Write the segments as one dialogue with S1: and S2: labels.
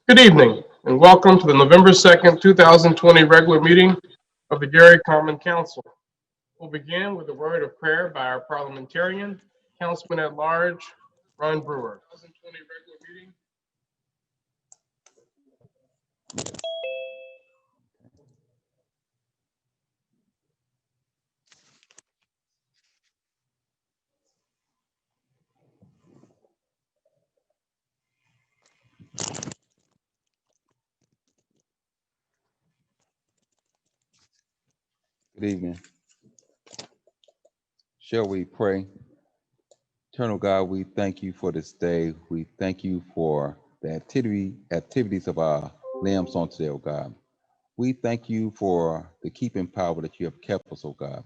S1: Good evening, and welcome to the November 2nd, 2020 regular meeting of the Gary Common Council. We'll begin with a word of prayer by our parliamentarian, Councilman at Large, Ron Brewer. 2020 regular meeting.
S2: Good evening. Shall we pray? Eternal God, we thank you for this day. We thank you for the activities of our limbs on today, oh God. We thank you for the keeping power that you have kept us, oh God.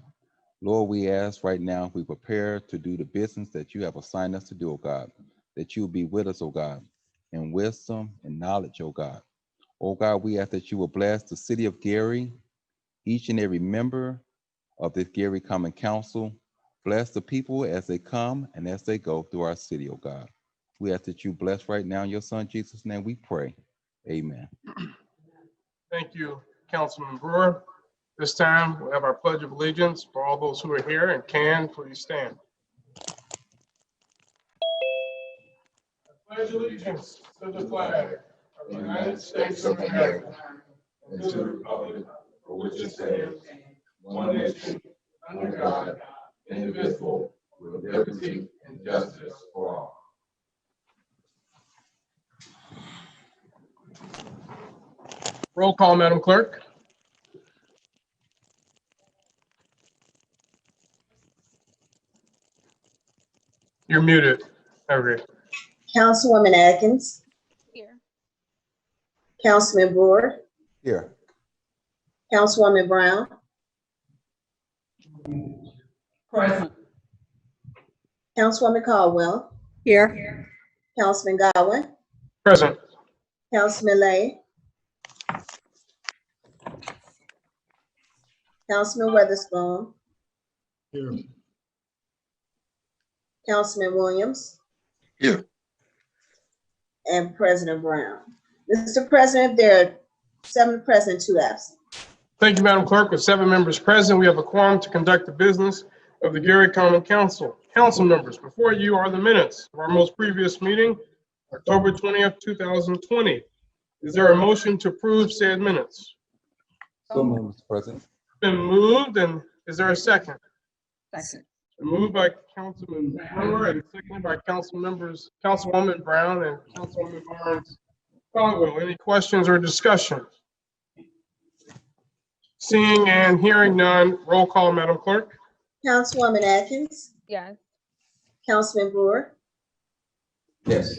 S2: Lord, we ask right now, we prepare to do the business that you have assigned us to do, oh God, that you will be with us, oh God, in wisdom and knowledge, oh God. Oh God, we ask that you will bless the city of Gary, each and every member of this Gary Common Council. Bless the people as they come and as they go through our city, oh God. We ask that you bless right now in your son Jesus' name we pray. Amen.
S1: Thank you, Councilman Brewer. This time, we'll have our Pledge of Allegiance. For all those who are here and can, please stand. I pledge allegiance to the flag of the United States of America and to the republic for which it stands, one nation, under God, indivisible, with liberty and justice for all. Roll call, Madam Clerk. You're muted. Okay.
S3: Councilwoman Atkins,
S4: Here.
S3: Councilman Brewer,
S2: Here.
S3: Councilwoman Brown,
S4: Present.
S3: Councilwoman Caldwell,
S4: Here.
S3: Councilman Godwin,
S1: Present.
S3: Councilman Lay, Councilman Weatherspoon,
S1: Here.
S3: Councilman Williams.
S2: Here.
S3: And President Brown. Mr. President, there are 7 present, 2 absent.
S1: Thank you, Madam Clerk. With 7 members present, we have a quorum to conduct the business of the Gary Common Council. Council members, before you are the minutes of our most previous meeting, October 20th, 2020. Is there a motion to approve said minutes?
S2: So moved, Mr. President.
S1: Been moved, and is there a second?
S4: Second.
S1: Moved by Councilman Brewer and seconded by Councilwoman Brown and Councilwoman Barnes Caldwell. Any questions or discussion? Seeing and hearing none, roll call, Madam Clerk.
S3: Councilwoman Atkins,
S4: Yes.
S3: Councilman Brewer,
S2: Yes.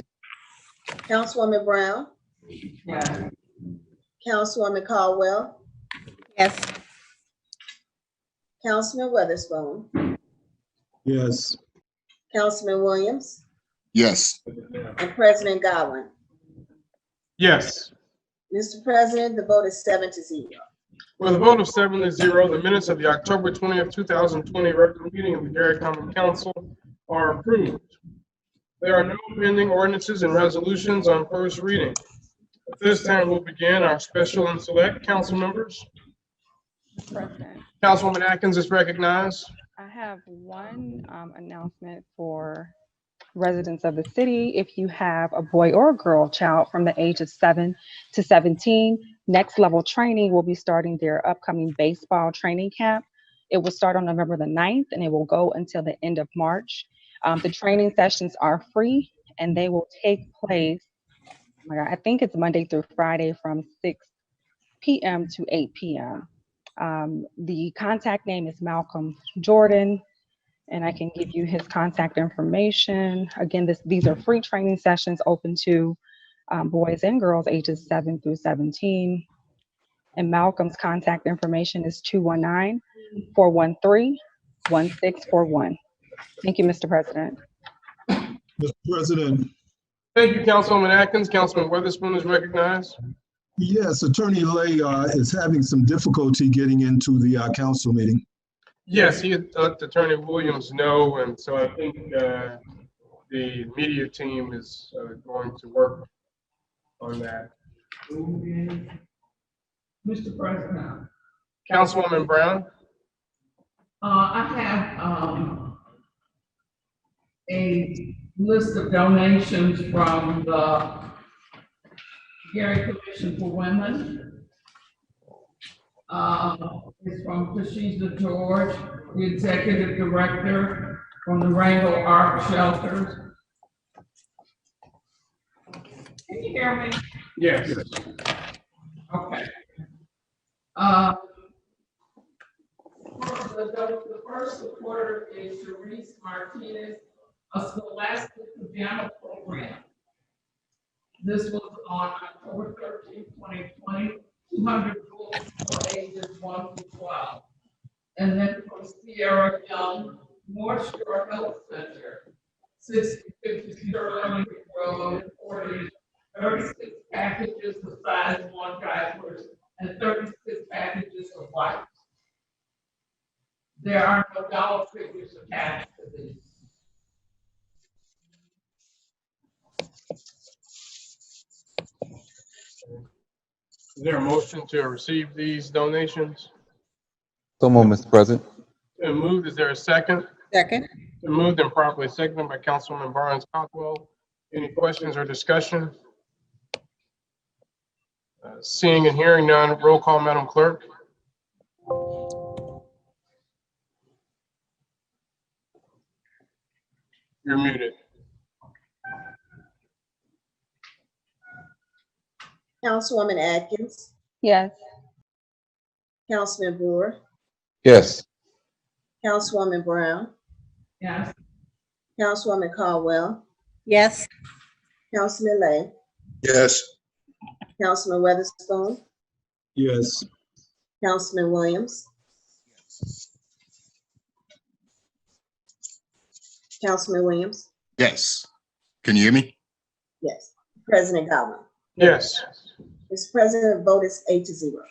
S3: Councilwoman Brown,
S4: Yes.
S3: Councilwoman Caldwell,
S4: Yes.
S3: Councilman Weatherspoon,
S5: Yes.
S3: Councilman Williams,
S5: Yes.
S3: and President Godwin.
S1: Yes.
S3: Mr. President, the vote is 7-0.
S1: With a vote of 7-0, the minutes of the October 20th, 2020 regular meeting of the Gary Common Council are approved. There are no pending ordinances and resolutions on first reading. At this time, we'll begin our special and select council members.
S4: President,
S1: Councilwoman Atkins is recognized.
S4: I have one announcement for residents of the city. If you have a boy or a girl child from the age of 7 to 17, Next Level Training will be starting their upcoming baseball training camp. It will start on November the 9th and it will go until the end of March. The training sessions are free and they will take place, oh my God, I think it's Monday through Friday from 6 p.m. to 8 p.m. The contact name is Malcolm Jordan, and I can give you his contact information. Again, these are free training sessions open to boys and girls ages 7 through 17. And Malcolm's contact information is 219-413-1641. Thank you, Mr. President.
S5: Mr. President,
S1: Thank you, Councilwoman Atkins. Councilman Weatherspoon is recognized.
S5: yes, Attorney Lay is having some difficulty getting into the council meeting.
S1: Yes, he had let Attorney Williams know, and so I think the media team is going to work on that.
S6: Mr. President,
S1: Councilwoman Brown?
S6: I have, a list of donations from the Gary Commission for Women. It's from Kashiza George, the Executive Director from the Rainbow Ark Shelters. Can you hear me?
S1: Yes.
S6: Okay. The first supporter is Sharice Martinez, a Scholastic Pajama Program. This was on October 13th, 2020, 200 books for ages 1 to 12. And then from Sierra Young, North Shore Health Center, 6050 Sterling Road, 36 packages of size 1 diapers and 36 packages of wipes. There are no dollar figures attached to these.
S1: Is there a motion to receive these donations?
S2: So moved, Mr. President.
S1: Been moved. Is there a second?
S3: Second.
S1: Been moved and properly seconded by Councilwoman Barnes Cockwell. Any questions or discussion? Seeing and hearing none, roll call, Madam Clerk. You're muted.
S3: Councilwoman Atkins,
S4: Yes.
S3: Councilman Brewer,
S2: Yes.
S3: Councilwoman Brown,
S6: Yes.
S3: Councilwoman Caldwell,
S7: Yes.
S3: Councilman Lay,
S5: Yes.
S3: Councilman Weatherspoon,
S5: Yes.
S3: Councilman Williams, Councilman Williams,
S8: Yes. Can you hear me?
S3: yes. President Godwin.
S1: Yes.
S3: Mr. President, the vote is 8-0.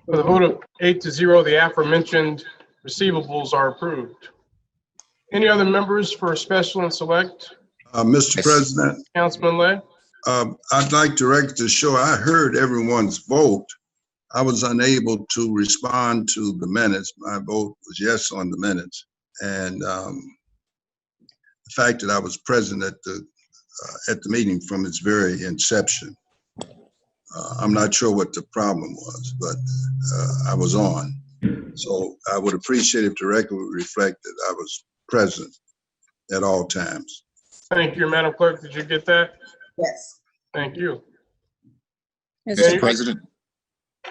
S1: With a vote of 8-0, the aforementioned receivables are approved. Any other members for special and select?
S5: Mr.
S8: Yes.
S5: President,
S1: Councilman Lay?
S5: I'd like to record the show. I heard everyone's vote. I was unable to respond to the minutes. My vote was yes on the minutes. And the fact that I was present at the meeting from its very inception. I'm not sure what the problem was, but I was on. So I would appreciate if the record would reflect that I was present at all times.
S1: Thank you, Madam Clerk. Did you get that?
S3: Yes.
S1: Thank you.
S8: Mr. President,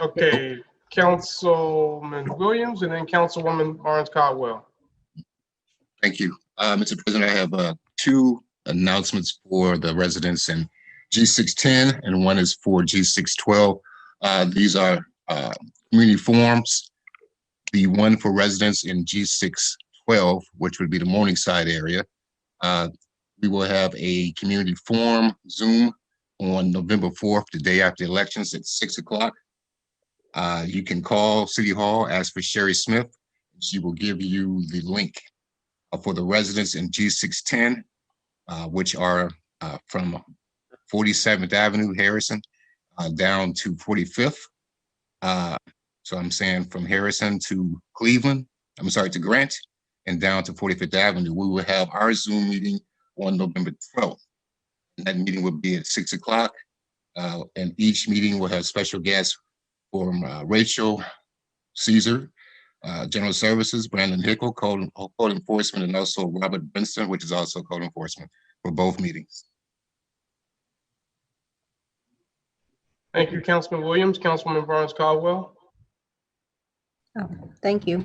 S1: Okay, Councilman Williams and then Councilwoman Barnes Caldwell.
S8: thank you. Mr. President, I have 2 announcements for the residents in G610 and one is for G612. These are community forums. The one for residents in G612, which would be the Morningside area. We will have a community forum Zoom on November 4th, the day after elections at 6 o'clock. You can call City Hall, ask for Sherry Smith. She will give you the link for the residents in G610, which are from 47th Avenue, Harrison, down to 45th. So I'm saying from Harrison to Cleveland, to Grant, and down to 45th Avenue. We will have our Zoom meeting on November 12th. And that meeting will be at 6 o'clock. And each meeting will have special guests from Rachel Caesar, General Services, Brandon Hickle, Code Enforcement, and also Robert Winston, which is also Code Enforcement, for both meetings.
S1: Thank you, Councilman Williams. Councilwoman Barnes Caldwell.
S7: Oh, thank you.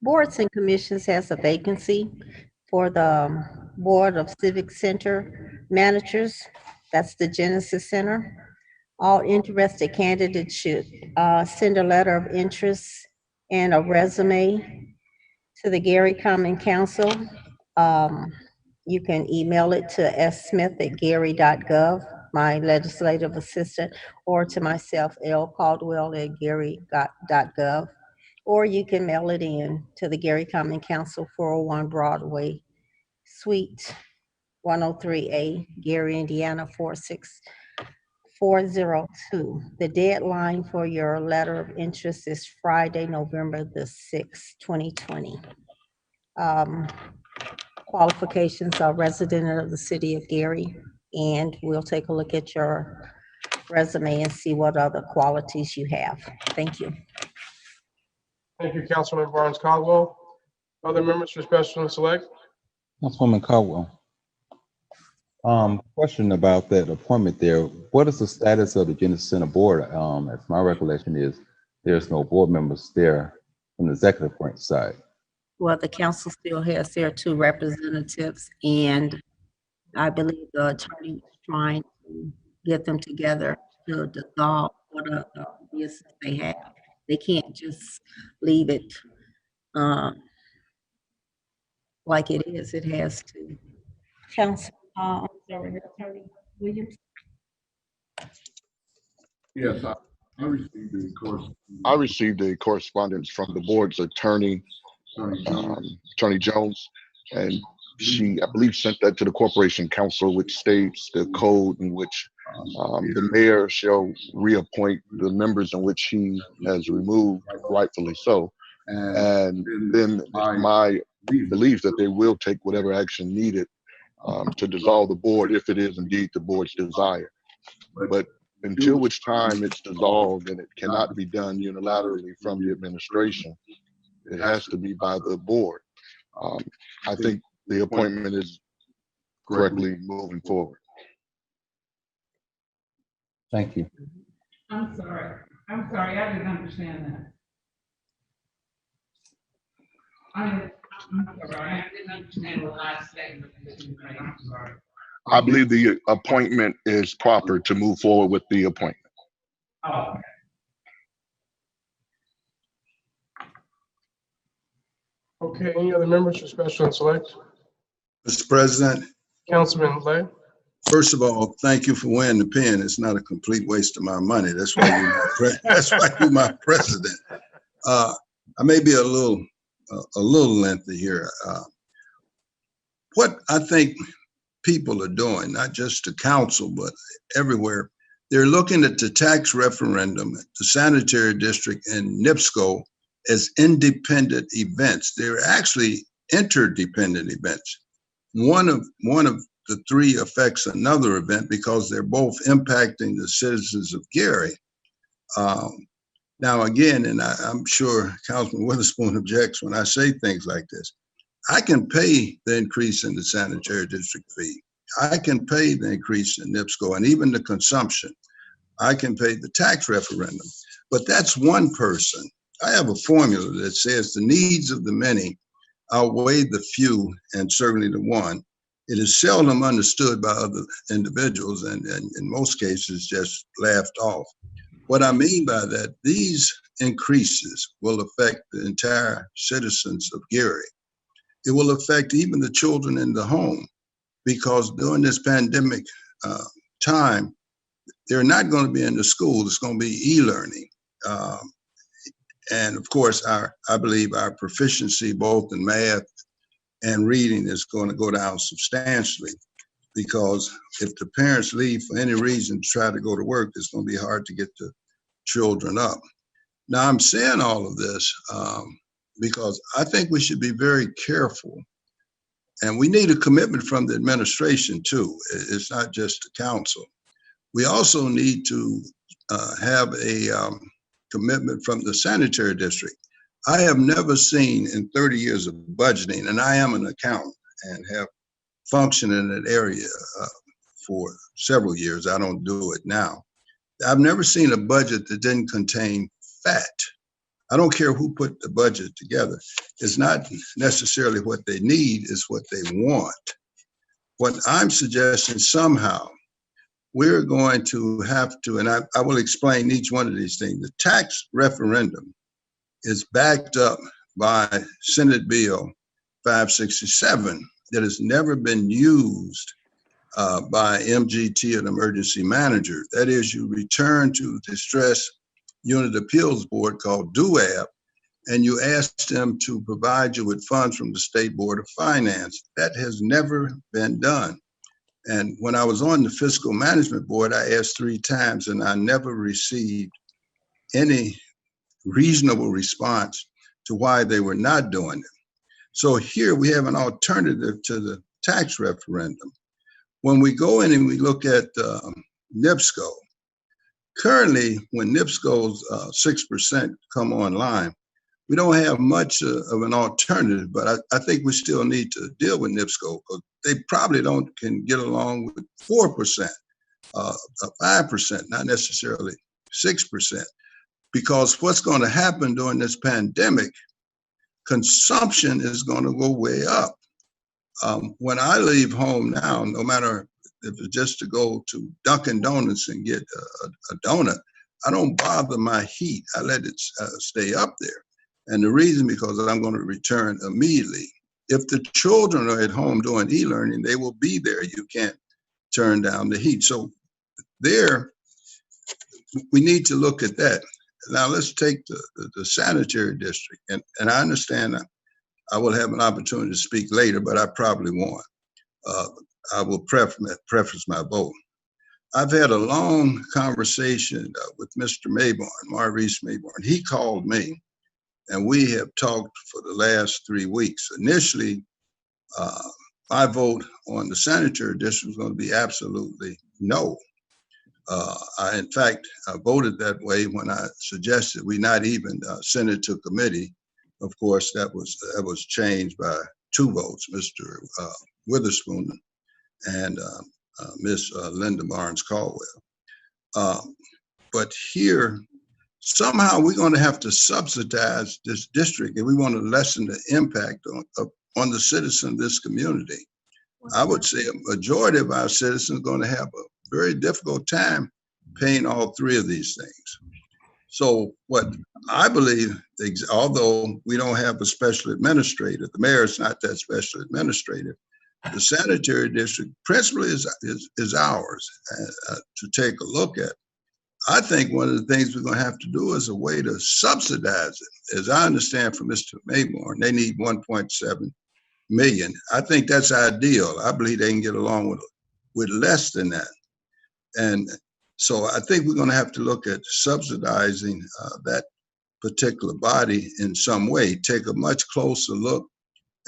S7: Boards and commissions has a vacancy for the Board of Civic Center Managers. That's the Genesis Center. All interested candidates should send a letter of interest and a resume to the Gary Common Council. You can email it to smith@gary.gov, my legislative assistant, or to myself, lcaldwell@gary.gov. Or you can mail it in to the Gary Common Council, 401 Broadway, Suite 103A, Gary, Indiana, 402. The deadline for your letter of interest is Friday, November the 6th, 2020. Qualifications are resident of the city of Gary, and we'll take a look at your resume and see what other qualities you have. Thank you.
S1: Thank you, Councilman Barnes Caldwell. Other members for special and select?
S2: Councilwoman Caldwell. Question about that appointment there. What is the status of the Genesis Center board? As my recollection is, there's no board members there from the executive branch side.
S7: Well, the council still has their 2 representatives, and I believe the attorney was trying to get them together to dissolve what business they have. They can't just leave it like it is. It has to. Council, I'm sorry, Attorney Williams.
S9: Yes, I received a correspondence from the board's attorney, Attorney Jones, and she, I believe, sent that to the Corporation Council, which states the code in which the mayor shall reappoint the members in which he has removed, rightfully so. And then my belief that they will take whatever action needed to dissolve the board if it is indeed the board's desire. But until which time it's dissolved, and it cannot be done unilaterally from the administration, it has to be by the board. I think the appointment is correctly moving forward.
S2: Thank you.
S6: I'm sorry, I didn't understand that. I'm sorry, I didn't understand the last statement that you made. I'm sorry.
S9: I believe the appointment is proper to move forward with the appointment.
S6: Oh, okay.
S1: Okay, any other members for special and select?
S5: Mr. President,
S1: Councilman Lay?
S5: first of all, thank you for wearing the pin. It's not a complete waste of my money. That's why you're my president. I may be a little lengthy here. What I think people are doing, not just the council, but everywhere, they're looking at the tax referendum, the sanitary district, and NIPSCO as independent events. They're actually interdependent events. One of the 3 affects another event because they're both impacting the citizens of Gary. Now again, and I'm sure Councilman Witherspoon objects when I say things like this, I can pay the increase in the sanitary district fee. I can pay the increase in NIPSCO and even the consumption. I can pay the tax referendum, but that's one person. I have a formula that says the needs of the many outweigh the few and certainly the one. It is seldom understood by other individuals and in most cases just laughed off. What I mean by that, these increases will affect the entire citizens of Gary. It will affect even the children in the home because during this pandemic time, they're not going to be in the school. It's going to be e-learning. And of course, I believe our proficiency both in math and reading is going to go down substantially because if the parents leave for any reason to try to go to work, it's going to be hard to get the children up. Now, I'm saying all of this because I think we should be very careful. And we need a commitment from the administration too. It's not just the council. We also need to have a commitment from the sanitary district. I have never seen in 30 years of budgeting, and I am an accountant and have functioned in that area for several years. I don't do it now. I've never seen a budget that didn't contain fat. I don't care who put the budget together. It's not necessarily what they need, it's what they want. What I'm suggesting somehow, we're going to have to, and I will explain each one of these things. The tax referendum is backed up by Senate Bill 567 that has never been used by MGT, an emergency manager. That is, you return to the Distress Unit Appeals Board called DUAB, and you ask them to provide you with funds from the State Board of Finance. That has never been done. And when I was on the fiscal management board, I asked 3 times and I never received any reasonable response to why they were not doing it. So here we have an alternative to the tax referendum. When we go in and we look at NIPSCO, currently when NIPSCO's 6% come online, we don't have much of an alternative, but I think we still need to deal with NIPSCO because they probably can get along with 4%, 5%, not necessarily 6%. Because what's going to happen during this pandemic, consumption is going to go way up. When I leave home now, no matter if it's just to go to Dunkin' Donuts and get a donut, I don't bother my heat. I let it stay up there. And the reason, because I'm going to return immediately. If the children are at home doing e-learning, they will be there. You can't turn down the heat. So there, we need to look at that. Now let's take the sanitary district. And I understand I will have an opportunity to speak later, but I probably won't. I will preface my vote. I've had a long conversation with Mr. Mayborn, Maurice Mayborn. He called me and we have talked for the last 3 weeks. Initially, my vote on the sanitary district was going to be absolutely no. In fact, I voted that way when I suggested we not even send it to committee. Of course, that was changed by 2 votes, Mr. Witherspoon and Miss Linda Barnes Caldwell. But here, somehow we're going to have to subsidize this district if we want to lessen the impact on the citizens of this community. I would say a majority of our citizens are going to have a very difficult time paying all 3 of these things. So what I believe, although we don't have a special administrator, the mayor is not that special administrator, the sanitary district principally is ours to take a look at. I think one of the things we're going to have to do is a way to subsidize it. As I understand from Mr. Mayborn, they need 1.7 million. I think that's ideal. I believe they can get along with less than that. And so I think we're going to have to look at subsidizing that particular body in some way, take a much closer look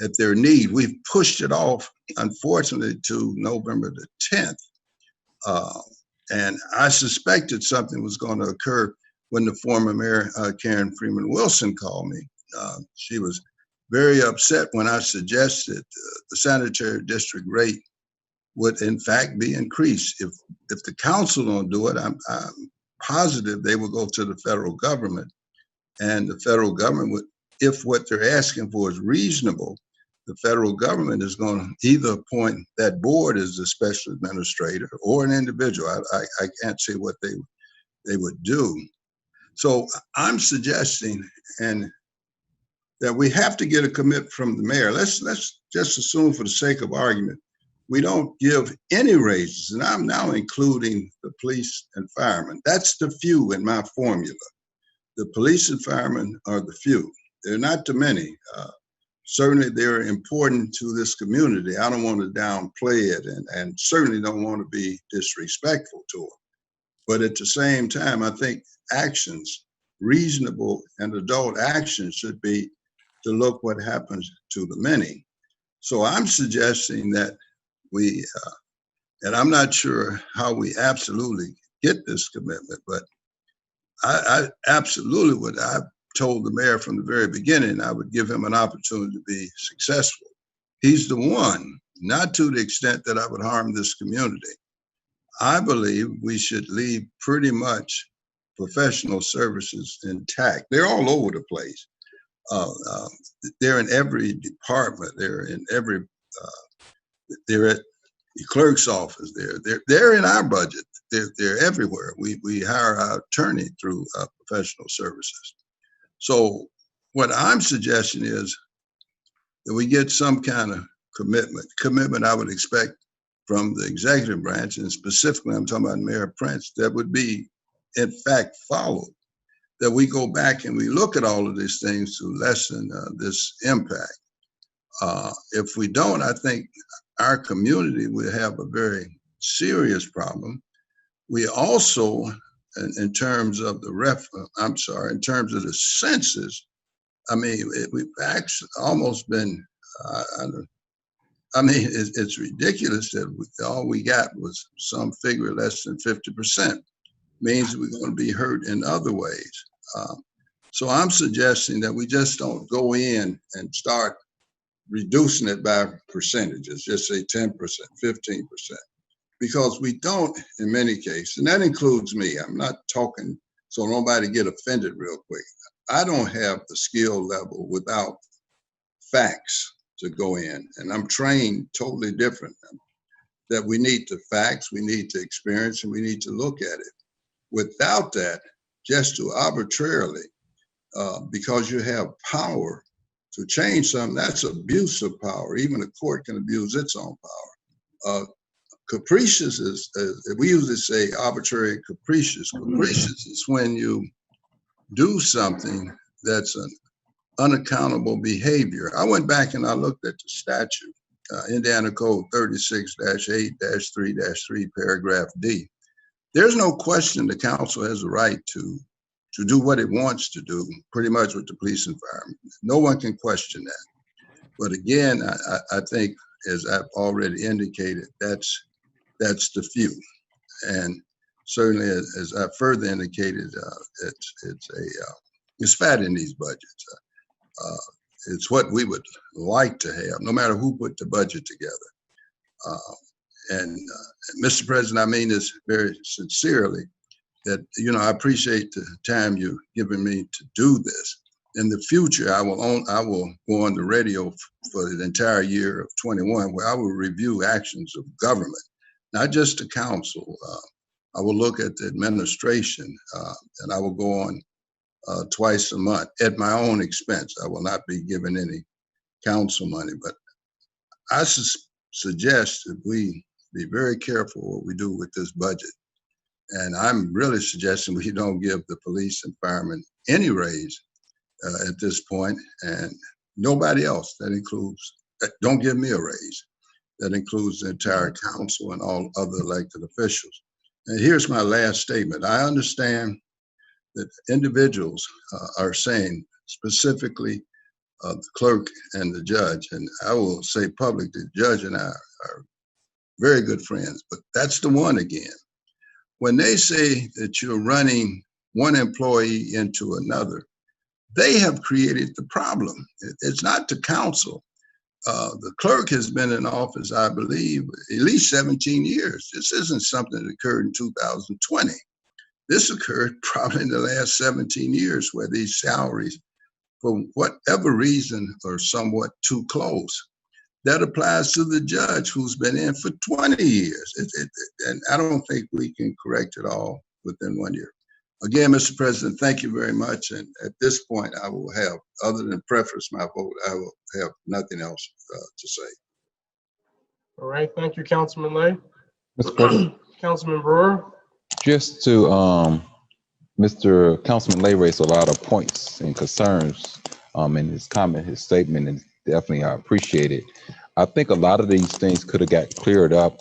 S5: at their need. We've pushed it off, unfortunately, to November the 10th. And I suspected something was going to occur when the former mayor, Karen Freeman Wilson, called me. She was very upset when I suggested the sanitary district rate would in fact be increased. If the council don't do it, I'm positive they will go to the federal government, and the federal government would, if what they're asking for is reasonable, the federal government is going to either appoint that board as a special administrator or an individual. I can't say what they would do. So I'm suggesting that we have to get a commitment from the mayor. Let's just assume, for the sake of argument, we don't give any raises, and I'm now including the police and firemen. That's the few in my formula. The police and firemen are the few. They're not too many. Certainly they're important to this community. I don't want to downplay it and certainly don't want to be disrespectful to them. But at the same time, I think actions, reasonable and adult actions, should be to look what happens to the many. So I'm suggesting that we, and I'm not sure how we absolutely get this commitment, but I absolutely would. I told the mayor from the very beginning I would give him an opportunity to be successful. He's the one, not to the extent that I would harm this community. I believe we should leave pretty much professional services intact. They're all over the place. They're in every department. They're in every, they're at the clerk's office. They're in our budget. They're everywhere. We hire our attorney through professional services. So what I'm suggesting is that we get some kind of commitment I would expect from the executive branch, and specifically I'm talking about Mayor Prince, that would be in fact followed, that we go back and we look at all of these things to lessen this impact. If we don't, I think our community will have a very serious problem. We also, in terms of the in terms of the census, I mean, we've actually almost been, it's ridiculous that all we got was some figure less than 50%. Means we're going to be hurt in other ways. So I'm suggesting that we just don't go in and start reducing it by percentages, just say 10%, 15%, because we don't in many cases, and that includes me. I'm not talking so nobody get offended real quick. I don't have the skill level without facts to go in, and I'm trained totally different. That we need to facts, we need to experience, and we need to look at it. Without that, just to arbitrarily, because you have power to change something, that's abuse of power. Even a court can abuse its own power. Capricious is, we usually say arbitrary and capricious. Capricious is when you do something that's an unaccountable behavior. I went back and I looked at the statute, Indiana Code 36-8-3-3, paragraph D. There's no question the council has a right to do what it wants to do, pretty much with the police environment. No one can question that. But again, I think, as I've already indicated, that's the few. And certainly, as I further indicated, it's fat in these budgets. It's what we would like to have, no matter who put the budget together. Mr. President, I mean this very sincerely, that, I appreciate the time you've given me to do this. In the future, I will go on the radio for the entire year of 21, where I will review actions of government, not just the council. I will look at the administration, and I will go on twice a month at my own expense. I will not be given any council money, but I suggest that we be very careful what we do with this budget. And I'm really suggesting we don't give the police and firemen any raise at this point, and nobody else. That includes, don't give me a raise. That includes the entire council and all other elected officials. And here's my last statement. I understand that individuals are saying, specifically the clerk and the judge, and I will say publicly, the judge and I are very good friends, but that's the one again. When they say that you're running one employee into another, they have created the problem. It's not the council. The clerk has been in office, I believe, at least 17 years. This isn't something that occurred in 2020. This occurred probably in the last 17 years, where these salaries, for whatever reason, are somewhat too close. That applies to the judge who's been in for 20 years. And I don't think we can correct it all within 1 year. Again, Mr. President, thank you very much. And at this point, I will have, other than preface my vote, I will have nothing else to say.
S1: All right, thank you, Councilman Lay.
S2: Mr. President,
S1: Councilman Brewer.
S2: just to, Mr. Councilman Lay raised a lot of points and concerns in his comment, his statement, and definitely I appreciate it. I think a lot of these things could have got cleared up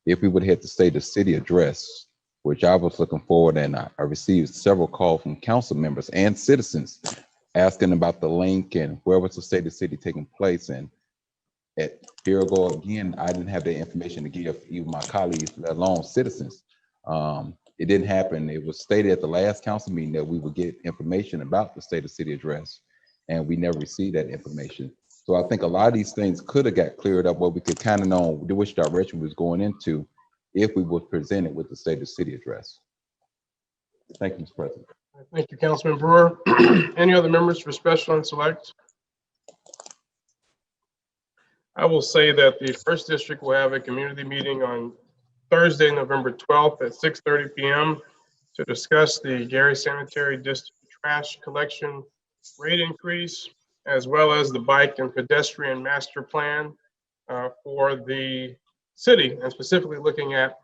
S2: if we would have had the State of City address, which I was looking forward, and I received several calls from council members and citizens asking about the link and where was the State of City taking place. And here I go again, I didn't have the information to give even my colleagues, let alone citizens. It didn't happen. It was stated at the last council meeting that we would get information about the State of City address, and we never received that information. So I think a lot of these things could have got cleared up, where we could kind of know which direction we was going into if we were presented with the State of City address. Thank you, Mr. President.
S1: Thank you, Councilman Brewer. Any other members for special and select? I will say that the first district will have a community meeting on Thursday, November 12th at 6:30 p.m. to discuss the Gary Sanitary District trash collection rate increase, as well as the bike and pedestrian master plan for the city, and specifically looking at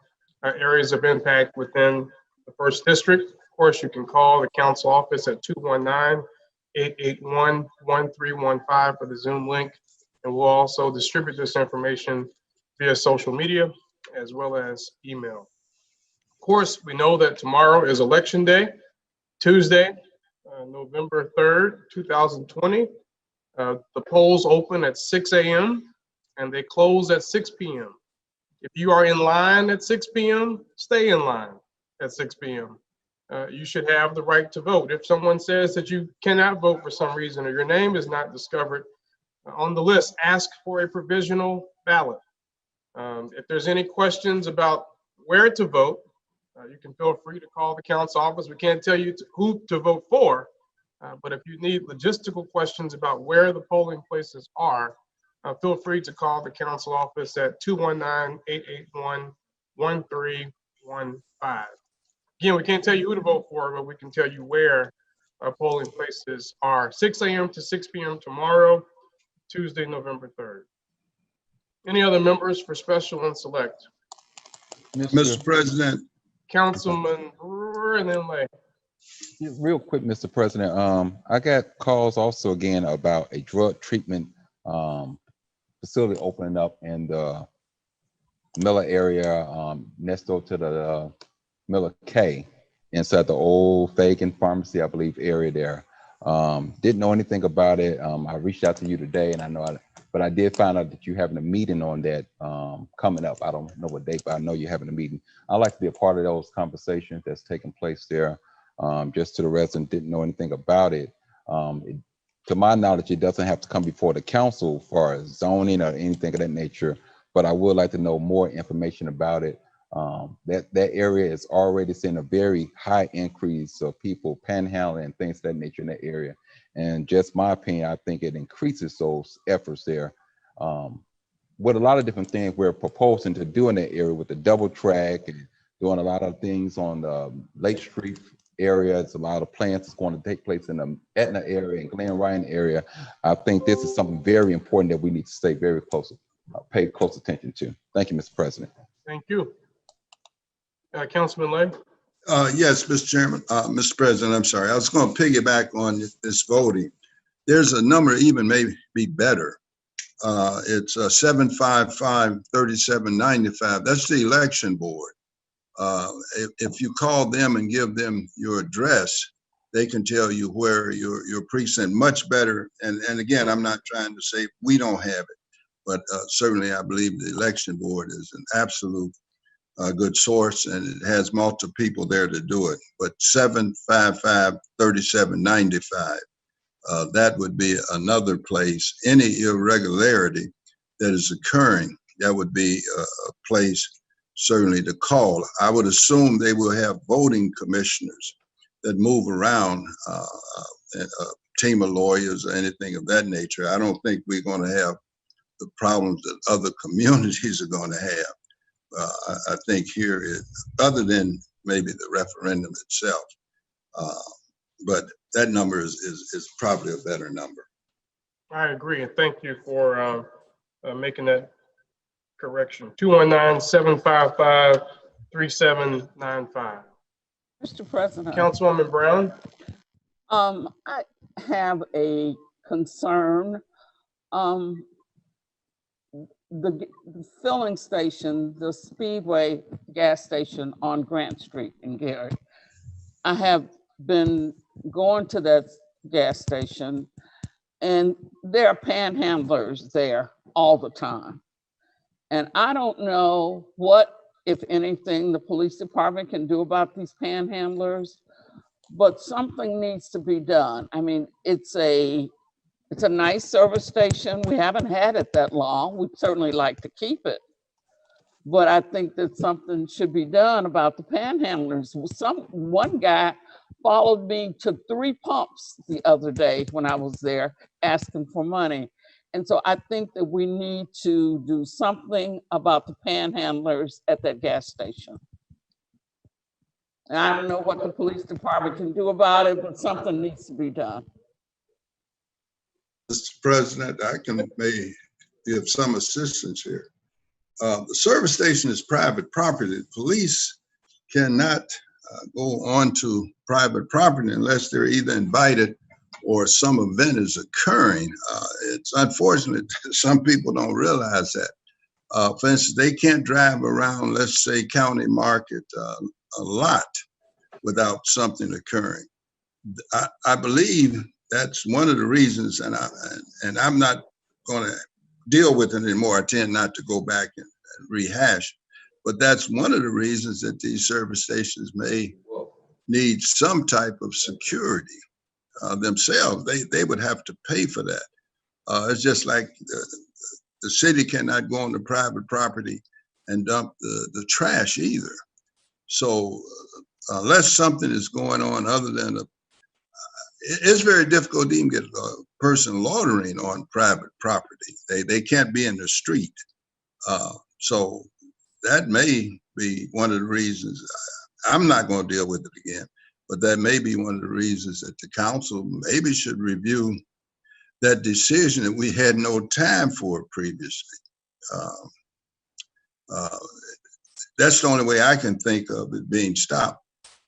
S1: areas of impact within the first district. Of course, you can call the council office at 219-881-1315 for the Zoom link, and we'll also distribute this information via social media as well as email. Of course, we know that tomorrow is Election Day, Tuesday, November 3rd, 2020. The polls open at 6 a.m. and they close at 6 p.m. If you are in line at 6 p.m., stay in line at 6 p.m. You should have the right to vote. If someone says that you cannot vote for some reason or your name is not discovered on the list, ask for a provisional ballot. If there's any questions about where to vote, you can feel free to call the council office. We can't tell you who to vote for, but if you need logistical questions about where the polling places are, feel free to call the council office at 219-881-1315. Again, we can't tell you who to vote for, but we can tell you where polling places are. 6 a.m. to 6 p.m. tomorrow, Tuesday, November 3rd. Any other members for special and select?
S5: Mr. President,
S1: Councilman Brewer and then Lay.
S2: Real quick, Mr. President, I got calls also again about a drug treatment facility opening up in the Miller area, next door to the Miller K, inside the old Fagan Pharmacy, I believe, area there. Didn't know anything about it. I reached out to you today, and but I did find out that you're having a meeting on that coming up. I don't know what date, but I know you're having a meeting. I'd like to be a part of those conversations that's taking place there. Just to the resident, didn't know anything about it. To my knowledge, it doesn't have to come before the council for zoning or anything of that nature, but I would like to know more information about it. That area is already seeing a very high increase of people panhandling and things of that nature in that area. And just my opinion, I think it increases those efforts there. With a lot of different things we're proposing to do in that area with the double track and doing a lot of things on the Lake Street area. It's a lot of plans that's going to take place in the Etna area and Glen Ryan area. I think this is something very important that we need to stay very close, pay close attention to. Thank you, Mr. President.
S1: Thank you. Councilman Lay.
S5: yes, Mr. Chairman, Mr. President, I'm sorry. I was going to piggyback on this voting. There's a number even maybe be better. It's 755-3795. That's the election board. If you call them and give them your address, they can tell you where your precinct much better. And again, I'm not trying to say we don't have it, but certainly I believe the election board is an absolute good source, and it has multiple people there to do it. But 755-3795, that would be another place. Any irregularity that is occurring, that would be a place certainly to call. I would assume they will have voting commissioners that move around, a team of lawyers or anything of that nature. I don't think we're going to have the problems that other communities are going to have. I think here, other than maybe the referendum itself, but that number is probably a better number.
S1: I agree, and thank you for making that correction. 219-755-3795.
S10: Mr. President.
S1: Councilwoman Brown.
S10: I have a concern. The filling station, the Speedway gas station on Grant Street in Gary. I have been going to that gas station, and there are panhandlers there all the time. And I don't know what, if anything, the police department can do about these panhandlers, but something needs to be done. I mean, it's a nice service station. We haven't had it that long. We'd certainly like to keep it. But I think that something should be done about the panhandlers. One guy followed me to 3 pumps the other day when I was there asking for money. And so I think that we need to do something about the panhandlers at that gas station. And I don't know what the police department can do about it, but something needs to be done.
S5: Mr. President, I can maybe give some assistance here. The service station is private property. The police cannot go on to private property unless they're either invited or some event is occurring. It's unfortunate that some people don't realize that. For instance, they can't drive around, let's say, County Market a lot without something occurring. I believe that's one of the reasons, and I'm not going to deal with it anymore. I tend not to go back and rehash, but that's one of the reasons that these service stations may need some type of security themselves. They would have to pay for that. It's just like the city cannot go on the private property and dump the trash either. So unless something is going on other than it's very difficult to even get a person loitering on private property. They can't be in the street. So that may be one of the reasons. I'm not going to deal with it again, but that may be one of the reasons that the council maybe should review that decision that we had no time for previously. That's the only way I can think of it being stopped,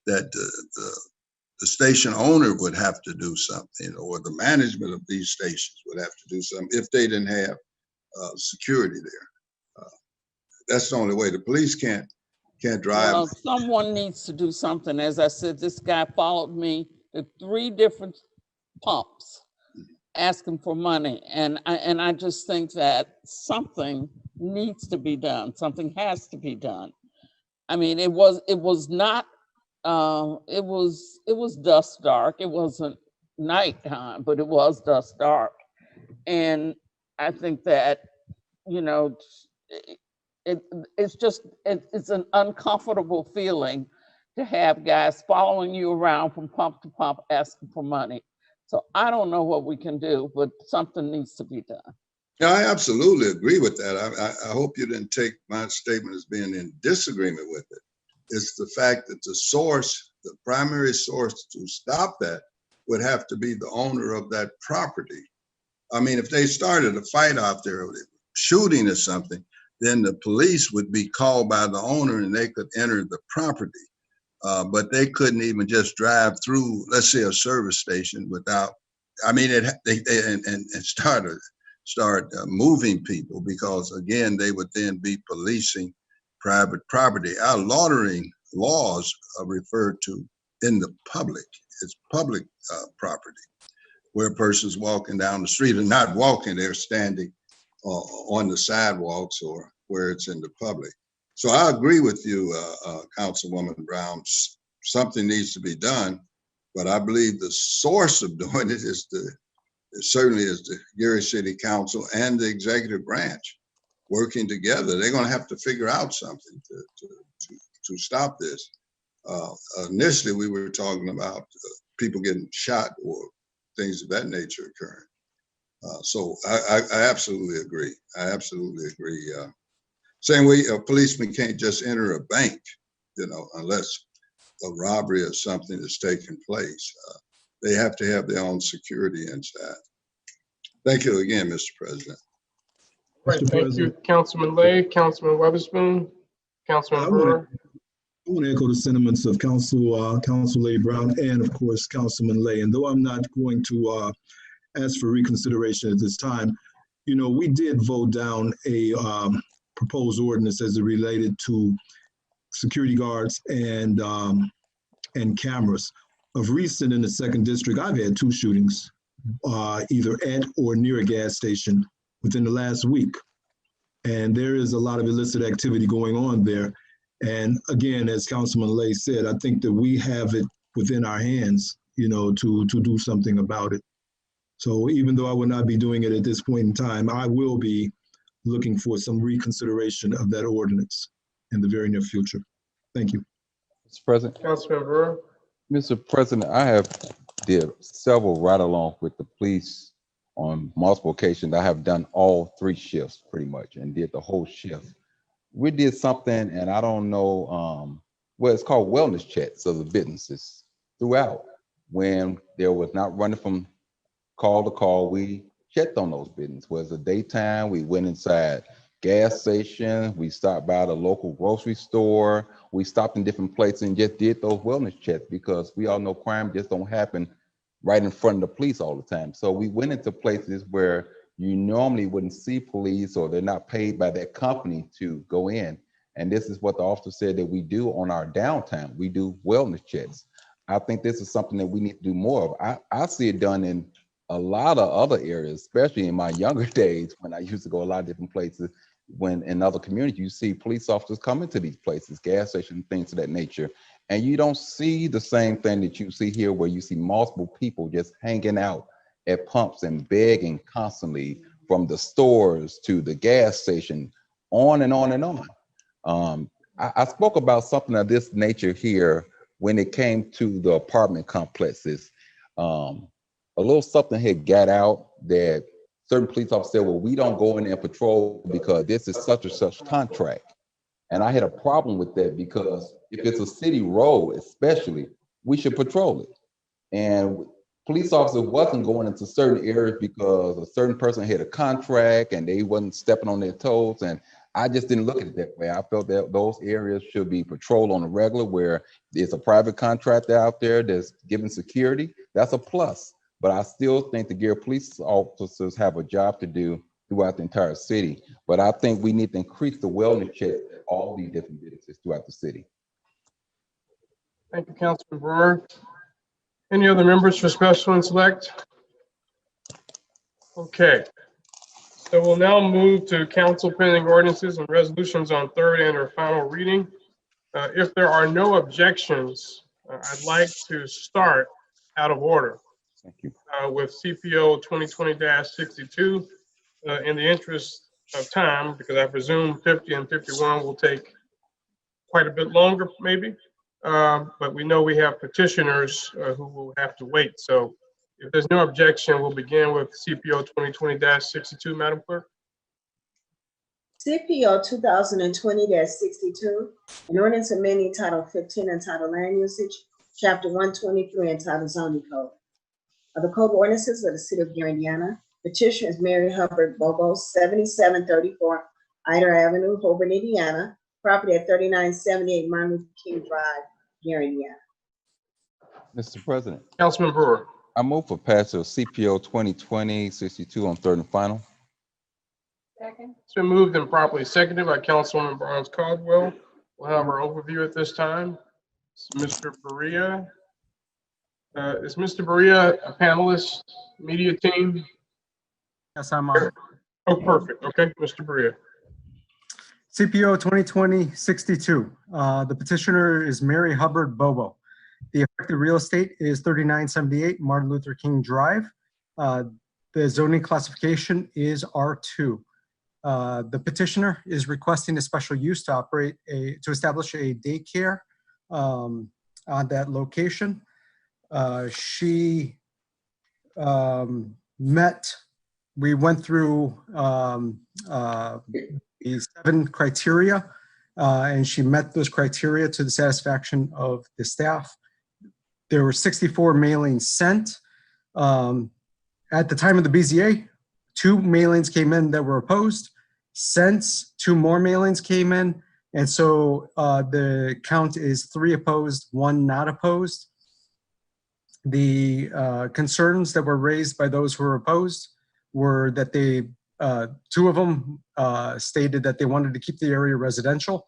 S5: that the station owner would have to do something, or the management of these stations would have to do something if they didn't have security there. That's the only way. The police can't drive.
S10: Well, someone needs to do something. As I said, this guy followed me to 3 different pumps asking for money. And I just think that something needs to be done. Something has to be done. I mean, it was not, it was dusk dark. It wasn't nighttime, but it was dusk dark. And I think that, you know, it's an uncomfortable feeling to have guys following you around from pump to pump asking for money. So I don't know what we can do, but something needs to be done.
S5: Yeah, I absolutely agree with that. I hope you didn't take my statement as being in disagreement with it. It's the fact that the source, the primary source to stop that would have to be the owner of that property. I mean, if they started a fight out there, shooting or something, then the police would be called by the owner and they could enter the property. But they couldn't even just drive through, let's say, a service station without, I mean, and start moving people, because again, they would then be policing private property. Our loitering laws are referred to in the public. It's public property, where a person's walking down the street, and not walking, they're standing on the sidewalks or where it's in the public. So I agree with you, Councilwoman Brown. Something needs to be done, but I believe the source of doing it is certainly the Gary City Council and the executive branch working together. They're going to have to figure out something to stop this. Initially, we were talking about people getting shot or things of that nature occurring. So I absolutely agree. I absolutely agree. Same way a policeman can't just enter a bank, you know, unless a robbery or something is taking place. They have to have their own security inside. Thank you again, Mr. President.
S1: Right, thank you, Councilman Lay, Councilman Weatherspoon, Councilman Brewer.
S11: I want to echo the sentiments of Council Lay Brown and of course, Councilman Lay. And though I'm not going to ask for reconsideration at this time, you know, we did vote down a proposed ordinance as it related to security guards and cameras. Of recent in the 2nd District, I've had 2 shootings, either at or near a gas station within the last week. And there is a lot of illicit activity going on there. And again, as Councilman Lay said, I think that we have it within our hands, you know, to do something about it. So even though I will not be doing it at this point in time, I will be looking for some reconsideration of that ordinance in the very near future. Thank you.
S2: Mr. President.
S1: Councilman Brewer.
S2: Mr. President, I have did several ride-alongs with the police on multiple occasions. I have done all 3 shifts pretty much and did the whole shift. We did something, and I don't know, well, it's called wellness checks of the businesses throughout. When there was not running from call to call, we checked on those businesses. Whether it's the daytime, we went inside gas station, we stopped by the local grocery store, we stopped in different places and just did those wellness checks, because we all know crime just don't happen right in front of the police all the time. So we went into places where you normally wouldn't see police, or they're not paid by that company to go in. And this is what the officer said that we do on our downtime. We do wellness checks. I think this is something that we need to do more of. I see it done in a lot of other areas, especially in my younger days when I used to go a lot of different places. When in other communities, you see police officers coming to these places, gas stations, things of that nature. And you don't see the same thing that you see here, where you see multiple people just hanging out at pumps and begging constantly, from the stores to the gas station, on and on and on. I spoke about something of this nature here when it came to the apartment complexes. A little something had got out that certain police officers said, well, we don't go in and patrol because this is such and such contract. And I had a problem with that, because if it's a city road, especially, we should patrol it. And police officers wasn't going into certain areas because a certain person had a contract and they wasn't stepping on their toes. And I just didn't look at it that way. I felt that those areas should be patrolled on a regular, where there's a private contractor out there that's giving security. That's a plus. But I still think the Gary police officers have a job to do throughout the entire city. But I think we need to increase the wellness checks at all these different businesses throughout the city.
S1: Thank you, Councilman Brewer. Any other members for special and select? Okay. So we'll now move to council pending ordinances and resolutions on third and or final reading. If there are no objections, I'd like to start out of order.
S2: Thank you.
S1: With CPO 2020-62. In the interest of time, because I presume 50 and 51 will take quite a bit longer, maybe. But we know we have petitioners who will have to wait. So if there's no objection, we'll begin with CPO 2020-62, Madam Clerk.
S3: CPO 2020-62, an ordinance amending Title 15 entitled Land Usage, Chapter 123 entitled Zoning Code of the Code of Ordinances of the City of Gary, Indiana. Petitioner is Mary Hubbard Bobo, 7734 Ider Avenue, Holborn, Indiana. Property at 3978 Martin Luther King Drive, Gary, Indiana.
S2: Mr. President.
S1: Councilman Brewer.
S2: I move for passage of CPO 2020-62 on third and final.
S3: Second.
S1: It's been moved and properly seconded by Councilwoman Barnes Caldwell. We'll have our overview at this time. Mr. Berea. Is Mr. Berea a panelist, media team?
S12: Yes, I'm on.
S1: Oh, perfect. Okay, Mr. Berea.
S12: CPO 2020-62. The petitioner is Mary Hubbard Bobo. The affected real estate is 3978 Martin Luther King Drive. The zoning classification is R2. The petitioner is requesting a special use to establish a daycare on that location. We went through the 7 criteria, and she met those criteria to the satisfaction of the staff. There were 64 mailings sent. At the time of the BZA, 2 mailings came in that were opposed. Since 2 more mailings came in, and so the count is 3 opposed, 1 not opposed. The concerns that were raised by those who were opposed were that 2 of them stated that they wanted to keep the area residential.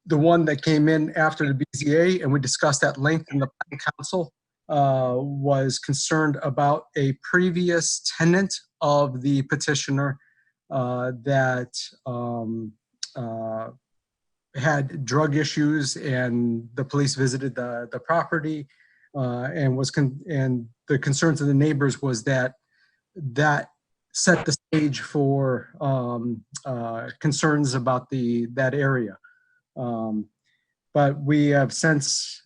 S12: The one that came in after the BZA, and we discussed at length in the Planning Council, was concerned about a previous tenant of the petitioner that had drug issues, and the police visited the property, and the concerns of the neighbors was that set the stage for concerns about that area. But we have since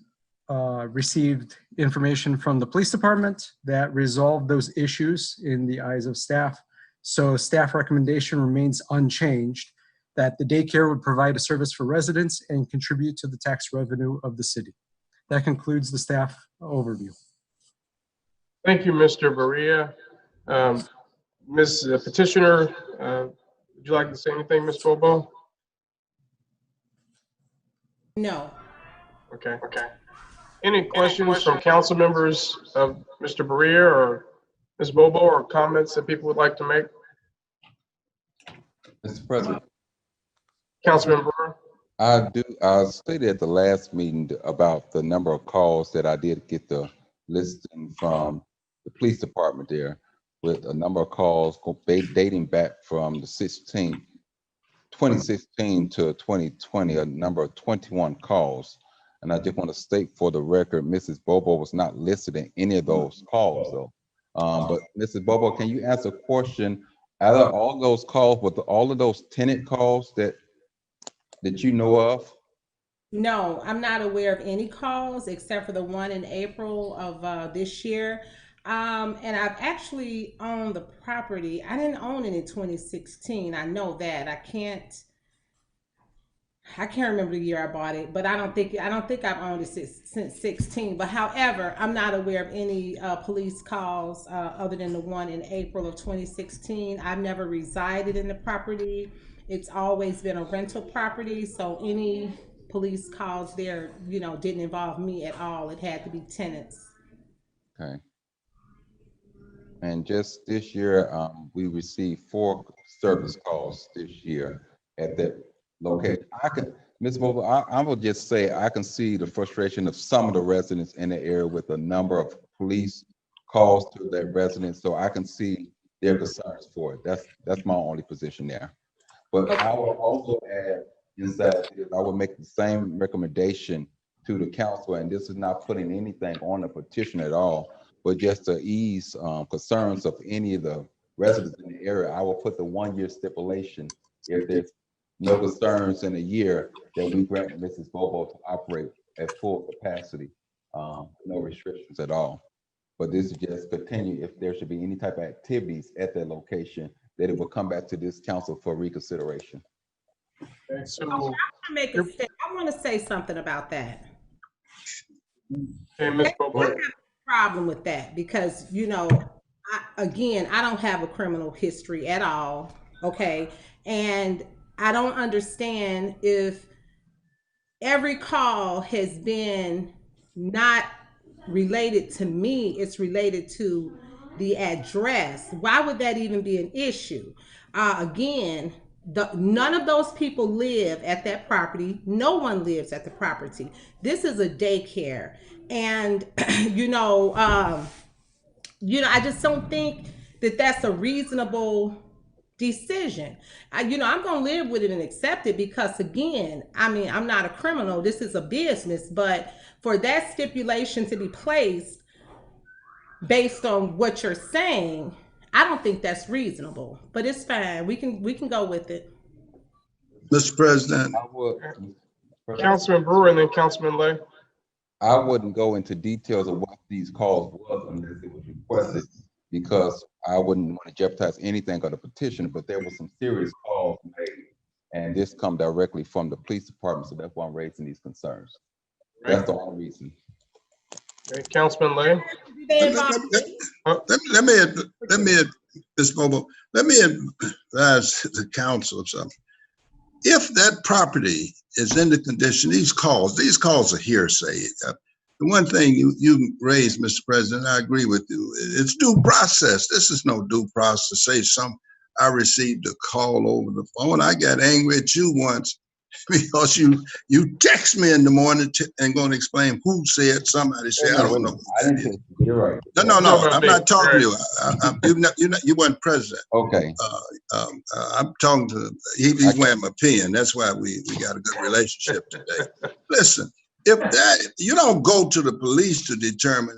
S12: received information from the police department that resolved those issues in the eyes of staff. So staff recommendation remains unchanged, that the daycare would provide a service for residents and contribute to the tax revenue of the city. That concludes the staff overview.
S1: Thank you, Mr. Berea. Ms. Petitioner, would you like to say anything, Ms. Bobo?
S13: No.
S1: Okay. Any questions from council members of Mr. Berea or Ms. Bobo, or comments that people would like to make?
S2: Mr. President,
S1: Councilman Brewer?
S2: I stated at the last meeting about the number of calls that I did get the listing from the police department there with a number of calls dating back from the 2016 to 2020, a number of 21 calls. And I just want to state for the record, Mrs. Bobo was not listed in any of those calls though. But Mrs. Bobo, can you answer a question? Out of all those calls, with all of those tenant calls that you know of?
S13: No, I'm not aware of any calls except for the one in April of this year. And I've actually owned the property. I didn't own it in 2016. I know that. I can't remember the year I bought it, but I don't think I've owned it since 16. But however, I'm not aware of any police calls other than the one in April of 2016. I've never resided in the property. It's always been a rental property, so any police calls there, didn't involve me at all. It had to be tenants.
S2: Okay. And just this year, we received 4 service calls this year at that location. Ms. Bobo, I will just say I can see the frustration of some of the residents in the area with a number of police calls to their residents, so I can see their concerns for it. That's my only position there. But I will also add is that I would make the same recommendation to the council, and this is not putting anything on the petition at all, but just to ease concerns of any of the residents in the area, I will put the 1-year stipulation. If there's no concerns in a year, that we grant Mrs. Bobo to operate at full capacity, no restrictions at all. But this is just continue, if there should be any type of activities at that location, that it will come back to this council for reconsideration.
S1: Okay, so,
S13: I want to say something about that.
S1: okay, Ms. Bobo.
S13: I have a problem with that because, I don't have a criminal history at all, okay? And I don't understand if every call has been not related to me, it's related to the address. Why would that even be an issue? None of those people live at that property. No one lives at the property. This is a daycare. And, I just don't think that that's a reasonable decision. I'm going to live with it and accept it because, again, I'm not a criminal. This is a business. But for that stipulation to be placed based on what you're saying, I don't think that's reasonable. But it's fine. We can go with it.
S5: Mr. President.
S1: Councilman Brewer and then Councilman Lay.
S2: I wouldn't go into details of what these calls was unless it was requested, because I wouldn't want to jeopardize anything of the petition, but there were some serious calls made, and this come directly from the police department, so that's why I'm raising these concerns. That's the only reason.
S1: Okay, Councilman Lay.
S5: Let me, Ms. Bobo, let me advise the council of something. If that property is in the condition, these calls are hearsay. The one thing you raised, Mr. President, I agree with you. It's due process. This is no due process. Say I received a call over the phone. I got angry at you once because you text me in the morning and going to explain who said, somebody said, I don't know.
S2: You're right.
S5: No, I'm not talking to you. You weren't president.
S2: Okay.
S5: I'm talking to, he's wearing my pen. That's why we got a good relationship today. Listen, if you don't go to the police to determine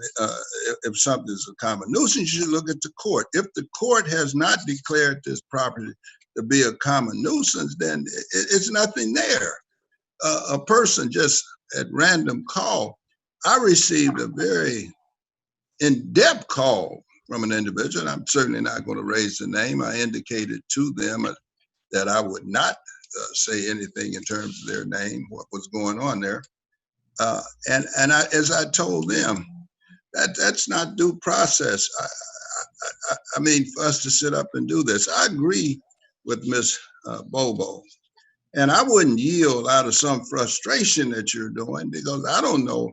S5: if something's a common nuisance, you should look at the court. If the court has not declared this property to be a common nuisance, then it's nothing there. A person just at random call. I received a very in-depth call from an individual. I'm certainly not going to raise the name. I indicated to them that I would not say anything in terms of their name, what was going on there. As I told them, that's not due process. I mean, for us to sit up and do this, I agree with Ms. Bobo. And I wouldn't yield out of some frustration that you're doing, because I don't know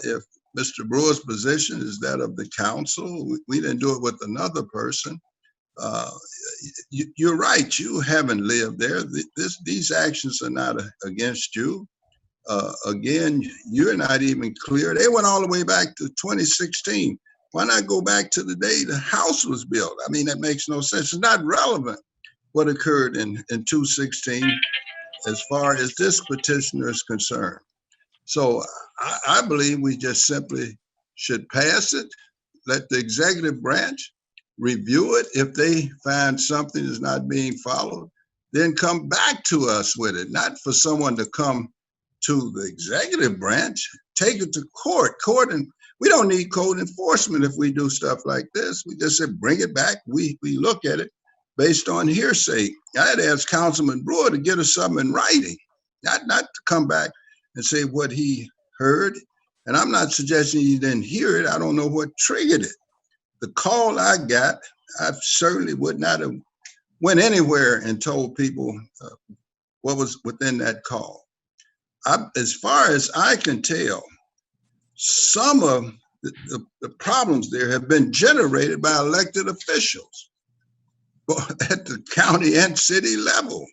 S5: if Mr. Brewer's position is that of the council. We didn't do it with another person. You're right. You haven't lived there. These actions are not against you. Again, you're not even clear. They went all the way back to 2016. Why not go back to the day the house was built? I mean, that makes no sense. It's not relevant what occurred in 2016 as far as this petitioner is concerned. So I believe we just simply should pass it, let the executive branch review it. If they find something is not being followed, then come back to us with it, not for someone to come to the executive branch, take it to court. And we don't need code enforcement if we do stuff like this. We just said, bring it back. We look at it based on hearsay. I had asked Councilman Brewer to get us something in writing, not to come back and say what he heard. And I'm not suggesting he didn't hear it. I don't know what triggered it. The call I got, I certainly would not have went anywhere and told people what was within that call. As far as I can tell, some of the problems there have been generated by elected officials at the county and city level,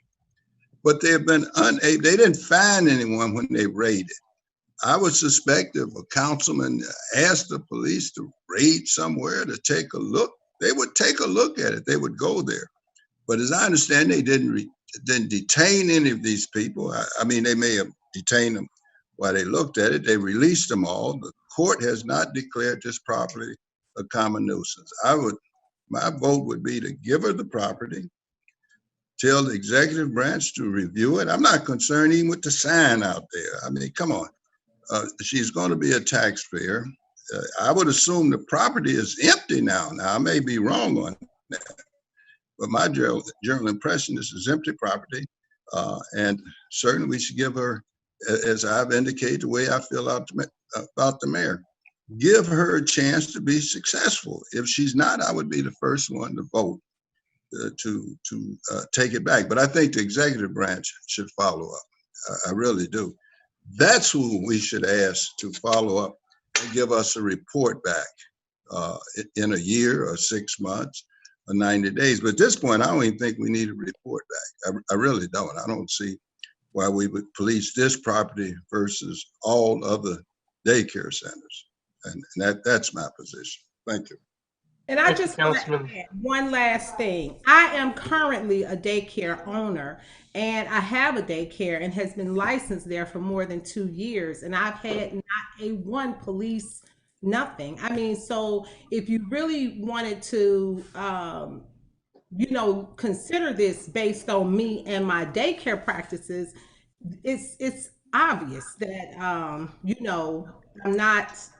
S5: but they have been unable. They didn't find anyone when they raided. I would suspect if a councilman asked the police to raid somewhere to take a look, they would take a look at it. They would go there. But as I understand, they didn't detain any of these people. I mean, they may have detained them while they looked at it. They released them all. The court has not declared this property a common nuisance. My vote would be to give her the property, tell the executive branch to review it. I'm not concerned even with the sign out there. I mean, come on. She's going to be a taxpayer. I would assume the property is empty now. Now, I may be wrong on that, but my general impression is it's empty property. And certainly we should give her, as I've indicated, the way I feel about the mayor, give her a chance to be successful. If she's not, I would be the first one to vote to take it back. But I think the executive branch should follow up. I really do. That's who we should ask to follow up and give us a report back in a year or 6 months or 90 days. But at this point, I don't even think we need a report back. I really don't. I don't see why we would police this property versus all other daycare centers. And that's my position. Thank you.
S13: And I just want to add one last thing. I am currently a daycare owner, and I have a daycare and has been licensed there for more than 2 years. And I've had not a one police, nothing. I mean, so if you really wanted to, consider this based on me and my daycare practices, it's obvious that,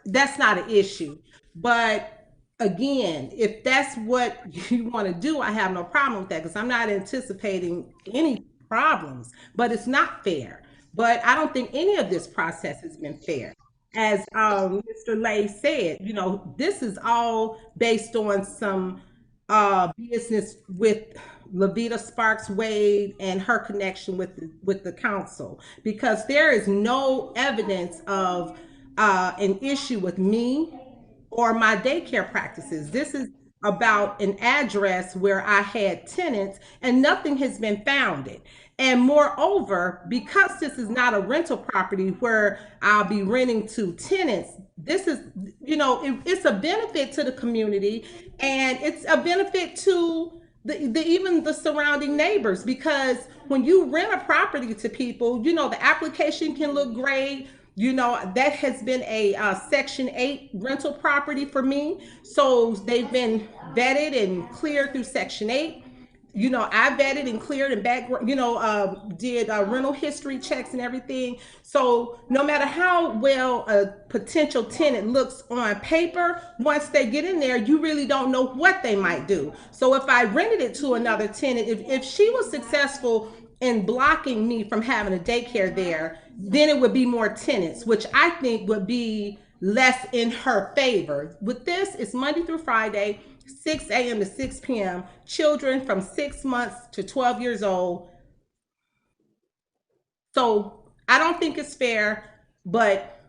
S13: that's not an issue. But again, if that's what you want to do, I have no problem with that because I'm not anticipating any problems, but it's not fair. But I don't think any of this process has been fair. As Mr. Lay said, this is all based on some business with Levita Sparks Wade and her connection with the council, because there is no evidence of an issue with me or my daycare practices. This is about an address where I had tenants and nothing has been founded. And moreover, because this is not a rental property where I'll be renting to tenants, this is, it's a benefit to the community, and it's a benefit to even the surrounding neighbors, because when you rent a property to people, the application can look great. That has been a Section 8 rental property for me. So they've been vetted and cleared through Section 8. I vetted and cleared and did rental history checks and everything. So no matter how well a potential tenant looks on paper, once they get in there, you really don't know what they might do. So if I rented it to another tenant, if she was successful in blocking me from having a daycare there, then it would be more tenants, which I think would be less in her favor. With this, it's Monday through Friday, 6 a.m. to 6 p.m. Children from 6 months to 12 years old. So I don't think it's fair, but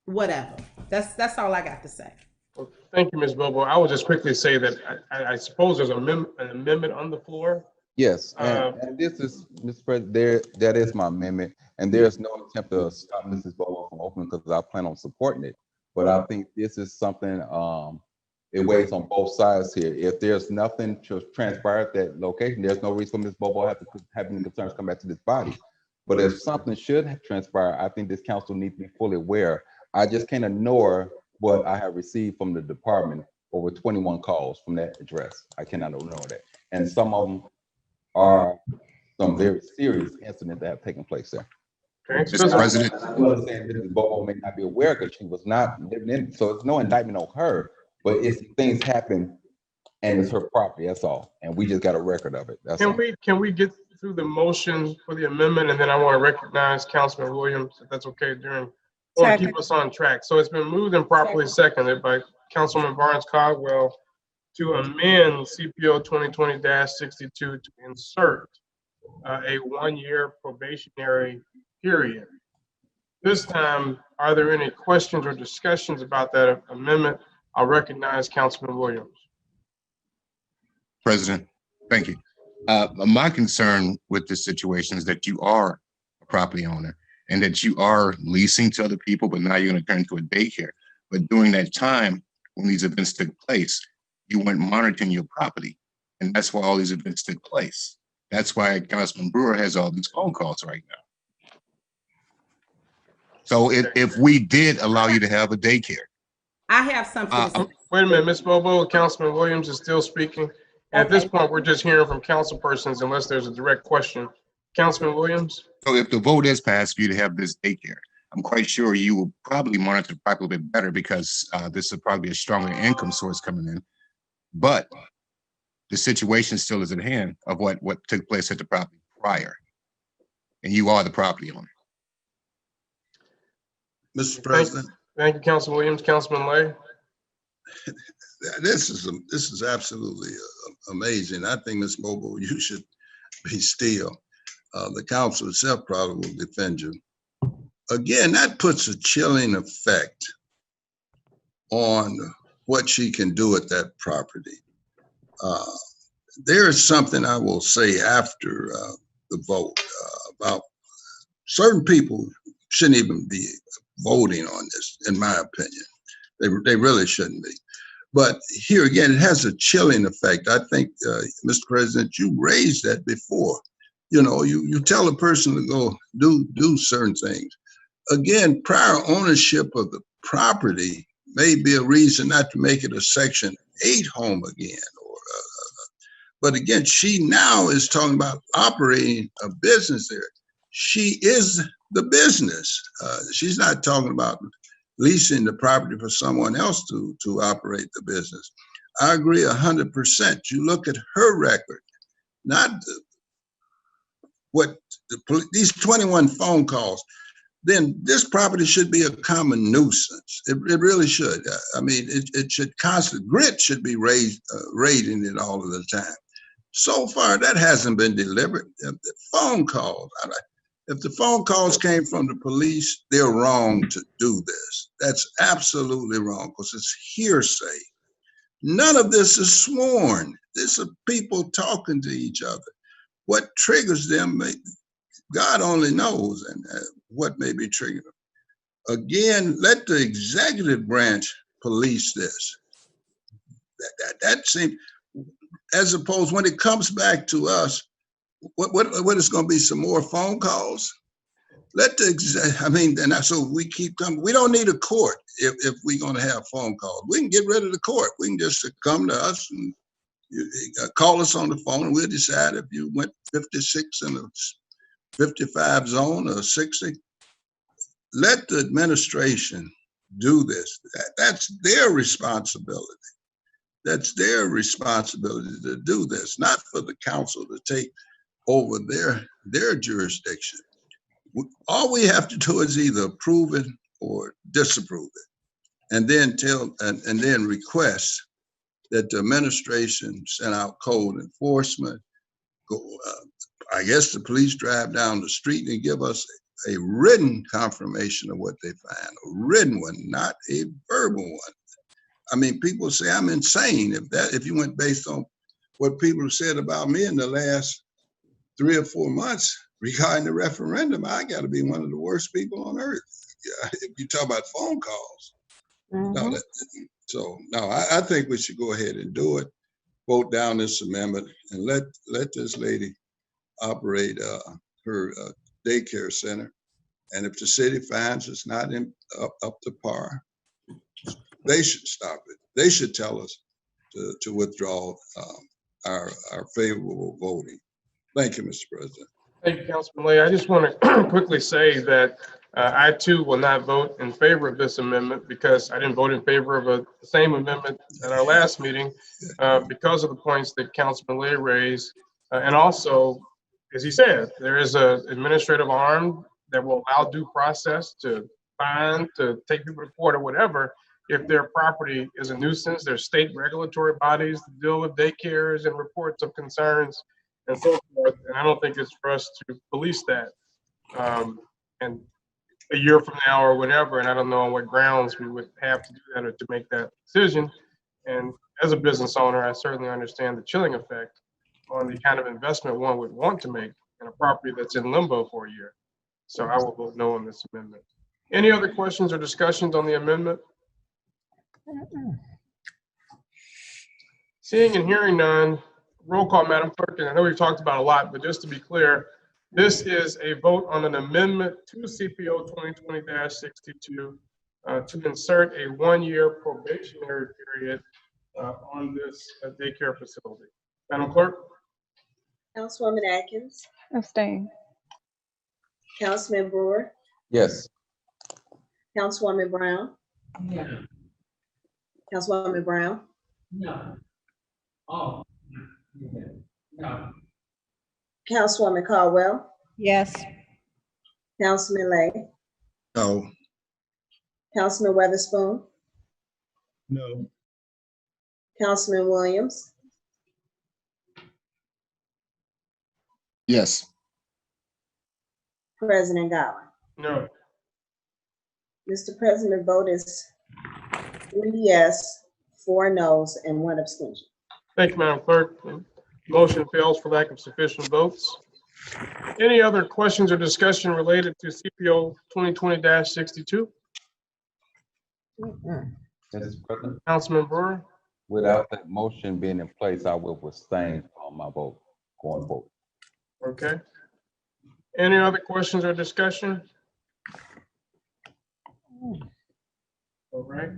S13: whatever. That's all I got to say.
S1: Well, thank you, Ms. Bobo. I will just quickly say that I suppose there's an amendment on the floor.
S2: Yes, and this is, Mr. President, that is my amendment, and there's no attempt to stop Mrs. Bobo from opening because I plan on supporting it. But I think this is something, it weighs on both sides here. If there's nothing to transpire at that location, there's no reason for Ms. Bobo have any concerns come back to this body. But if something should transpire, I think this council needs to be fully aware. I just can't ignore what I have received from the department, over 21 calls from that address. I cannot ignore that. And some of them are some very serious incidents that have taken place there.
S1: Okay.
S8: Mr. President.
S2: I understand Mrs. Bobo may not be aware because she was not living in, so it's no indictment on her, but it's things happen and it's her property, that's all. And we just got a record of it. That's all.
S1: Can we get through the motion for the amendment, and then I want to recognize Councilman Williams, if that's okay, I want to keep us on track. So it's been moved and properly seconded by Councilman Barnes Caldwell to amend CPO 2020-62 to insert a 1-year probationary period. This time, are there any questions or discussions about that amendment? I'll recognize Councilman Williams.
S8: President, thank you. My concern with this situation is that you are a property owner and that you are leasing to other people, but now you're going to turn into a daycare. But during that time, when these events took place, you weren't monitoring your property. And that's why all these events took place. That's why Councilman Brewer has all these phone calls right now. So if we did allow you to have a daycare.
S13: I have something to say.
S1: Wait a minute, Ms. Bobo, Councilman Williams is still speaking. At this point, we're just hearing from council persons unless there's a direct question. Councilman Williams?
S8: So if the vote is passed for you to have this daycare, I'm quite sure you will probably monitor the property a bit better because this will probably be a stronger income source coming in. But the situation still is at hand of what took place at the property prior. And you are the property owner.
S5: Mr. President.
S1: Thank you, Councilman Williams. Councilman Lay?
S5: This is absolutely amazing. I think, Ms. Bobo, you should be still. The council itself probably will defend you. Again, that puts a chilling effect on what she can do at that property. There is something I will say after the vote about certain people shouldn't even be voting on this, in my opinion. They really shouldn't be. But here again, it has a chilling effect. I think, Mr. President, you raised that before. You know, you tell a person to go do certain things. Again, prior ownership of the property may be a reason not to make it a Section 8 home again. But again, she now is talking about operating a business there. She is the business. She's not talking about leasing the property for someone else to operate the business. I agree 100%. You look at her record, not these 21 phone calls, then this property should be a common nuisance. It really should. I mean, it should constantly, grit should be raiding it all of the time. So far, that hasn't been delivered. The phone calls, if the phone calls came from the police, they're wrong to do this. That's absolutely wrong because it's hearsay. None of this is sworn. This is people talking to each other. What triggers them, God only knows, and what may be triggering them. Again, let the executive branch police this. That seems, as opposed when it comes back to us, what is going to be some more phone calls? Let the so we keep coming. We don't need a court if we're going to have phone calls. We can get rid of the court. We can just come to us and call us on the phone, and we'll decide if you went 56 in a 55 zone or 60. Let the administration do this. That's their responsibility. That's their responsibility to do this, not for the council to take over their jurisdiction. All we have to do is either approve it or disapprove it, and then and then request that the administration send out code enforcement. I guess the police drive down the street and give us a written confirmation of what they find, a written one, not a verbal one. I mean, people say I'm insane if you went based on what people have said about me in the last 3 or 4 months regarding the referendum. I got to be one of the worst people on earth. Yeah, if you talk about phone calls. No, I think we should go ahead and do it. Vote down this amendment and let this lady operate her daycare center. And if the city finds it's not up to par, they should stop it. They should tell us to withdraw our favorable voting. Thank you, Mr. President.
S1: Thank you, Councilman Lay. I just want to quickly say that I too will not vote in favor of this amendment because I didn't vote in favor of the same amendment at our last meeting because of the points that Councilman Lay raised. And also, as he said, there is an administrative arm that will allow due process to fine, to take people to court or whatever, if their property is a nuisance. There's state regulatory bodies to deal with daycares and reports of concerns and so forth. And I don't think it's for us to police that. And a year from now or whatever, and I don't know on what grounds we would have to do that or to make that decision. And as a business owner, I certainly understand the chilling effect on the kind of investment one would want to make in a property that's in limbo for a year. So I will vote no on this amendment. Any other questions or discussions on the amendment? Seeing and hearing none, roll call, Madam Clerk. And I know we've talked about a lot, but just to be clear, this is a vote on an amendment to CPO 2020-62 to insert a 1-year probationary period on this daycare facility. Madam Clerk?
S3: Councilwoman Atkins,
S4: Abstain.
S3: Councilman Brewer,
S2: Yes.
S3: Councilwoman Brown,
S6: No.
S3: Councilwoman Brown,
S6: No. Oh. No.
S3: Councilwoman Caldwell,
S7: Yes.
S3: Councilman Lay,
S5: No.
S3: Councilman Weatherspoon,
S11: No.
S3: Councilman Williams,
S8: Yes.
S3: President Godwin.
S1: No.
S3: Mr. President, vote is 3 yes, 4 no's, and 1 abstention.
S1: Thank you, Madam Clerk. Motion fails for lack of sufficient votes. Any other questions or discussion related to CPO 2020-62?
S7: Mm-mm.
S2: Mr. President,
S1: Councilman Brewer?
S2: without that motion being in place, I will abstain on my vote, going forward.
S1: Okay. Any other questions or discussion? All right.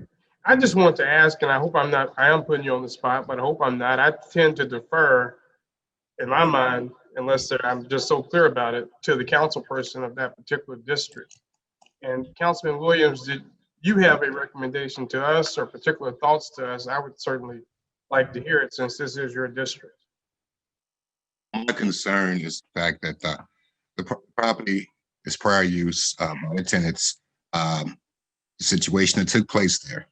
S1: I just want to ask, and I hope I am putting you on the spot, but I hope I'm not. I tend to defer, in my mind, unless I'm just so clear about it, to the council person of that particular district. And Councilman Williams, did you have a recommendation to us or particular thoughts to us? I would certainly like to hear it since this is your district.
S8: My concern is the fact that the property is prior use by the tenants, the situation that took place there.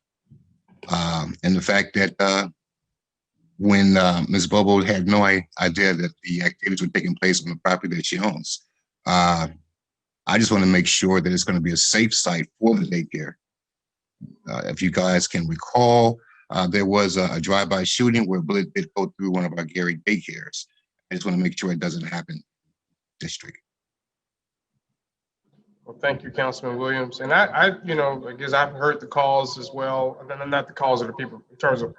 S8: And the fact that when Ms. Bobo had no idea that the activities were taking place on the property that she owns, I just want to make sure that it's going to be a safe site for the daycare. If you guys can recall, there was a drive-by shooting where a bullet did go through one of our Gary daycares. I just want to make sure it doesn't happen in the district.
S1: Well, thank you, Councilman Williams. And I guess I've heard the calls as well, and not the calls of the people in terms of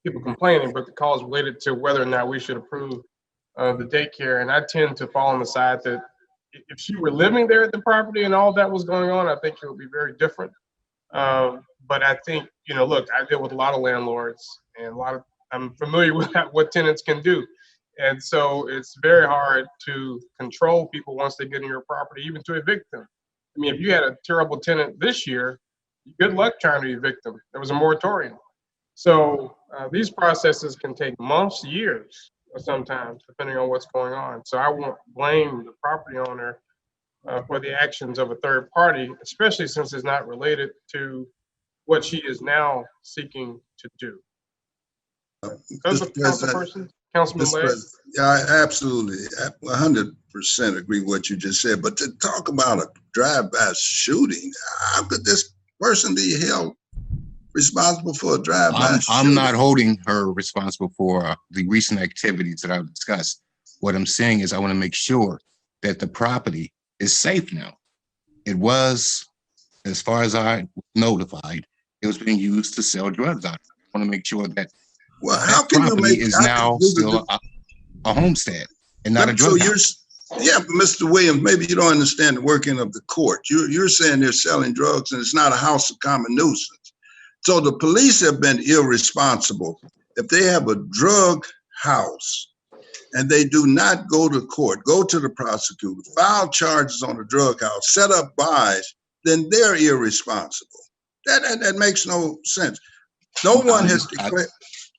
S1: people complaining, but the calls related to whether or not we should approve the daycare. And I tend to fall on the side that if she were living there at the property and all that was going on, I think it would be very different. But I think, look, I deal with a lot of landlords and I'm familiar with what tenants can do. And so it's very hard to control people once they get in your property, even to evict them. I mean, if you had a terrible tenant this year, good luck trying to evict them. There was a moratorium. So these processes can take months, years, or sometimes, depending on what's going on. So I won't blame the property owner for the actions of a third party, especially since it's not related to what she is now seeking to do. Councilman Lay?
S5: Yeah, I absolutely, 100% agree with what you just said. But to talk about a drive-by shooting, how could this person be held responsible for a drive-by
S8: I'm
S5: shooting.
S8: not holding her responsible for the recent activities that I've discussed. What I'm saying is I want to make sure that the property is safe now. It was, as far as I was notified, it was being used to sell drugs out. I want to make sure that
S5: Well, how can you
S8: property
S5: make
S8: is
S5: how
S8: now
S5: can you
S8: still a homestead and not a
S5: So
S8: drug
S5: you're,
S8: house.
S5: yeah, but Mr. Williams, maybe you don't understand the working of the court. You're saying they're selling drugs and it's not a house of common nuisance. So the police have been irresponsible. If they have a drug house and they do not go to court, go to the prosecutor, file charges on the drug house, set up buys, then they're irresponsible. That makes no sense. No one has declared.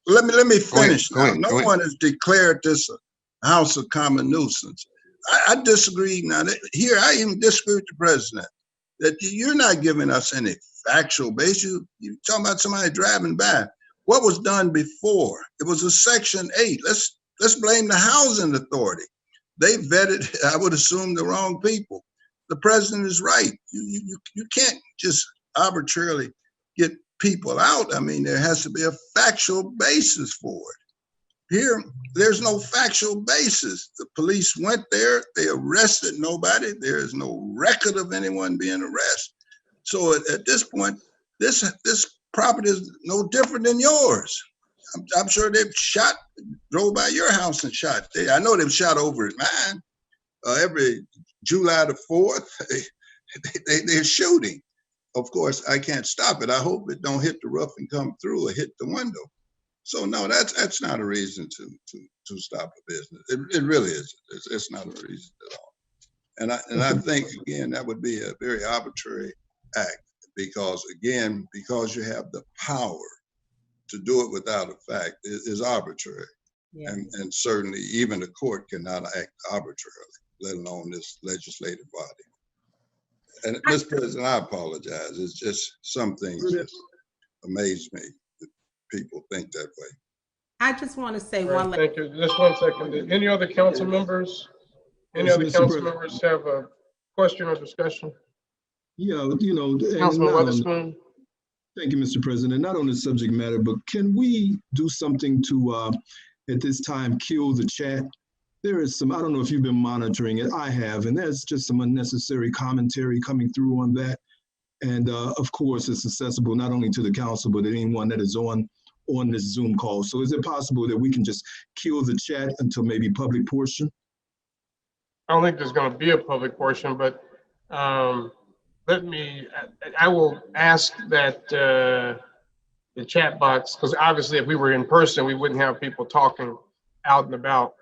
S5: Let me finish.
S8: Go ahead.
S5: No one has declared this a house of common nuisance. I disagree. Now, here, I even disagree with the president that you're not giving us any factual basis. You're talking about somebody driving by. What was done before? It was a Section 8. Let's blame the housing authority. They vetted, I would assume, the wrong people. The president is right. You can't just arbitrarily get people out. I mean, there has to be a factual basis for it. Here, there's no factual basis. The police went there, they arrested nobody. There is no record of anyone being arrested. So at this point, this property is no different than yours. I'm sure they've drove by your house and shot. I know they've shot over at mine. Every July the 4th, they're shooting. Of course, I can't stop it. I hope it don't hit the roof and come through or hit the window. So no, that's not a reason to stop a business. It really isn't. It's not a reason at all. And I think again that would be a very arbitrary act because you have the power to do it without a fact is arbitrary. Yeah. And certainly even the court cannot act arbitrarily, let alone this legislative body. And Mr. President, I apologize. It's just some things that amaze me that people think that way.
S13: I just want to say
S1: one. Thank you. Just 1 second. Any other council members? Any other council members have a question or discussion?
S11: Yeah,
S1: Councilman Weatherspoon.
S11: Thank you, Mr. President. Not on the subject matter, but can we do something to, at this time, kill the chat? There is some, I don't know if you've been monitoring it, I have, and there's just some unnecessary commentary coming through on that. And of course, it's accessible not only to the council, but anyone that is on this Zoom call. So is it possible that we can just kill the chat until maybe public portion?
S1: I don't think there's going to be a public portion, but I will ask that the chat box, because obviously if we were in person, we wouldn't have people talking out and about.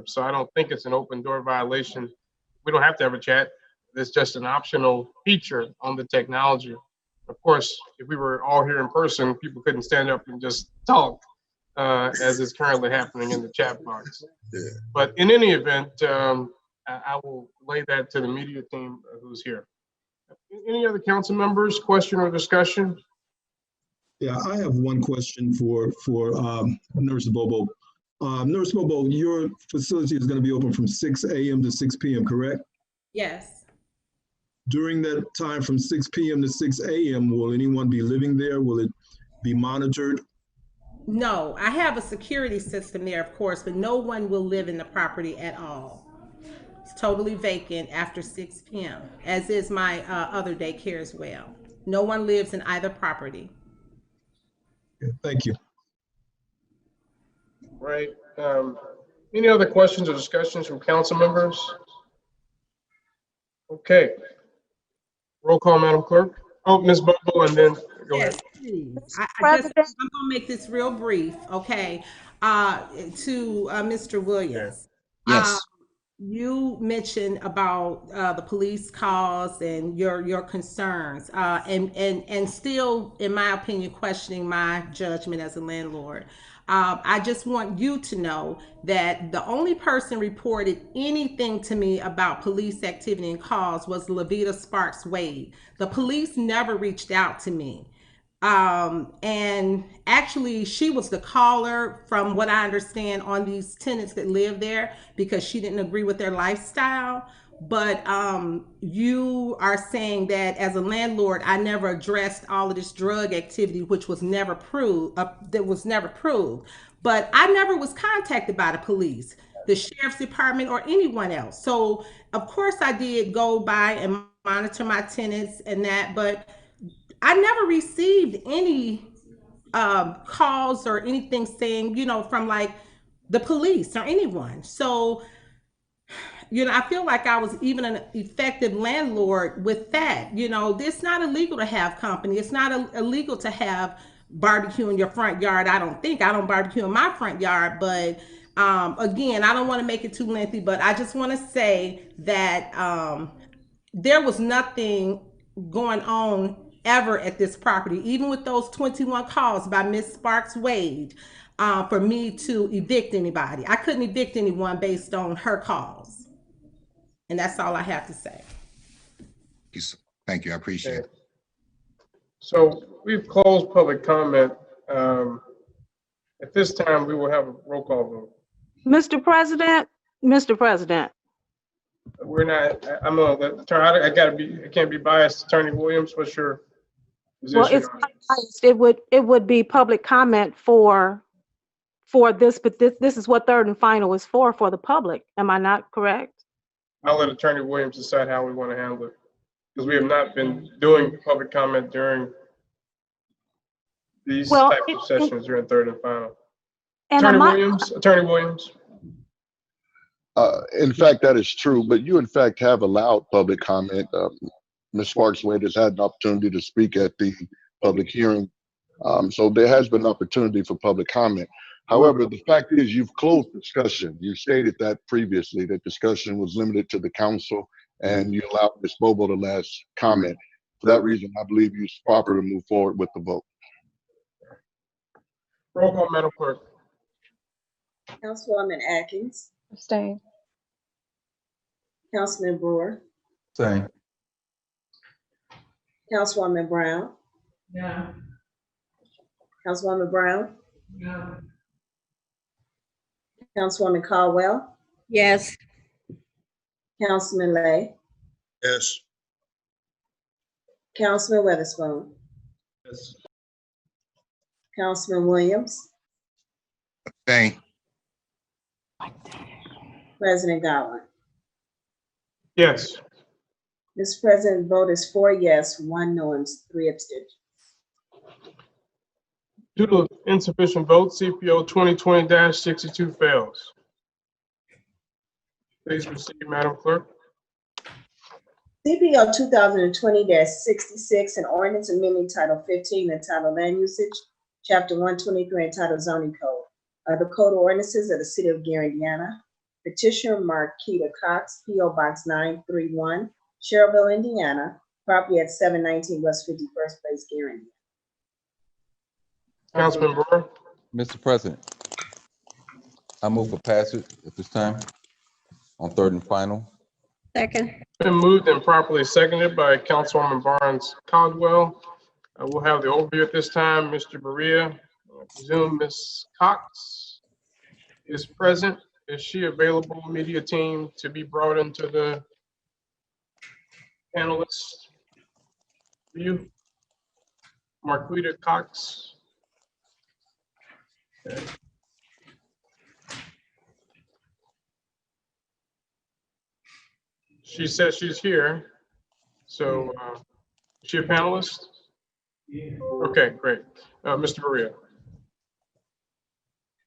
S1: So I don't think it's an open door violation. We don't have to have a chat. It's just an optional feature on the technology. Of course, if we were all here in person, people couldn't stand up and just talk as is currently happening in the chat box. Yeah. But in any event, I will lay that to the media team who's here. Any other council members, question or discussion?
S11: Yeah, I have one question for Nurse Bobo. Nurse Bobo, your facility is going to be open from 6 a.m. to 6 p.m., correct?
S13: Yes.
S11: During that time from 6 p.m. to 6 a.m., will anyone be living there? Will it be monitored?
S13: No, I have a security system there, of course, but no one will live in the property at all. It's totally vacant after 6 p.m., as is my other daycare as well. No one lives in either property.
S11: Okay, thank you.
S1: Right. Any other questions or discussions from council members? Okay. Roll call, Madam Clerk. Oh, Ms. Bobo, and then go ahead.
S13: I'm gonna make this real brief, okay? To Mr. Williams.
S8: Yes.
S13: You mentioned about the police calls and your concerns, and still, in my opinion, questioning my judgment as a landlord. I just want you to know that the only person reported anything to me about police activity and calls was Lavita Sparks Wade. The police never reached out to me. And actually she was the caller, from what I understand, on these tenants that live there because she didn't agree with their lifestyle. but you are saying that as a landlord, I never addressed all of this drug activity, which was never proved. That was never proved. But I never was contacted by the police, the sheriff's department, or anyone else. So of course I did go by and monitor my tenants and that, but I never received any calls or anything saying, from like the police or anyone. So, I feel like I was even an effective landlord with that. It's not illegal to have company. It's not illegal to have barbecue in your front yard. I don't barbecue in my front yard, but again, I don't want to make it too lengthy, but I just want to say that there was nothing going on ever at this property, even with those 21 calls by Miss Sparks Wade, for me to evict anybody. I couldn't evict anyone based on her calls. And that's all I have to say.
S8: Thank you. I appreciate it.
S1: So we've closed public comment. At this time, we will have a roll call vote.
S14: Mr. President,
S1: We're not, I'm gonna turn, I can't be biased. Attorney Williams, what's your position?
S14: well, it's not biased. It would be public comment for this, but this is what third and final is for the public. Am I not correct?
S1: I'll let Attorney Williams decide how we want to handle it, because we have not been doing public comment during these types of sessions during third and final. Attorney Williams.
S9: In fact, that is true, but you in fact have allowed public comment. Ms. Sparks Wade has had an opportunity to speak at the public hearing. So there has been an opportunity for public comment. However, the fact is you've closed discussion. You stated that previously, that discussion was limited to the council and you allowed Ms. Bobo the last comment. For that reason, I believe it's proper to move forward with the vote.
S1: Roll call, Madam Clerk.
S3: Councilwoman Atkins.
S4: Abstain.
S3: Councilman Brewer.
S2: Same.
S3: Councilwoman Brown.
S6: Yeah.
S3: Councilwoman Brown.
S6: Yeah.
S3: Councilwoman Caldwell.
S7: Yes.
S3: Councilman Lay.
S5: Yes.
S3: Councilman Weatherspoon.
S11: Yes.
S3: Councilman Williams.
S8: Thank.
S3: President Godwin.
S1: Yes.
S3: Mr. President, vote is 4 yes, 1 no, and 3 abstentions.
S1: Due to insufficient votes, CPO 2020-62 fails. Please proceed, Madam Clerk.
S3: CPO 2020-66, an ordinance amending Title 15 entitled Land Usage, Chapter 123 entitled Zoning Code. The Code of Ordinances of the City of Gary, Indiana. Petitioner Marquita Cox, P.O. Box 931, Sherrville, Indiana. Property at 719 West 51st Place, Gary, Indiana.
S1: Councilman Brewer.
S2: Mr. President, I move for passage at this time on third and final.
S7: Second.
S1: Been moved and properly seconded by Councilwoman Barnes Caldwell. We'll have the overview at this time. Mr. Berea, I presume Ms. Cox is present. Is she available, media team, to be brought into the panelists view? Marquita Cox. Okay. She says she's here. So is she a panelist? Yeah. Okay, great. Mr. Berea.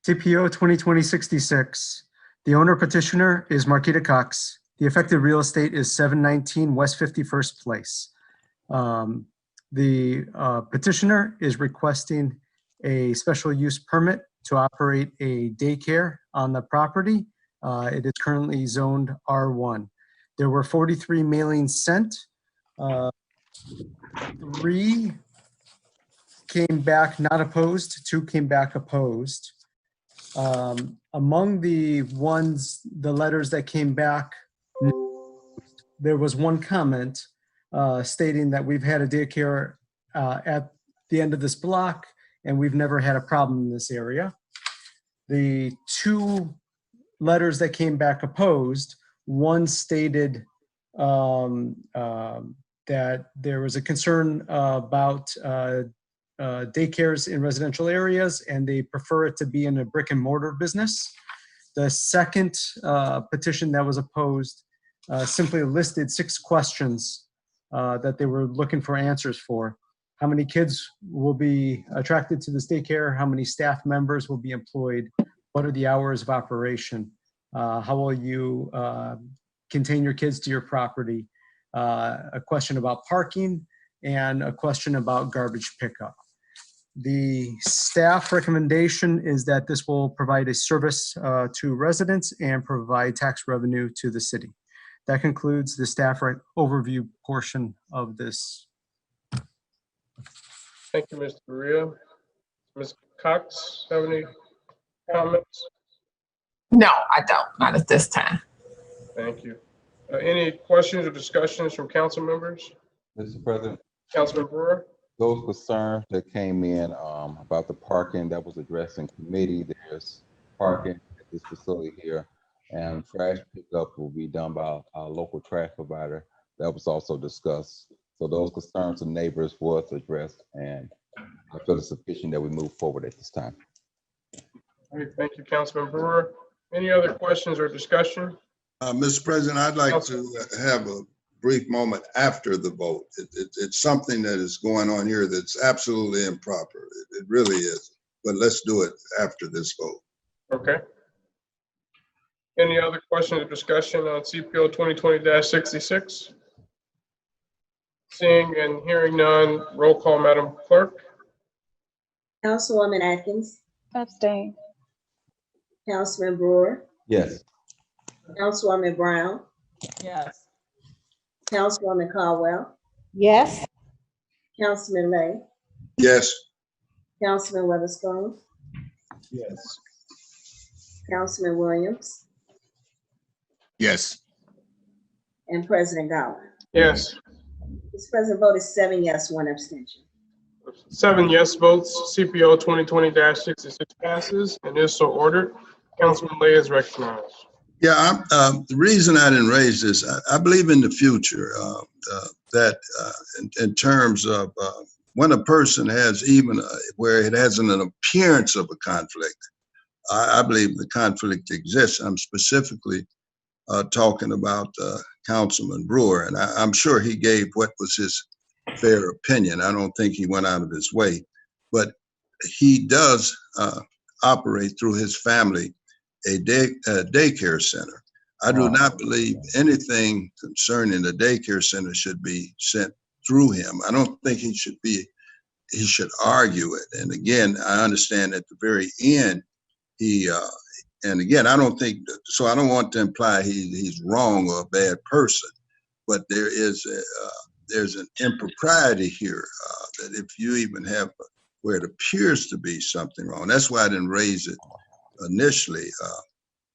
S12: CPO 2020-66. The owner petitioner is Marquita Cox. The affected real estate is 719 West 51st Place. The petitioner is requesting a special use permit to operate a daycare on the property. It is currently zoned R1. There were 43 mailings sent. 3 came back not opposed, 2 came back opposed. Among the letters that came back, there was one comment stating that we've had a daycare at the end of this block and we've never had a problem in this area. The 2 letters that came back opposed, one stated that there was a concern about daycares in residential areas, and they prefer it to be in a brick and mortar business. The second petition that was opposed simply listed 6 questions that they were looking for answers for. How many kids will be attracted to this daycare? How many staff members will be employed? What are the hours of operation? How will you contain your kids to your property? A question about parking, and a question about garbage pickup. The staff recommendation is that this will provide a service to residents and provide tax revenue to the city. That concludes the staff overview portion of this.
S1: Thank you, Mr. Berea. Ms. Cox, have any comments?
S6: No, I don't, not at this time.
S1: Thank you. Any questions or discussions from council members?
S2: Mr. President,
S1: Councilman Brewer?
S2: those concerns that came in about the parking that was addressed in committee, there's parking at this facility here, and trash pickup will be done by our local trash provider. That was also discussed. So those concerns of neighbors was addressed, and I feel it's sufficient that we move forward at this time.
S1: All right, thank you, Councilman Brewer. Any other questions or discussion?
S5: Mr. President, I'd like to have a brief moment after the vote. It's something that is going on here that's absolutely improper. It really is. But let's do it after this vote.
S1: Okay. Any other questions or discussion on CPO 2020-66? Seeing and hearing none, roll call, Madam Clerk.
S3: Councilwoman Atkins,
S4: Abstain.
S3: Councilman Brewer,
S2: Yes.
S3: Councilwoman Brown,
S10: Yes.
S3: Councilwoman Caldwell,
S7: Yes.
S3: Councilman Lay,
S5: Yes.
S3: Councilman Weatherspoon,
S11: Yes.
S3: Councilman Williams,
S8: Yes.
S3: and President Godwin.
S1: Yes.
S3: This present vote is 7 yes, 1 abstention.
S1: 7 yes votes, CPO 2020-66 passes and is so ordered. Councilman Lay is recognized.
S5: Yeah, the reason I didn't raise this, I believe in the future that in terms of when a person has even where it has an appearance of a conflict, I believe the conflict exists. I'm specifically talking about Councilman Brewer, and I'm sure he gave what was his fair opinion. I don't think he went out of his way, but he does operate through his family a daycare center. I do not believe anything concerning the daycare center should be sent through him. I don't think he should argue it. And again, I understand at the very end, and again, I don't think, so I don't want to imply he's wrong or a bad person, but there's an impropriety here that if you even have where it appears to be something wrong, that's why I didn't raise it initially.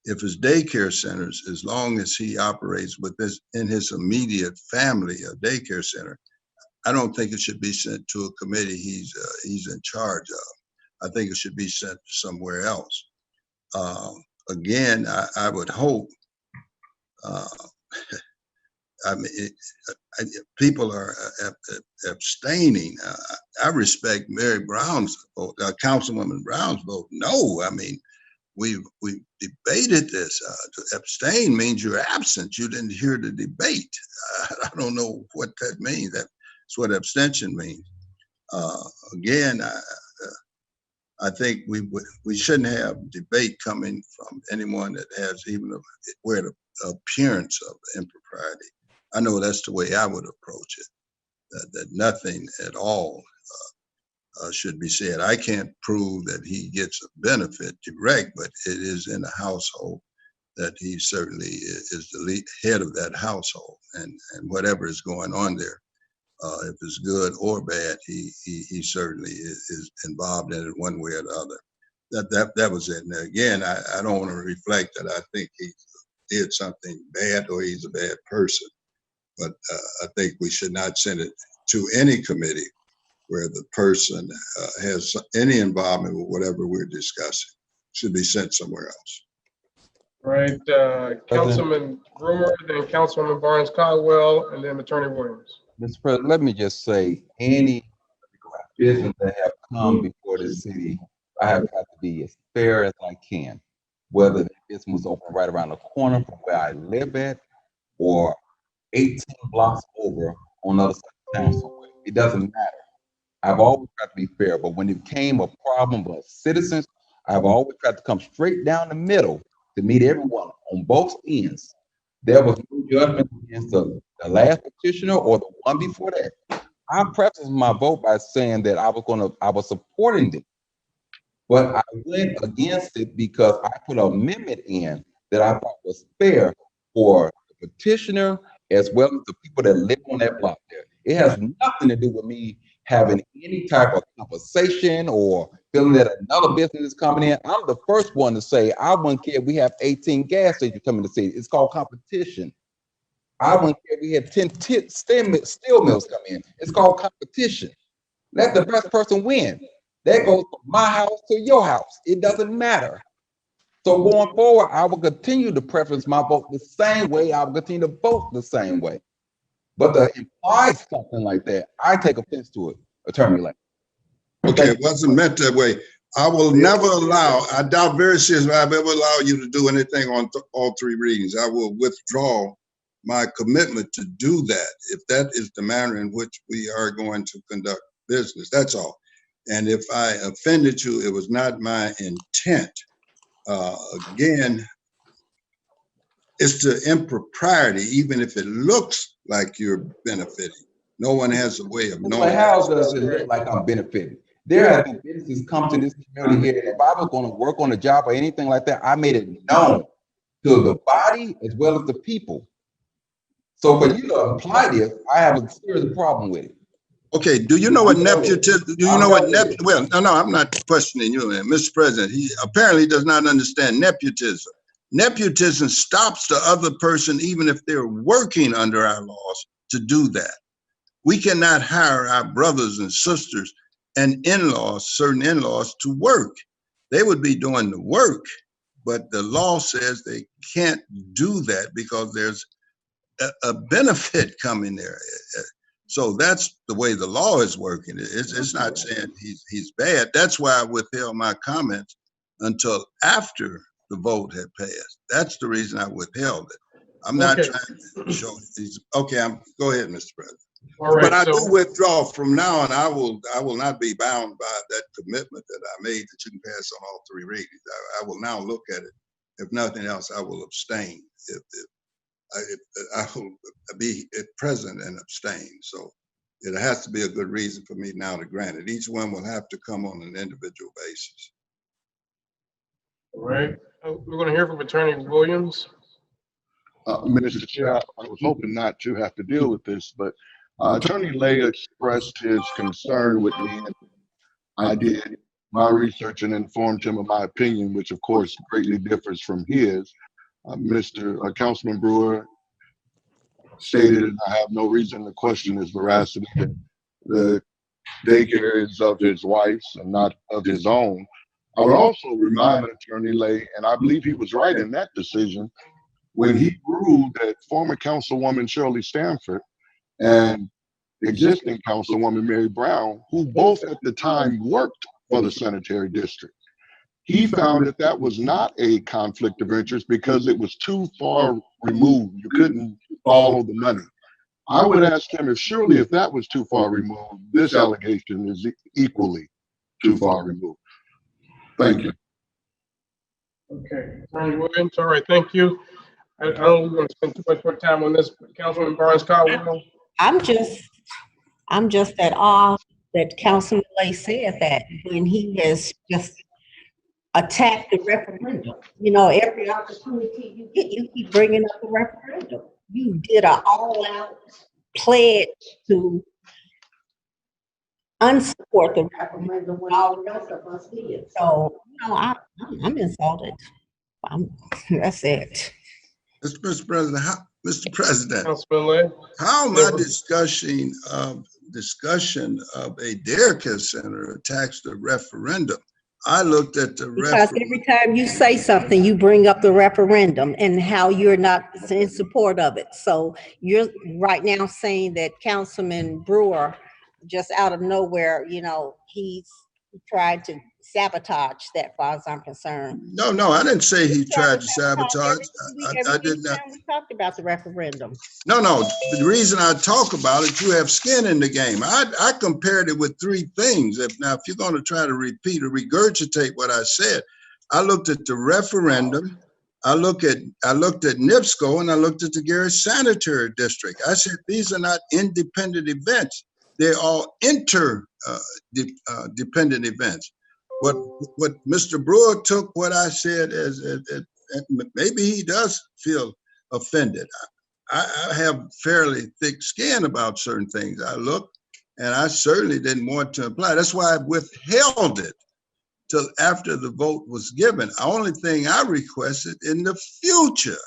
S5: If his daycare centers, as long as he operates with this in his immediate family, a daycare center, I don't think it should be sent to a committee he's in charge of. I think it should be sent somewhere else. Again, I would hope, I mean, people are abstaining. I respect Mary Brown's vote, Councilwoman Brown's vote. No, I mean, we've debated this. To abstain means you're absent. You didn't hear the debate. I don't know what that means. That's what abstention means. Again, I think we shouldn't have debate coming from anyone that has even where the appearance of impropriety. I know that's the way I would approach it. That nothing at all should be said. I can't prove that he gets a benefit direct, but it is in the household that he certainly is the head of that household, and whatever is going on there, if it's good or bad, he certainly is involved in it one way or the other. That was it. And again, I don't want to reflect that I think he did something bad or he's a bad person, but I think we should not send it to any committee where the person has any involvement with whatever we're discussing. It should be sent somewhere else.
S1: Right, Councilman Brewer, then Councilwoman Barnes Caldwell, and then Attorney Williams.
S2: Mr. President, let me just say, any business that have come before the city, I have tried to be as fair as I can. Whether the business was open right around the corner from where I live at, or 18 blocks over on the other side of town somewhere. It doesn't matter. I've always tried to be fair, but when it became a problem with citizens, I've always tried to come straight down the middle to meet everyone on both ends. There was no judgment against the last petitioner or the one before that. I prefaced my vote by saying that I was supporting them, but I went against it because I put an amendment in that I thought was fair for the petitioner as well as the people that live on that block there. It has nothing to do with me having any type of compensation or feeling that another business is coming in. I'm the first one to say I wouldn't care if we have 18 gas stations coming to the city. It's called competition. I wouldn't care if we had 10 steel mills come in. It's called competition. Let the best person win. That goes from my house to your house. It doesn't matter. So going forward, I will continue to preference my vote the same way. I will continue to vote the same way. But to imply something like that, I take offense to it, Attorney Lane.
S5: Okay, it wasn't meant that way. I will never allow, I doubt very seriously I've ever allowed you to do anything on all three readings. I will withdraw my commitment to do that if that is the manner in which we are going to conduct business. That's all. And if I offended you, it was not my intent. Again, it's the impropriety, even if it looks like you're benefiting. No one has a way of knowing.
S2: But how does it look like I'm benefiting? There have been businesses come to this community here. If I was going to work on a job or anything like that, I made it known to the body as well as the people. So for you to apply this, I have a serious problem with it.
S5: Okay, do you know what nepotism, well, no, I'm not questioning you, Mr. President. He apparently does not understand nepotism. Nepotism stops the other person, even if they're working under our laws, to do that. We cannot hire our brothers and sisters and in-laws, certain in-laws, to work. They would be doing the work, but the law says they can't do that because there's a benefit coming there. So that's the way the law is working. It's not saying he's bad. That's why I withheld my comments until after the vote had passed. That's the reason I withheld it. I'm not trying to show these. Okay, go ahead, Mr. President. All right, but I do withdraw from now on. I will not be bound by that commitment that I made that you can pass on all three readings. I will now look at it. If nothing else, I will abstain. I will be present and abstain. So it has to be a good reason for me now to grant it. Each one will have to come on an individual basis.
S1: All right, we're going to hear from Attorney Williams.
S9: Mr. Chair, I was hoping not to have to deal with this, but Attorney Lay expressed his concern with me. I did my research and informed him of my opinion, which of course greatly differs from his. Councilman Brewer stated, and I have no reason to question his veracity, that the daycare is of his wife's and not of his own. I would also remind Attorney Lay, and I believe he was right in that decision, when he ruled that former Councilwoman Shirley Stanford and existing Councilwoman Mary Brown, who both at the time worked for the sanitary district, he found that that was not a conflict of interest because it was too far removed. You couldn't follow the money. I would ask him if surely if that was too far removed, this allegation is equally too far removed. Thank you.
S1: Okay, Attorney Williams. All right, thank you. I don't want to spend too much more time on this. Councilman Barnes Caldwell.
S7: I'm just at awe that Councilman Lay said that when he has just attacked the referendum. You know, every opportunity you get, you keep bringing up the referendum. You did an all-out pledge to unsupport the referendum when all the rest of us did. So, you know, I'm insulted. That's it.
S5: Mr. President, how my discussion of a daycare center attacks the referendum? I looked at the
S7: Because every time you say something, you bring up the referendum and how you're not in support of it. So you're right now saying that Councilman Brewer, just out of nowhere, you know, he's tried to sabotage that, far as I'm concerned.
S5: No, I didn't say he tried to sabotage. I did not.
S7: We talked about the referendum.
S5: No, the reason I talk about it, you have skin in the game. I compared it with three things. If you're going to try to repeat or regurgitate what I said, I looked at the referendum, I looked at NIPSCO, and I looked at the Gary Sanitary District. I said, these are not independent events. They're all interdependent events. What Mr. Brewer took what I said as maybe he does feel offended. I have fairly thick skin about certain things. I looked, and I certainly didn't want to imply. That's why I withheld it till after the vote was given. The only thing I requested in the future,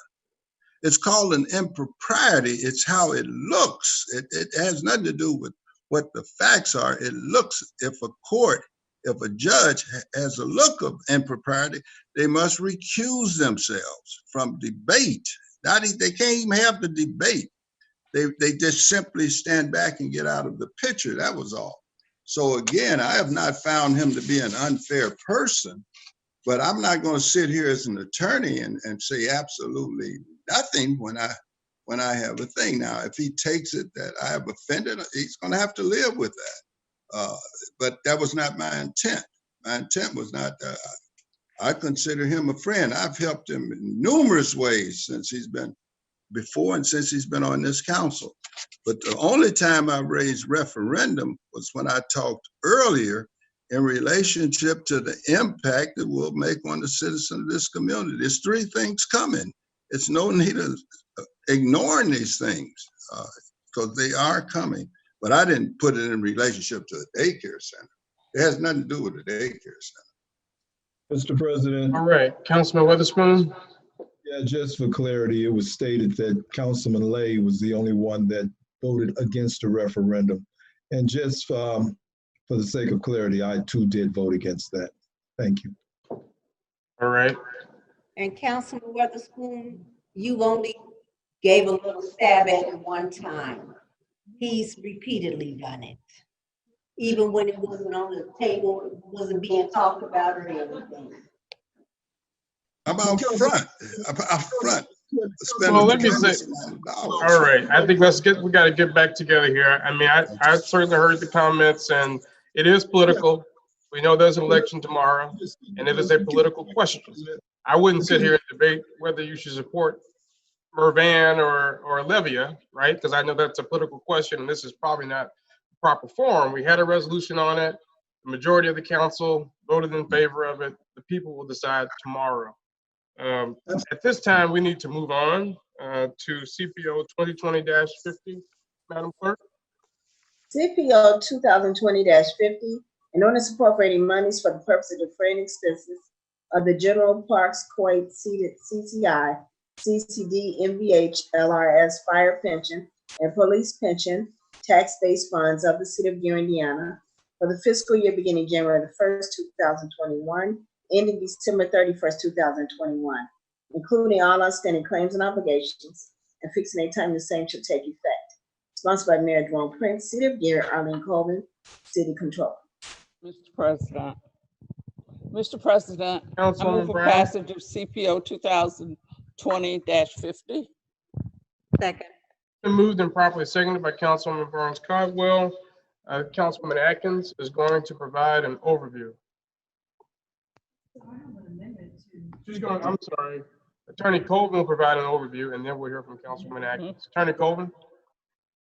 S5: it's called an impropriety. It's how it looks. It has nothing to do with what the facts are. It looks, if a judge has a look of impropriety, they must recuse themselves from debate. They can't even have the debate. They just simply stand back and get out of the picture. That was all. So again, I have not found him to be an unfair person, but I'm not going to sit here as an attorney and say absolutely nothing when I have a thing. Now, if he takes it that I have offended, he's going to have to live with that. But that was not my intent. My intent was not, I consider him a friend. I've helped him in numerous ways since he's been and since he's been on this council. But the only time I raised referendum was when I talked earlier in relationship to the impact it will make on the citizens of this community. There's three things coming. It's no need of ignoring these things because they are coming. But I didn't put it in relationship to the daycare center. It has nothing to do with the daycare center.
S11: Mr. President.
S1: All right, Councilman Witherspoon.
S11: Yeah, just for clarity, it was stated that Councilman Lay was the only one that voted against the referendum. And just for the sake of clarity, I too did vote against that. Thank you.
S1: All right.
S7: And Councilman Witherspoon, you only gave a little stab at it one time. He's repeatedly done it. Even when it wasn't on the table, it wasn't being talked about or anything.
S5: I'm out front.
S1: Well, let me say, all right, I think we got to get back together here. I mean, I certainly heard the comments, and it is political. We know there's an election tomorrow, and it is a political question. I wouldn't sit here and debate whether you should support Mervan or Olivia, right? Because I know that's a political question, and this is probably not the proper forum. We had a resolution on it. The majority of the council voted in favor of it. The people will decide tomorrow. At this time, we need to move on to CPO 2020-50, Madam Clerk.
S3: CPO 2020-50, an ordinance appropriating monies for the purpose of defraying expenses of the General Parks Kuwait seated CCI, CCD, MVH, LRS, fire pension, and police pension tax-based funds of the City of Gary, Indiana for the fiscal year beginning January 1st, 2021, ending December 31st, 2021, including all outstanding claims and obligations, and fixing a time the same shall take effect. Sponsored by Mayor Jerome Prince, City of Gary, Arlene Colvin, City Controller.
S10: Mr. President, I move for passage of CPO 2020-50.
S7: Second.
S1: Been moved and properly seconded by Councilwoman Burns Caldwell. Councilwoman Atkins is going to provide an overview. She's going, I'm sorry. Attorney Colvin will provide an overview, and then we'll hear from Councilwoman Atkins. Attorney Colvin.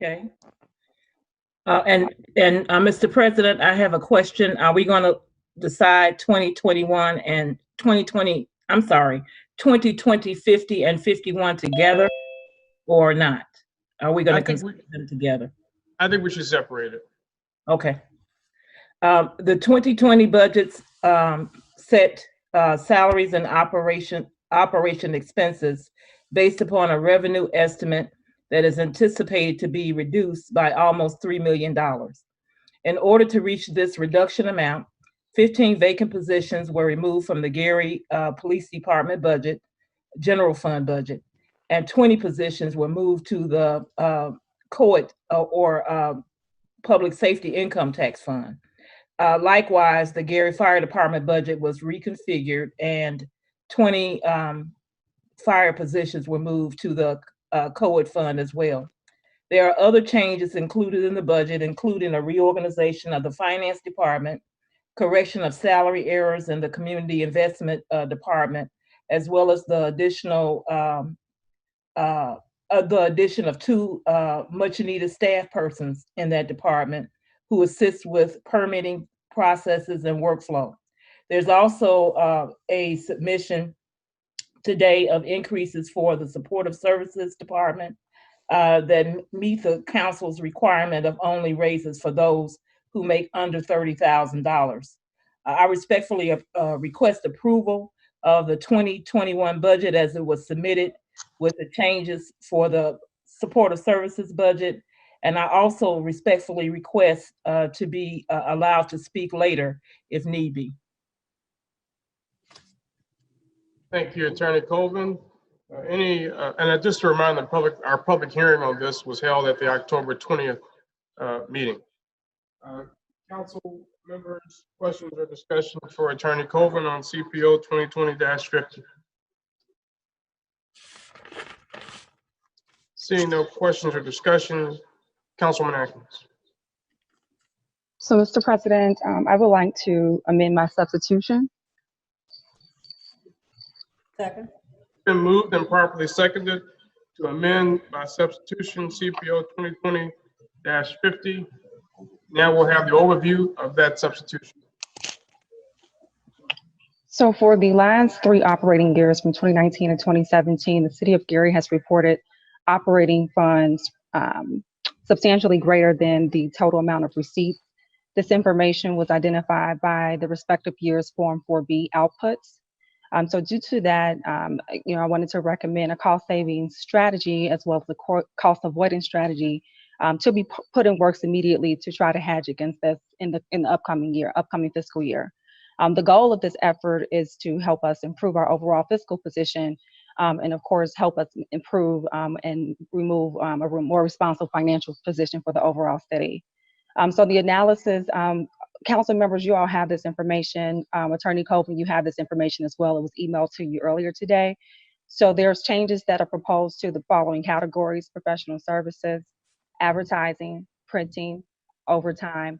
S15: Okay. Mr. President, I have a question. Are we going to decide 2021 and 2020, 50 and 51 together or not? Are we going to consider them together?
S1: I think we should separate it.
S15: Okay. The 2020 budgets set salaries and operation expenses based upon a revenue estimate that is anticipated to be reduced by almost $3 million. In order to reach this reduction amount, 15 vacant positions were removed from the Gary Police Department budget, general fund budget, and 20 positions were moved to the COIT or Public Safety Income Tax Fund. Likewise, the Gary Fire Department budget was reconfigured and 20 fire positions were moved to the COIT fund as well. There are other changes included in the budget, including a reorganization of the finance department, correction of salary errors in the community investment department, as well as the addition of 2 much needed staff persons in that department who assist with permitting processes and workflow. There's also a submission today of increases for the supportive services department that meet the council's requirement of only raises for those who make under $30,000. I respectfully request approval of the 2021 budget as it was submitted with the changes for the supportive services budget. And I also respectfully request to be allowed to speak later if need be.
S1: Thank you, Attorney Colvin. And just to remind the public, our public hearing on this was held at the October 20th meeting. Council members, questions or discussion for Attorney Colvin on CPO 2020-50? Seeing no questions or discussion, Councilman Atkins.
S4: So, Mr. President, I would like to amend my substitution.
S3: Second.
S1: Been moved and properly seconded to amend by substitution CPO 2020-50. Now we'll have the overview of that substitution.
S4: So for the last 3 operating years from 2019 to 2017, the city of Gary has reported operating funds substantially greater than the total amount of receipts. This information was identified by the respective year's Form 4B outputs. So due to that, I wanted to recommend a cost savings strategy as well as the cost avoidance strategy to be put in works immediately to try to hedge against this in the upcoming fiscal year. The goal of this effort is to help us improve our overall fiscal position and of course help us improve and remove a more responsible financial position for the overall city. So the analysis, council members, you all have this information. Attorney Colvin, you have this information as well. It was emailed to you earlier today. So there's changes that are proposed to the following categories: professional services, advertising, printing, overtime,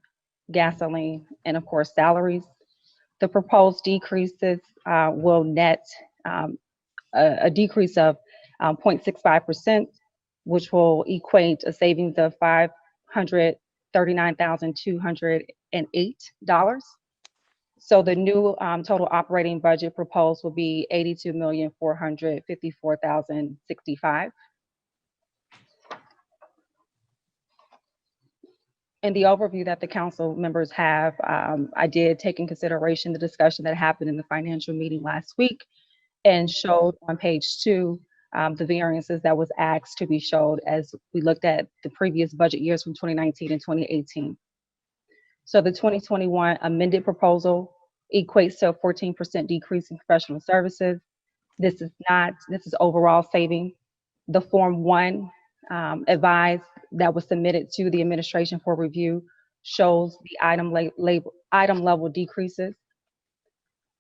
S4: gasoline, and of course salaries. The proposed decreases will net a decrease of 0.65%, which will equate a savings of $539,208. So the new total operating budget proposed will be $82,454,065. In the overview that the council members have, I did take in consideration the discussion that happened in the financial meeting last week and showed on page 2 the variances that was asked to be showed as we looked at the previous budget years from 2019 and 2018. So the 2021 amended proposal equates to a 14% decrease in professional services. This is overall saving. The Form 1 advised that was submitted to the administration for review shows the item level decreases.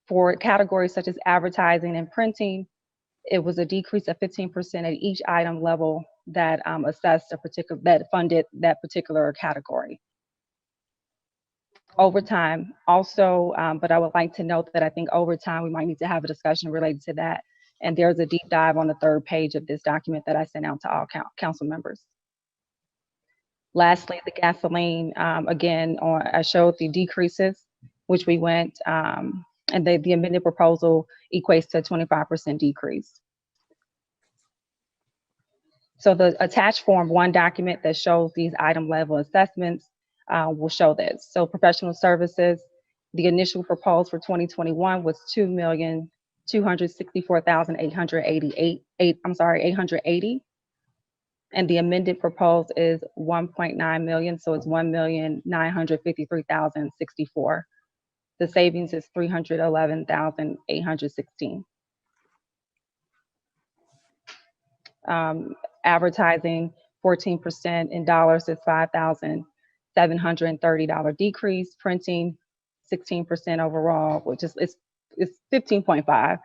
S4: For categories such as advertising and printing, it was a decrease of 15% at each item level that funded that particular category. Overtime also, but I would like to note that I think overtime, we might need to have a discussion related to that. And there's a deep dive on the 3rd page of this document that I sent out to all council members. Lastly, the gasoline, again, I showed the decreases, which we went, and the amended proposal equates to a 25% decrease. So the attached Form 1 document that shows these item level assessments will show this. So professional services, the initial proposal for 2021 was $2,264,880. And the amended proposed is 1.9 million, so it's 1,953,064. The savings is $311,816. Advertising, 14% in dollars is $5,730 decrease. Printing, 16% overall, which is it's 15.5.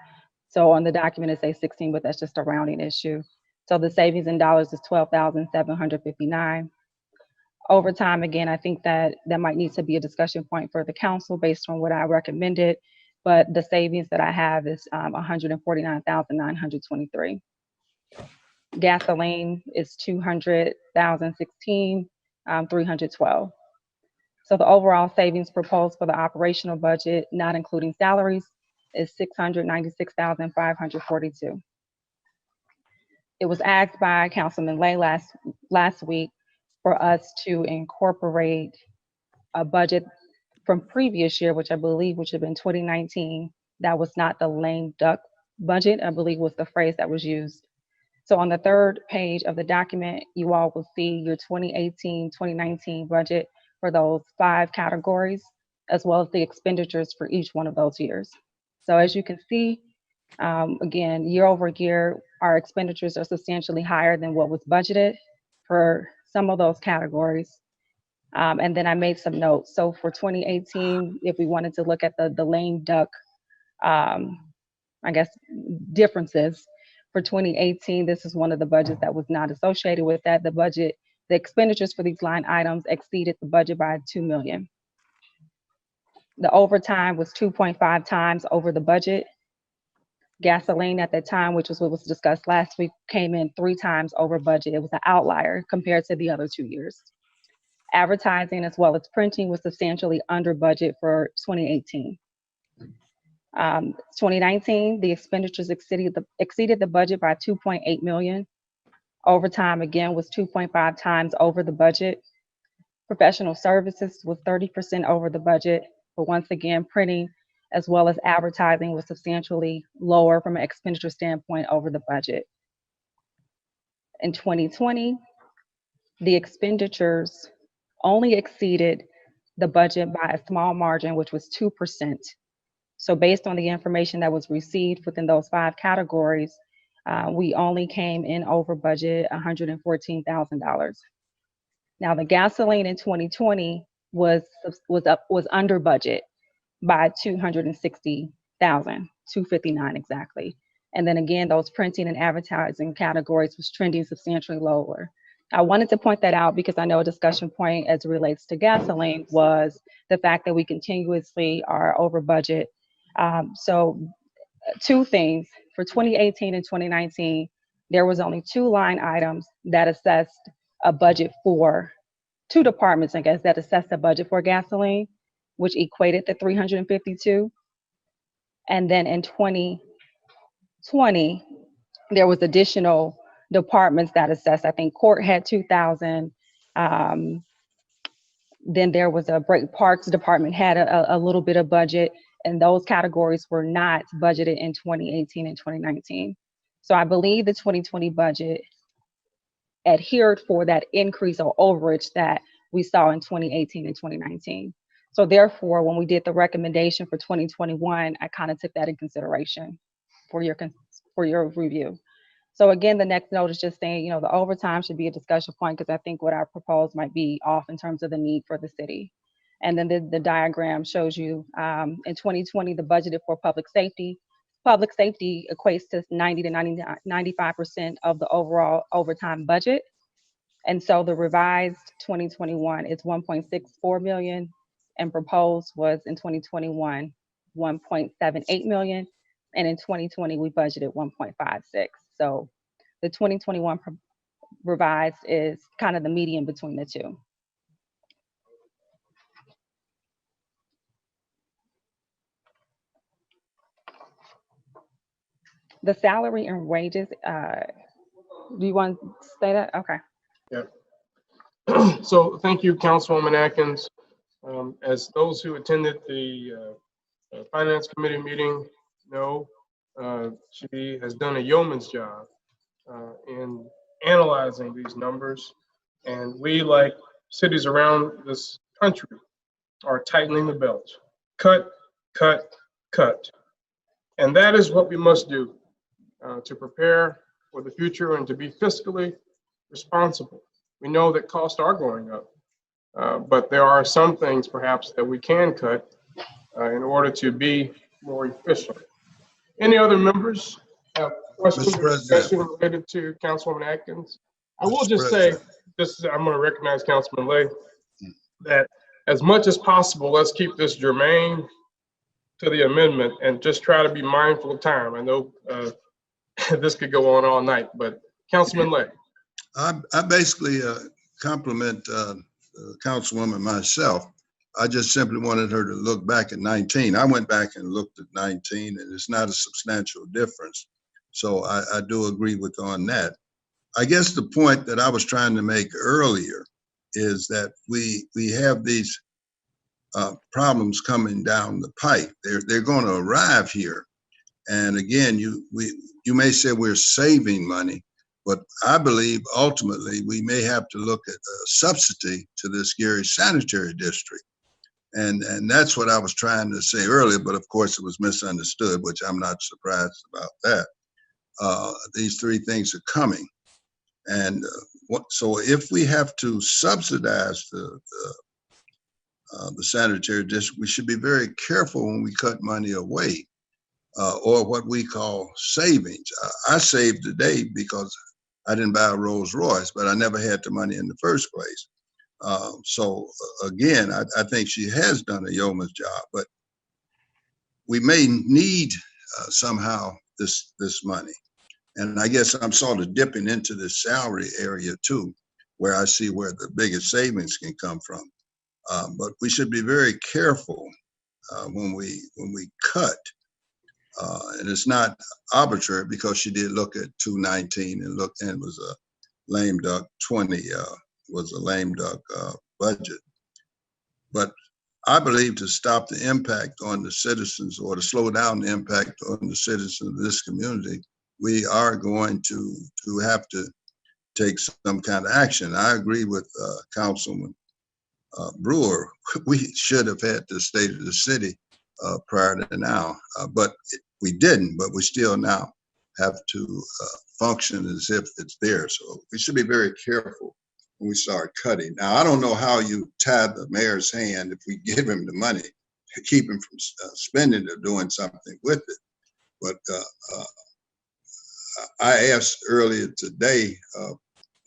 S4: So on the document it says 16, but that's just a rounding issue. So the savings in dollars is $12,759. Overtime, again, I think that might need to be a discussion point for the council based on what I recommended, but the savings that I have is $149,923. Gasoline is $200,016, 312. So the overall savings proposed for the operational budget, not including salaries, is $696,542. It was asked by Councilman Lay last week for us to incorporate a budget from previous year, which I believe would have been 2019. That was not the lame duck budget, I believe was the phrase that was used. So on the third page of the document, you all will see your 2018-2019 budget for those 5 categories, as well as the expenditures for each one of those years. So as you can see, again, year over year, our expenditures are substantially higher than what was budgeted for some of those categories. And then I made some notes. So for 2018, if we wanted to look at the lame duck, I guess, differences, for 2018, this is one of the budgets that was not associated with that. The expenditures for these line items exceeded the budget by $2 million. The overtime was 2.5 times over the budget. Gasoline at that time, which was what was discussed last week, came in 3 times over budget. It was an outlier compared to the other 2 years. Advertising as well as printing was substantially under budget for 2018. 2019, the expenditures exceeded the budget by $2.8 million. Overtime, again, was 2.5 times over the budget. Professional services was 30% over the budget, but once again, printing as well as advertising was substantially lower from an expenditure standpoint over the budget. In 2020, the expenditures only exceeded the budget by a small margin, which was 2%. So based on the information that was received within those 5 categories, we only came in over budget $114,000. Now the gasoline in 2020 was under budget by $260,000, $259,000 exactly. And then again, those printing and advertising categories was trending substantially lower. I wanted to point that out because I know a discussion point as it relates to gasoline was the fact that we continuously are over budget. So 2 things, for 2018 and 2019, there was only 2 line items that assessed a budget for 2 departments, I guess, that assessed a budget for gasoline, which equated to $352. And then in 2020, there was additional departments that assessed. I think court had 2,000. Then there was a Brake Parks department had a little bit of budget, and those categories were not budgeted in 2018 and 2019. So I believe the 2020 budget adhered for that increase or overage that we saw in 2018 and 2019. So therefore, when we did the recommendation for 2021, I kind of took that in consideration for your review. So again, the next note is just saying, the overtime should be a discussion point because I think what I proposed might be off in terms of the need for the city. And then the diagram shows you in 2020, the budgeted for public safety. Public safety equates to 90 to 95% of the overall overtime budget. And so the revised 2021 is 1.64 million and proposed was in 2021, 1.78 million. And in 2020, we budgeted 1.56. So the 2021 revised is kind of the median between the 2. The salary and wages, do you want to say that? Okay.
S16: Yeah. So thank you, Councilwoman Atkins. As those who attended the Finance Committee meeting know, she has done a yeoman's job in analyzing these numbers. And we, like cities around this country, are tightening the belt. Cut cut, cut. And that is what we must do to prepare for the future and to be fiscally responsible. We know that costs are going up, but there are some things perhaps that we can cut in order to be more efficient. Any other members have questions or discussion related to Councilwoman Atkins? I will just say, I'm going to recognize Councilman Lay, that as much as possible, let's keep this germane to the amendment and just try to be mindful of time. I know this could go on all night, but Councilman Lay.
S5: I basically compliment Councilwoman myself. I just simply wanted her to look back at 19. I went back and looked at 19, and it's not a substantial difference. So I do agree with on that. I guess the point that I was trying to make earlier is that we have these problems coming down the pipe. They're going to arrive here, and again, you may say we're saving money, but I believe ultimately we may have to look at a subsidy to this Gary Sanitary District. And that's what I was trying to say earlier, but of course it was misunderstood, which I'm not surprised about that. These three things are coming. And so if we have to subsidize the sanitary district, we should be very careful when we cut money away, or what we call savings. I saved today because I didn't buy a Rolls Royce, but I never had the money in the first place. So again, I think she has done a yeoman's job, but we may need somehow this money. And I guess I'm sort of dipping into the salary area too, where I see where the biggest savings can come from. But we should be very careful when we cut. And it's not arbitrary, because she did look at 219 and was a lame duck 20 was a lame duck budget. But I believe to stop the impact on the citizens, or to slow down the impact on the citizens of this community, we are going to have to take some kind of action. I agree with Councilman Brewer. We should have had the state of the city prior to now, but we didn't. But we still now have to function as if it's there. So we should be very careful when we start cutting. Now, I don't know how you tie the mayor's hand if we give him the money to keep him from spending or doing something with it. But I asked earlier today,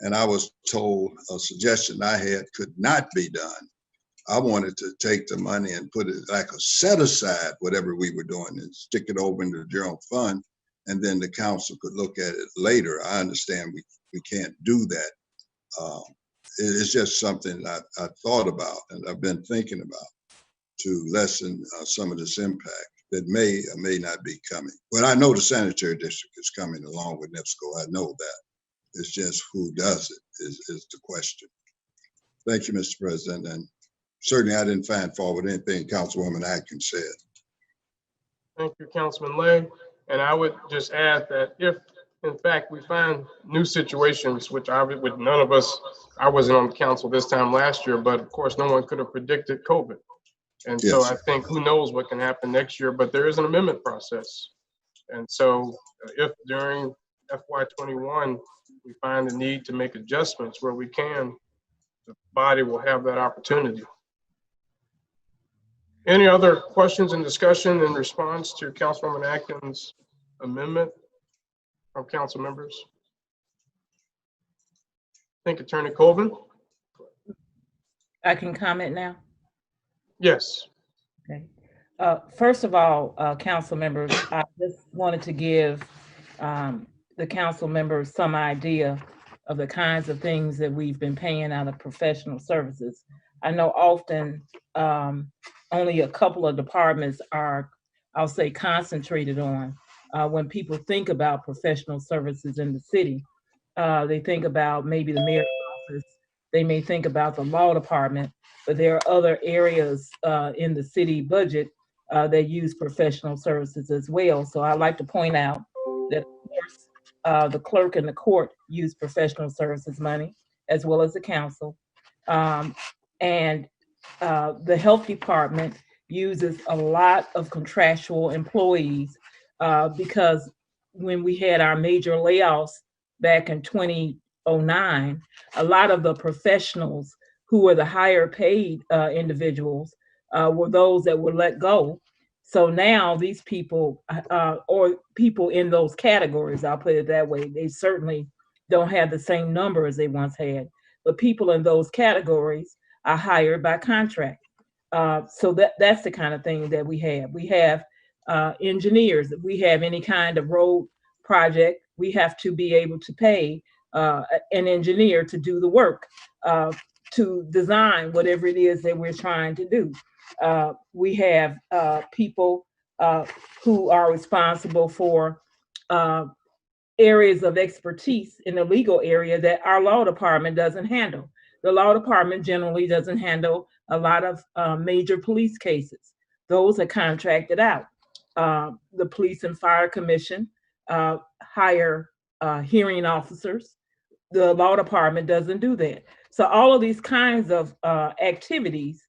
S5: and I was told a suggestion I had could not be done. I wanted to take the money and put it like a set aside, whatever we were doing, and stick it over into the general fund, and then the council could look at it later. I understand we can't do that. It's just something I thought about and I've been thinking about to lessen some of this impact that may or may not be coming. But I know the sanitary district is coming along with NIPSCO. I know that. It's just who does it is the question. Thank you, Mr. President. And certainly I didn't find fault with anything Councilwoman Atkins said.
S16: Thank you, Councilman Lay. And I would just add that if, in fact, we find new situations, which with none of us, I wasn't on the council this time last year, but of course, no one could have predicted COVID. And so I think who knows what can happen next year, but there is an amendment process. And so if during FY21, we find the need to make adjustments where we can, the body will have that opportunity. Any other questions and discussion in response to Councilwoman Atkins' amendment from council members? I think Attorney Colvin.
S15: I can comment now?
S16: Yes.
S15: Okay. First of all, council members, I just wanted to give the council members some idea of the kinds of things that we've been paying out of professional services. I know often only a couple of departments are, I'll say, concentrated on. When people think about professional services in the city, they think about maybe the mayor's office, they may think about the law department, but there are other areas in the city budget that use professional services as well. So I'd like to point out that, of course, the clerk and the court use professional services money, as well as the council. And the health department uses a lot of contractual employees because when we had our major layoffs back in 2009, a lot of the professionals who were the higher paid individuals were those that were let go. So now these people, or people in those categories, I'll put it that way, they certainly don't have the same number as they once had, but people in those categories are hired by contract. So that's the kind of thing that we have. We have engineers. If we have any kind of road project, we have to be able to pay an engineer to do the work, to design whatever it is that we're trying to do. We have people who are responsible for areas of expertise in the legal area that our law department doesn't handle. The law department generally doesn't handle a lot of major police cases. Those are contracted out. The Police and Fire Commission hire hearing officers. The law department doesn't do that. So all of these kinds of activities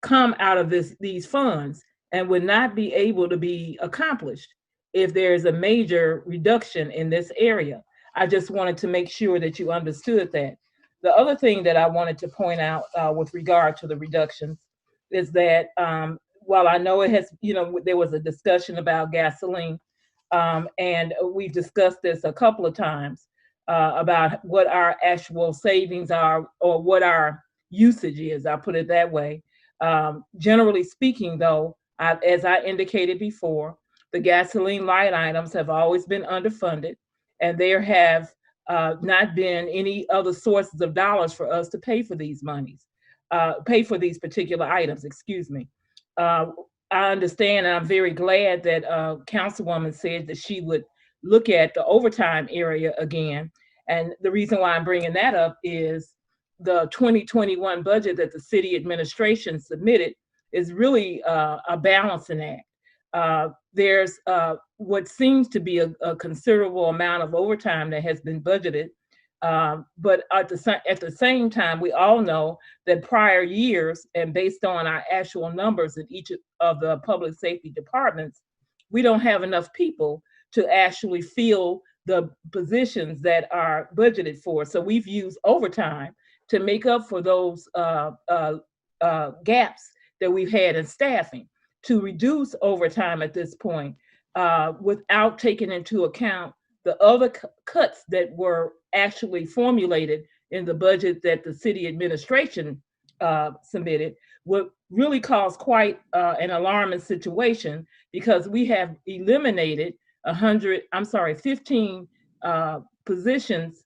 S15: come out of these funds and would not be able to be accomplished if there's a major reduction in this area. I just wanted to make sure that you understood that. The other thing that I wanted to point out with regard to the reductions is that while I know it has, there was a discussion about gasoline, and we've discussed this a couple of times about what our actual savings are or what our usage is, I'll put it that way. Generally speaking, though, as I indicated before, the gasoline line items have always been underfunded, and there have not been any other sources of dollars for us to pay for these monies, pay for these particular items, excuse me. I understand, and I'm very glad that Councilwoman said that she would look at the overtime area again. And the reason why I'm bringing that up is the 2021 budget that the city administration submitted is really a balancing act. There's what seems to be a considerable amount of overtime that has been budgeted. But at the same time, we all know that prior years, and based on our actual numbers in each of the public safety departments, we don't have enough people to actually fill the positions that are budgeted for. So we've used overtime to make up for those gaps that we've had in staffing, to reduce overtime at this point without taking into account the other cuts that were actually formulated in the budget that the city administration submitted, would really cause quite an alarming situation, because we have eliminated 15 positions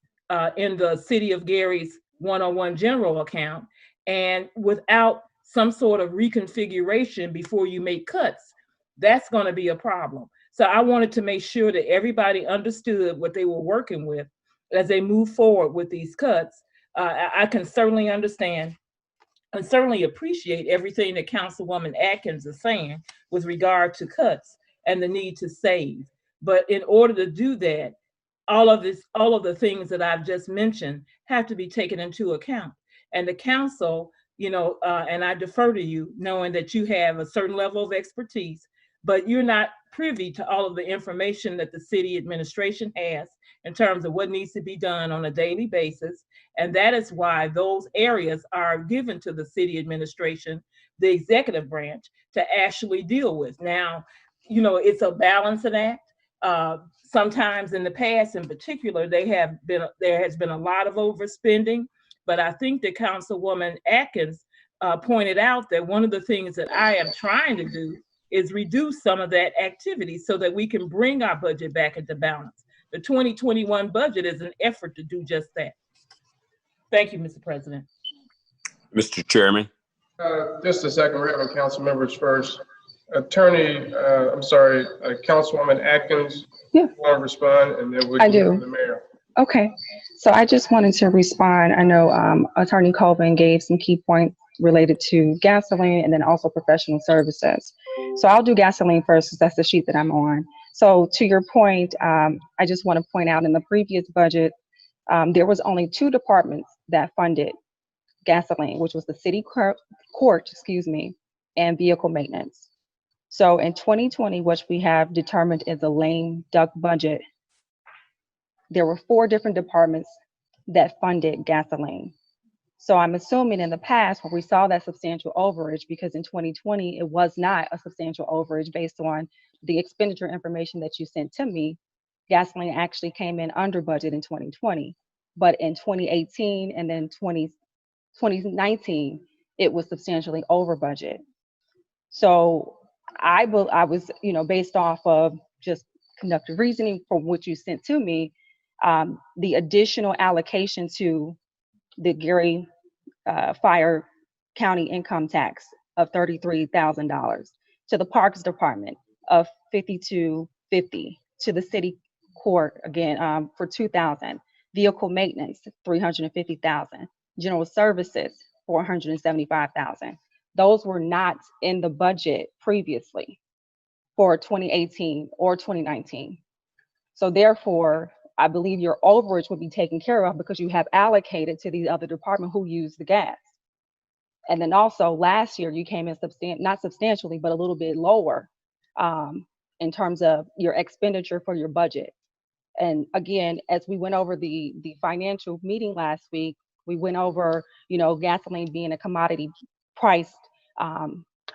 S15: in the City of Gary's 101 general account, and without some sort of reconfiguration before you make cuts, that's going to be a problem. So I wanted to make sure that everybody understood what they were working with as they move forward with these cuts. I can certainly understand and certainly appreciate everything that Councilwoman Atkins is saying with regard to cuts and the need to save. But in order to do that, all of the things that I've just mentioned have to be taken into account. And the council, and I defer to you, knowing that you have a certain level of expertise, but you're not privy to all of the information that the city administration has in terms of what needs to be done on a daily basis. And that is why those areas are given to the city administration, the executive branch, to actually deal with. Now, it's a balancing act. Sometimes in the past, in particular, there has been a lot of overspending, but I think that Councilwoman Atkins pointed out that one of the things that I am trying to do is reduce some of that activity so that we can bring our budget back into balance. The 2021 budget is an effort to do just that. Thank you, Mr. President.
S17: Mr. Chairman.
S16: Just a second, we're having council members first. Councilwoman Atkins,
S4: yeah,
S16: want to respond, and then we'll go to the mayor.
S4: Okay, so I just wanted to respond. I know Attorney Colvin gave some key points related to gasoline and then also professional services. So I'll do gasoline first, because that's the sheet that I'm on. So to your point, I just want to point out in the previous budget, there was only 2 departments that funded gasoline, which was the city court, and vehicle maintenance. So in 2020, which we have determined is a lame duck budget, there were 4 different departments that funded gasoline. So I'm assuming in the past where we saw that substantial overage, because in 2020, it was not a substantial overage based on the expenditure information that you sent to me, gasoline actually came in under budget in 2020. But in 2018 and then 2019, it was substantially over budget. So I was, based off of just conductive reasoning from what you sent to me, the additional allocation to the Gary Fire County income tax of $33,000, to the Parks Department of $5,250, to the City Court again for $2,000, vehicle maintenance $350,000, general services $475,000. Those were not in the budget previously for 2018 or 2019. So therefore, I believe your overage would be taken care of because you have allocated to the other department who use the gas. And then also last year you came in not substantially, but a little bit lower in terms of your expenditure for your budget. And again, as we went over the financial meeting last week, we went over, gasoline being a commodity priced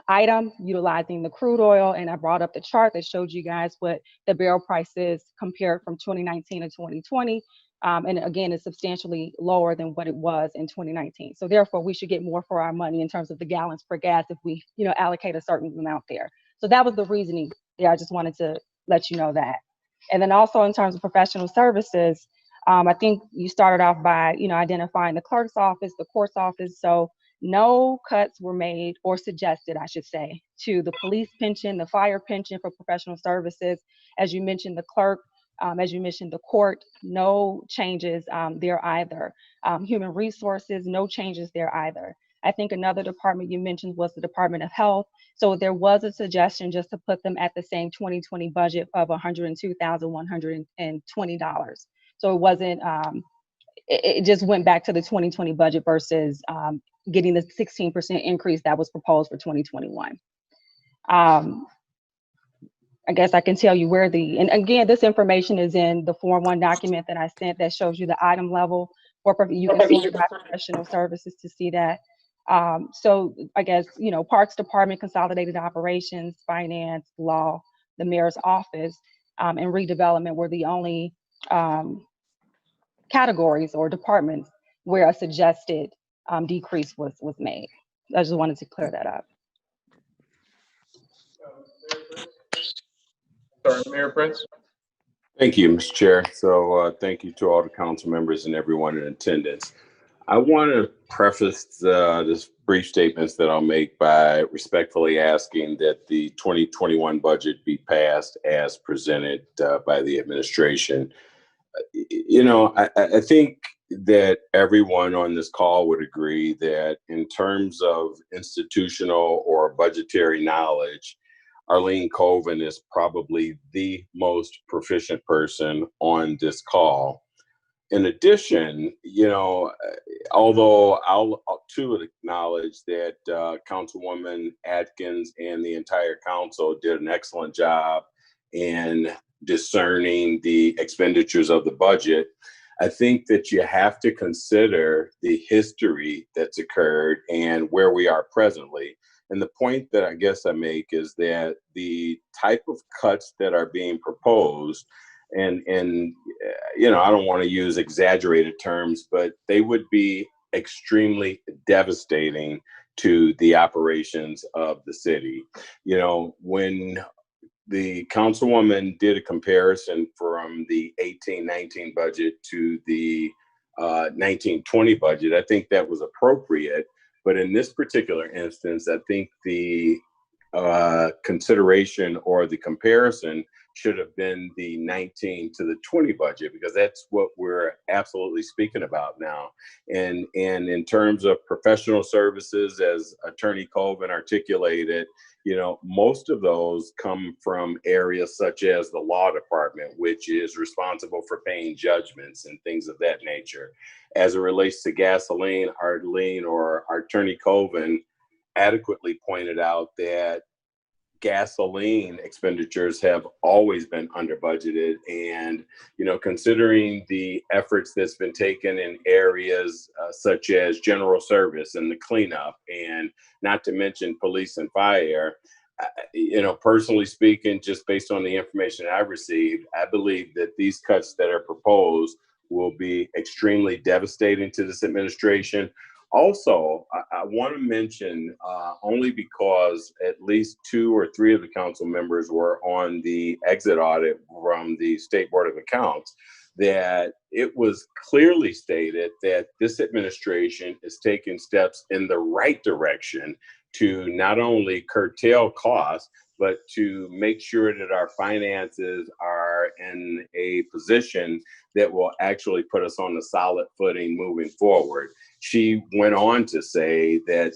S4: item, utilizing the crude oil. And I brought up the chart that showed you guys what the barrel price is compared from 2019 to 2020. And again, it's substantially lower than what it was in 2019. So therefore, we should get more for our money in terms of the gallons per gas if we, allocate a certain amount there. So that was the reasoning there. I just wanted to let you know that. And then also in terms of professional services, I think you started off by, identifying the clerk's office, the court's office. So no cuts were made or suggested, I should say, to the police pension, the fire pension for professional services. As you mentioned, the clerk, as you mentioned, the court, no changes there either. Human resources, no changes there either. I think another department you mentioned was the Department of Health. So there was a suggestion just to put them at the same 2020 budget of $102,120. So it wasn't, it just went back to the 2020 budget versus getting the 16% increase that was proposed for 2021. I guess I can tell you where and again, this information is in the Form 1 document that I sent that shows you the item level, or you can see by professional services to see that. So I guess, Parks Department, Consolidated Operations, Finance, Law, the Mayor's Office, and Redevelopment were the only categories or departments where a suggested decrease was made. I just wanted to clear that up.
S16: Sorry, Mayor Prince.
S17: Thank you, Mr. Chair. So thank you to all the council members and everyone in attendance. I want to preface this brief statements that I'll make by respectfully asking that the 2021 budget be passed as presented by the administration. I think that everyone on this call would agree that in terms of institutional or budgetary knowledge, Arlene Colvin is probably the most proficient person on this call. In addition, although I'll too acknowledge that Councilwoman Atkins and the entire council did an excellent job in discerning the expenditures of the budget, I think that you have to consider the history that's occurred and where we are presently. And the point that I guess I make is that the type of cuts that are being proposed, and I don't want to use exaggerated terms, but they would be extremely devastating to the operations of the city. When the councilwoman did a comparison from the 18-19 budget to the 19-20 budget, I think that was appropriate. But in this particular instance, I think the consideration or the comparison should have been the 19 to the 20 budget, because that's what we're absolutely speaking about now. And in terms of professional services, as Attorney Colvin articulated, most of those come from areas such as the law department, which is responsible for paying judgments and things of that nature. As it relates to gasoline, Arlene or Attorney Colvin adequately pointed out that gasoline expenditures have always been under budgeted. And, considering the efforts that's been taken in areas such as general service and the cleanup, and not to mention police and fire, personally speaking, just based on the information I've received, I believe that these cuts that are proposed will be extremely devastating to this administration. Also, I want to mention, only because at least 2 or 3 of the council members were on the exit audit from the State Board of Accounts, that it was clearly stated that this administration is taking steps in the right direction to not only curtail costs, but to make sure that our finances are in a position that will actually put us on a solid footing moving forward. She went on to say that,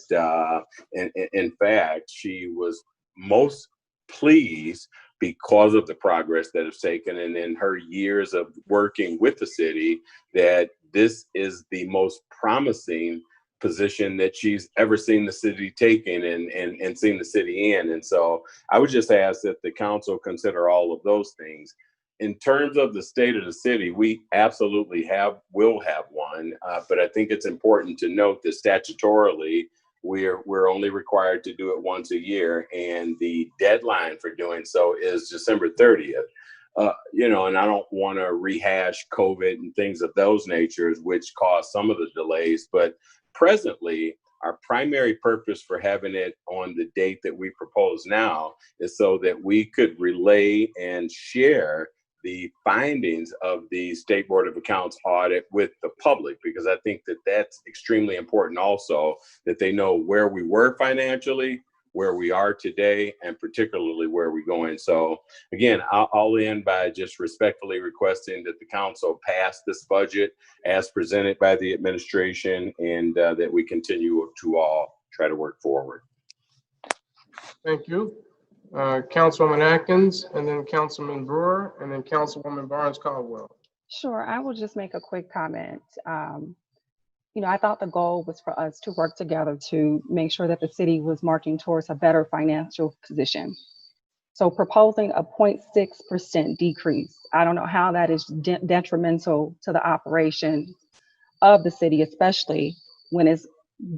S17: in fact, she was most pleased because of the progress that has taken, and in her years of working with the city, that this is the most promising position that she's ever seen the city taking and seen the city in. And so I would just ask that the council consider all of those things. In terms of the state of the city, we absolutely will have one, but I think it's important to note that statutorily, we're only required to do it once a year, and the deadline for doing so is December 30th. And I don't want to rehash COVID and things of those natures, which caused some of the delays, but presently, our primary purpose for having it on the date that we propose now is so that we could relay and share the findings of the State Board of Accounts audit with the public, because I think that that's extremely important also, that they know where we were financially, where we are today, and particularly where we're going. So again, I'll end by just respectfully requesting that the council pass this budget as presented by the administration, and that we continue to all try to work forward.
S16: Thank you. Councilwoman Atkins, and then Councilman Brewer, and then Councilwoman Barnes Caldwell.
S4: Sure, I will just make a quick comment. I thought the goal was for us to work together to make sure that the city was marching towards a better financial position. So proposing a 0.6% decrease, I don't know how that is detrimental to the operation of the city, especially when it's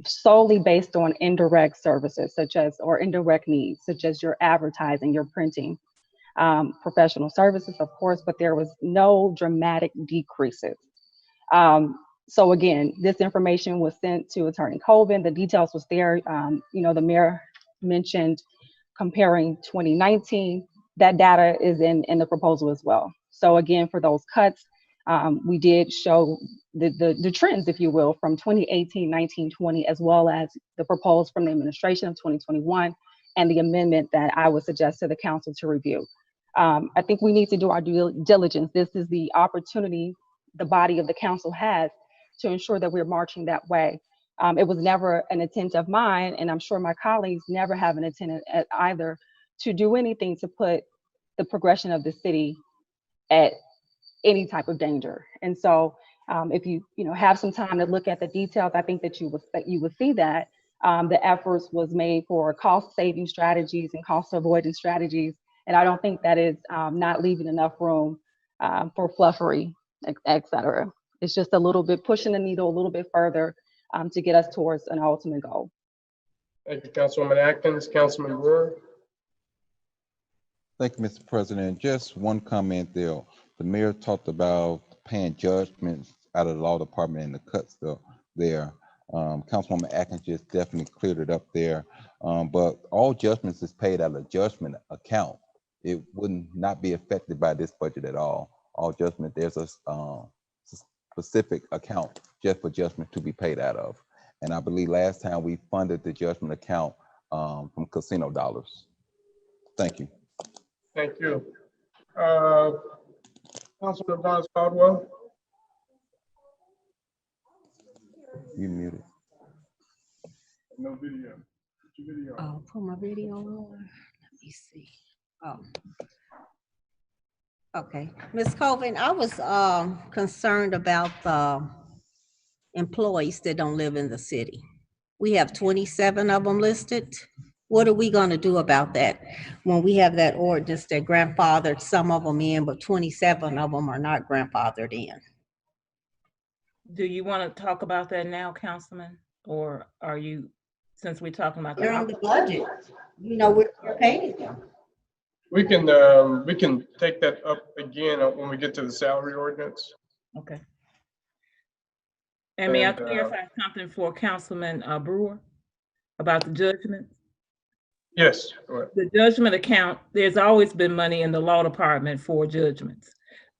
S4: solely based on indirect services or indirect needs, such as your advertising, your printing, professional services, of course, but there was no dramatic decreases. So again, this information was sent to Attorney Colvin. The details was there. The mayor mentioned comparing 2019. That data is in the proposal as well. So again, for those cuts, we did show the trends, if you will, from 2018, 19, 20, as well as the proposal from the administration of 2021 and the amendment that I would suggest to the council to review. I think we need to do our due diligence. This is the opportunity the body of the council has to ensure that we're marching that way. It was never an intent of mine, and I'm sure my colleagues never have an intent at either, to do anything to put the progression of the city at any type of danger. And so if you have some time to look at the details, I think that you would see that the efforts was made for cost saving strategies and cost avoidance strategies. And I don't think that is not leaving enough room for fluffery, et cetera. It's just a little bit pushing the needle a little bit further to get us towards an ultimate goal.
S16: Thank you, Councilwoman Atkins. Councilman Brewer.
S2: Thank you, Mr. President. Just one comment there. The mayor talked about paying judgments out of the law department and the cuts there. Councilwoman Atkins just definitely cleared it up there. But all judgments is paid out of judgment account. It would not be affected by this budget at all. All judgment, there's a specific account just for judgment to be paid out of. And I believe last time we funded the judgment account from casino dollars. Thank you.
S16: Thank you. Councilman Barnes Caldwell.
S2: You muted.
S16: No video.
S7: Oh, put my video on. Let me see. Oh. Okay, Ms. Colvin, I was concerned about the employees that don't live in the city. We have 27 of them listed. What are we gonna do about that when we have that ordinance that grandfathered some of them in, but 27 of them are not grandfathered in?
S15: Do you want to talk about that now, Councilman? Or are you, since we're talking about
S7: They're on the budget. You know, we're paying them.
S16: We can take that up again when we get to the salary ordinance.
S15: Okay. And may I
S16: And,
S15: clarify something for Councilman Brewer about the judgment?
S16: Yes, go ahead.
S15: The judgment account, there's always been money in the law department for judgments.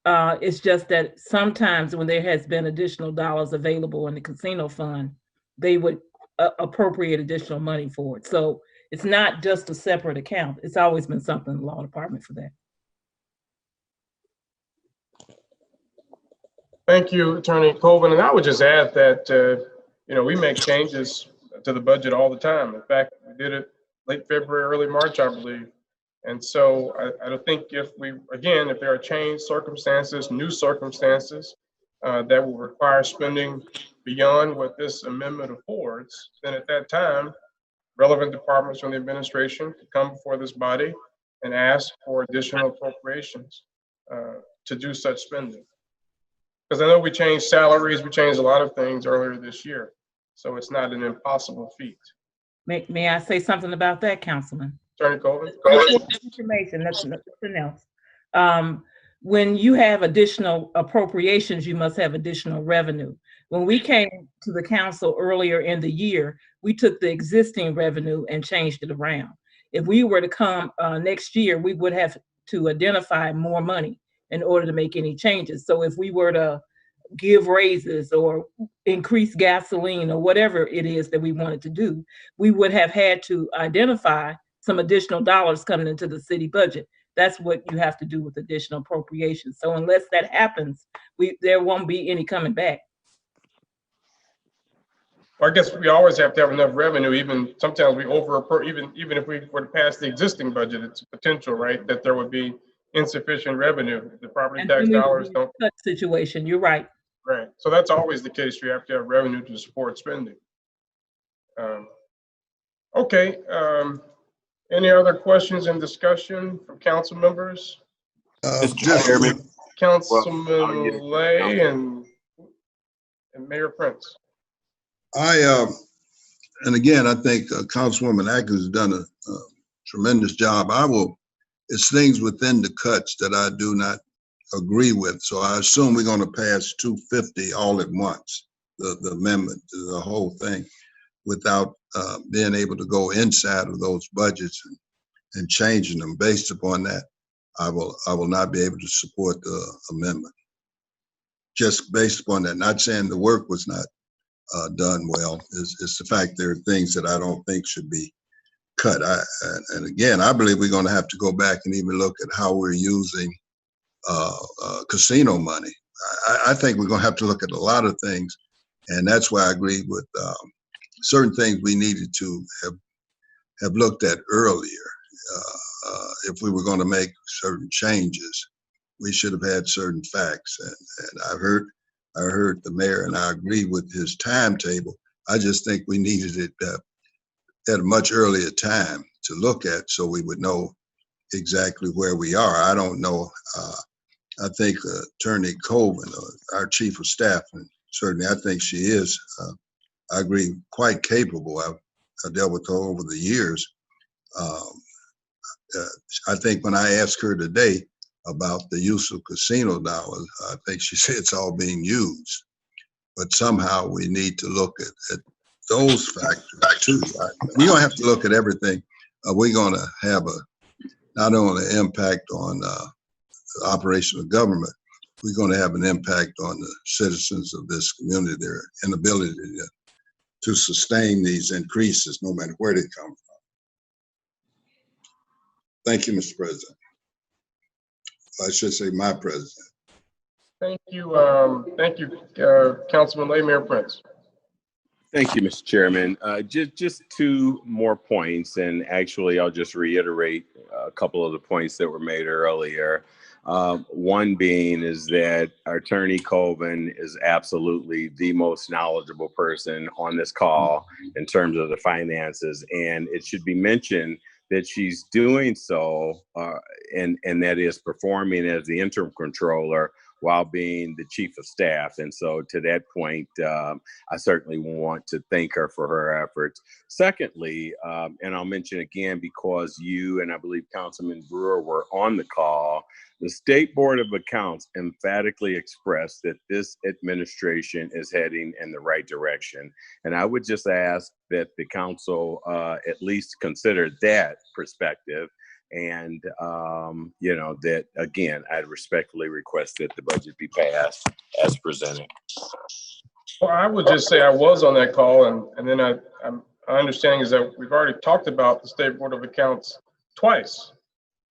S15: It's just that sometimes when there has been additional dollars available in the casino fund, they would appropriate additional money for it. So it's not just a separate account. It's always been something in the law department for that.
S16: Thank you, Attorney Colvin. And I would just add that, we make changes to the budget all the time. In fact, we did it late February, early March, I believe. And so I don't think if there are changed circumstances, new circumstances that will require spending beyond what this amendment affords, then at that time, relevant departments from the administration could come before this body and ask for additional appropriations to do such spending. Because I know we changed salaries, we changed a lot of things earlier this year. So it's not an impossible feat.
S15: May I say something about that, Councilman?
S16: Attorney Colvin?
S15: Information, that's nothing else. When you have additional appropriations, you must have additional revenue. When we came to the council earlier in the year, we took the existing revenue and changed it around. If we were to come next year, we would have to identify more money in order to make any changes. So if we were to give raises or increase gasoline or whatever it is that we wanted to do, we would have had to identify some additional dollars coming into the city budget. That's what you have to do with additional appropriations. So unless that happens, there won't be any coming back.
S16: Well, I guess we always have to have enough revenue. Even sometimes we even if we were to pass the existing budget, it's potential, right, that there would be insufficient revenue. The property tax dollars don't.
S15: Cut situation. You're right.
S16: Right. So that's always the case. You have to have revenue to support spending. Okay. Any other questions and discussion from council members? Councilman Lay and Mayor Prince.
S5: And again, I think Councilwoman Atkins has done a tremendous job. It's things within the cuts that I do not agree with. So I assume we're going to pass 250 all at once, the amendment, the whole thing, without being able to go inside of those budgets and changing them. Based upon that, I will not be able to support the amendment. Just based upon that, not saying the work was not done well. It's the fact there are things that I don't think should be cut. And again, I believe we're going to have to go back and even look at how we're using casino money. I think we're going to have to look at a lot of things, and that's why I agree with certain things we needed to have looked at earlier. If we were going to make certain changes, we should have had certain facts. And I heard the mayor, and I agree with his timetable. I just think we needed it at a much earlier time to look at, so we would know exactly where we are. I don't know. I think Attorney Colvin, our chief of staff, and certainly I think she is, I agree, quite capable. I've dealt with her over the years. I think when I asked her today about the use of casino dollars, I think she said it's all being used. But somehow we need to look at those factors too. We don't have to look at everything. We're going to have not only an impact on the operation of government, we're going to have an impact on the citizens of this community, their inability to sustain these increases, no matter where they come from. Thank you, Mr. President. I should say my president.
S16: Thank you, Councilman Lay, Mayor Prince.
S17: Thank you, Mr. Chairman. Just two more points, and actually I'll just reiterate a couple of the points that were made earlier. One being is that Attorney Colvin is absolutely the most knowledgeable person on this call in terms of the finances. And it should be mentioned that she's doing so, and that is performing as the interim controller while being the chief of staff. And so to that point, I certainly want to thank her for her efforts. Secondly, and I'll mention again, because you and I believe Councilman Brewer were on the call, the State Board of Accounts emphatically expressed that this administration is heading in the right direction. And I would just ask that the council at least consider that perspective. And, you know, that again, I'd respectfully request that the budget be passed as presented.
S16: Well, I would just say I was on that call, and then my understanding is that we've already talked about the State Board of Accounts twice.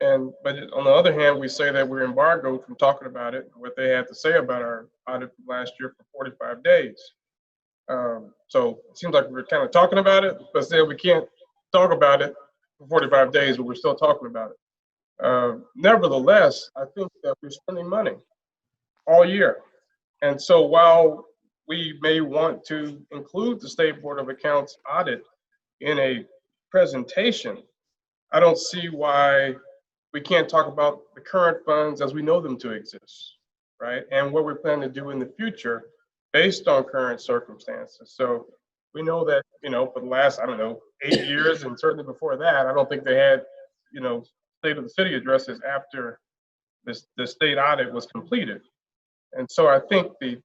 S16: But on the other hand, we say that we're embargoed from talking about it, what they had to say about our audit from last year for 45 days. So it seems like we're kind of talking about it, but still we can't talk about it for 45 days, but we're still talking about it. Nevertheless, I think that we're spending money all year. And so while we may want to include the State Board of Accounts audit in a presentation, I don't see why we can't talk about the current funds as we know them to exist, right? And what we plan to do in the future based on current circumstances. So we know that, you know, for the last, I don't know, 8 years, and certainly before that, I don't think they had, you know, State of the City addresses after the state audit was completed. And so I think the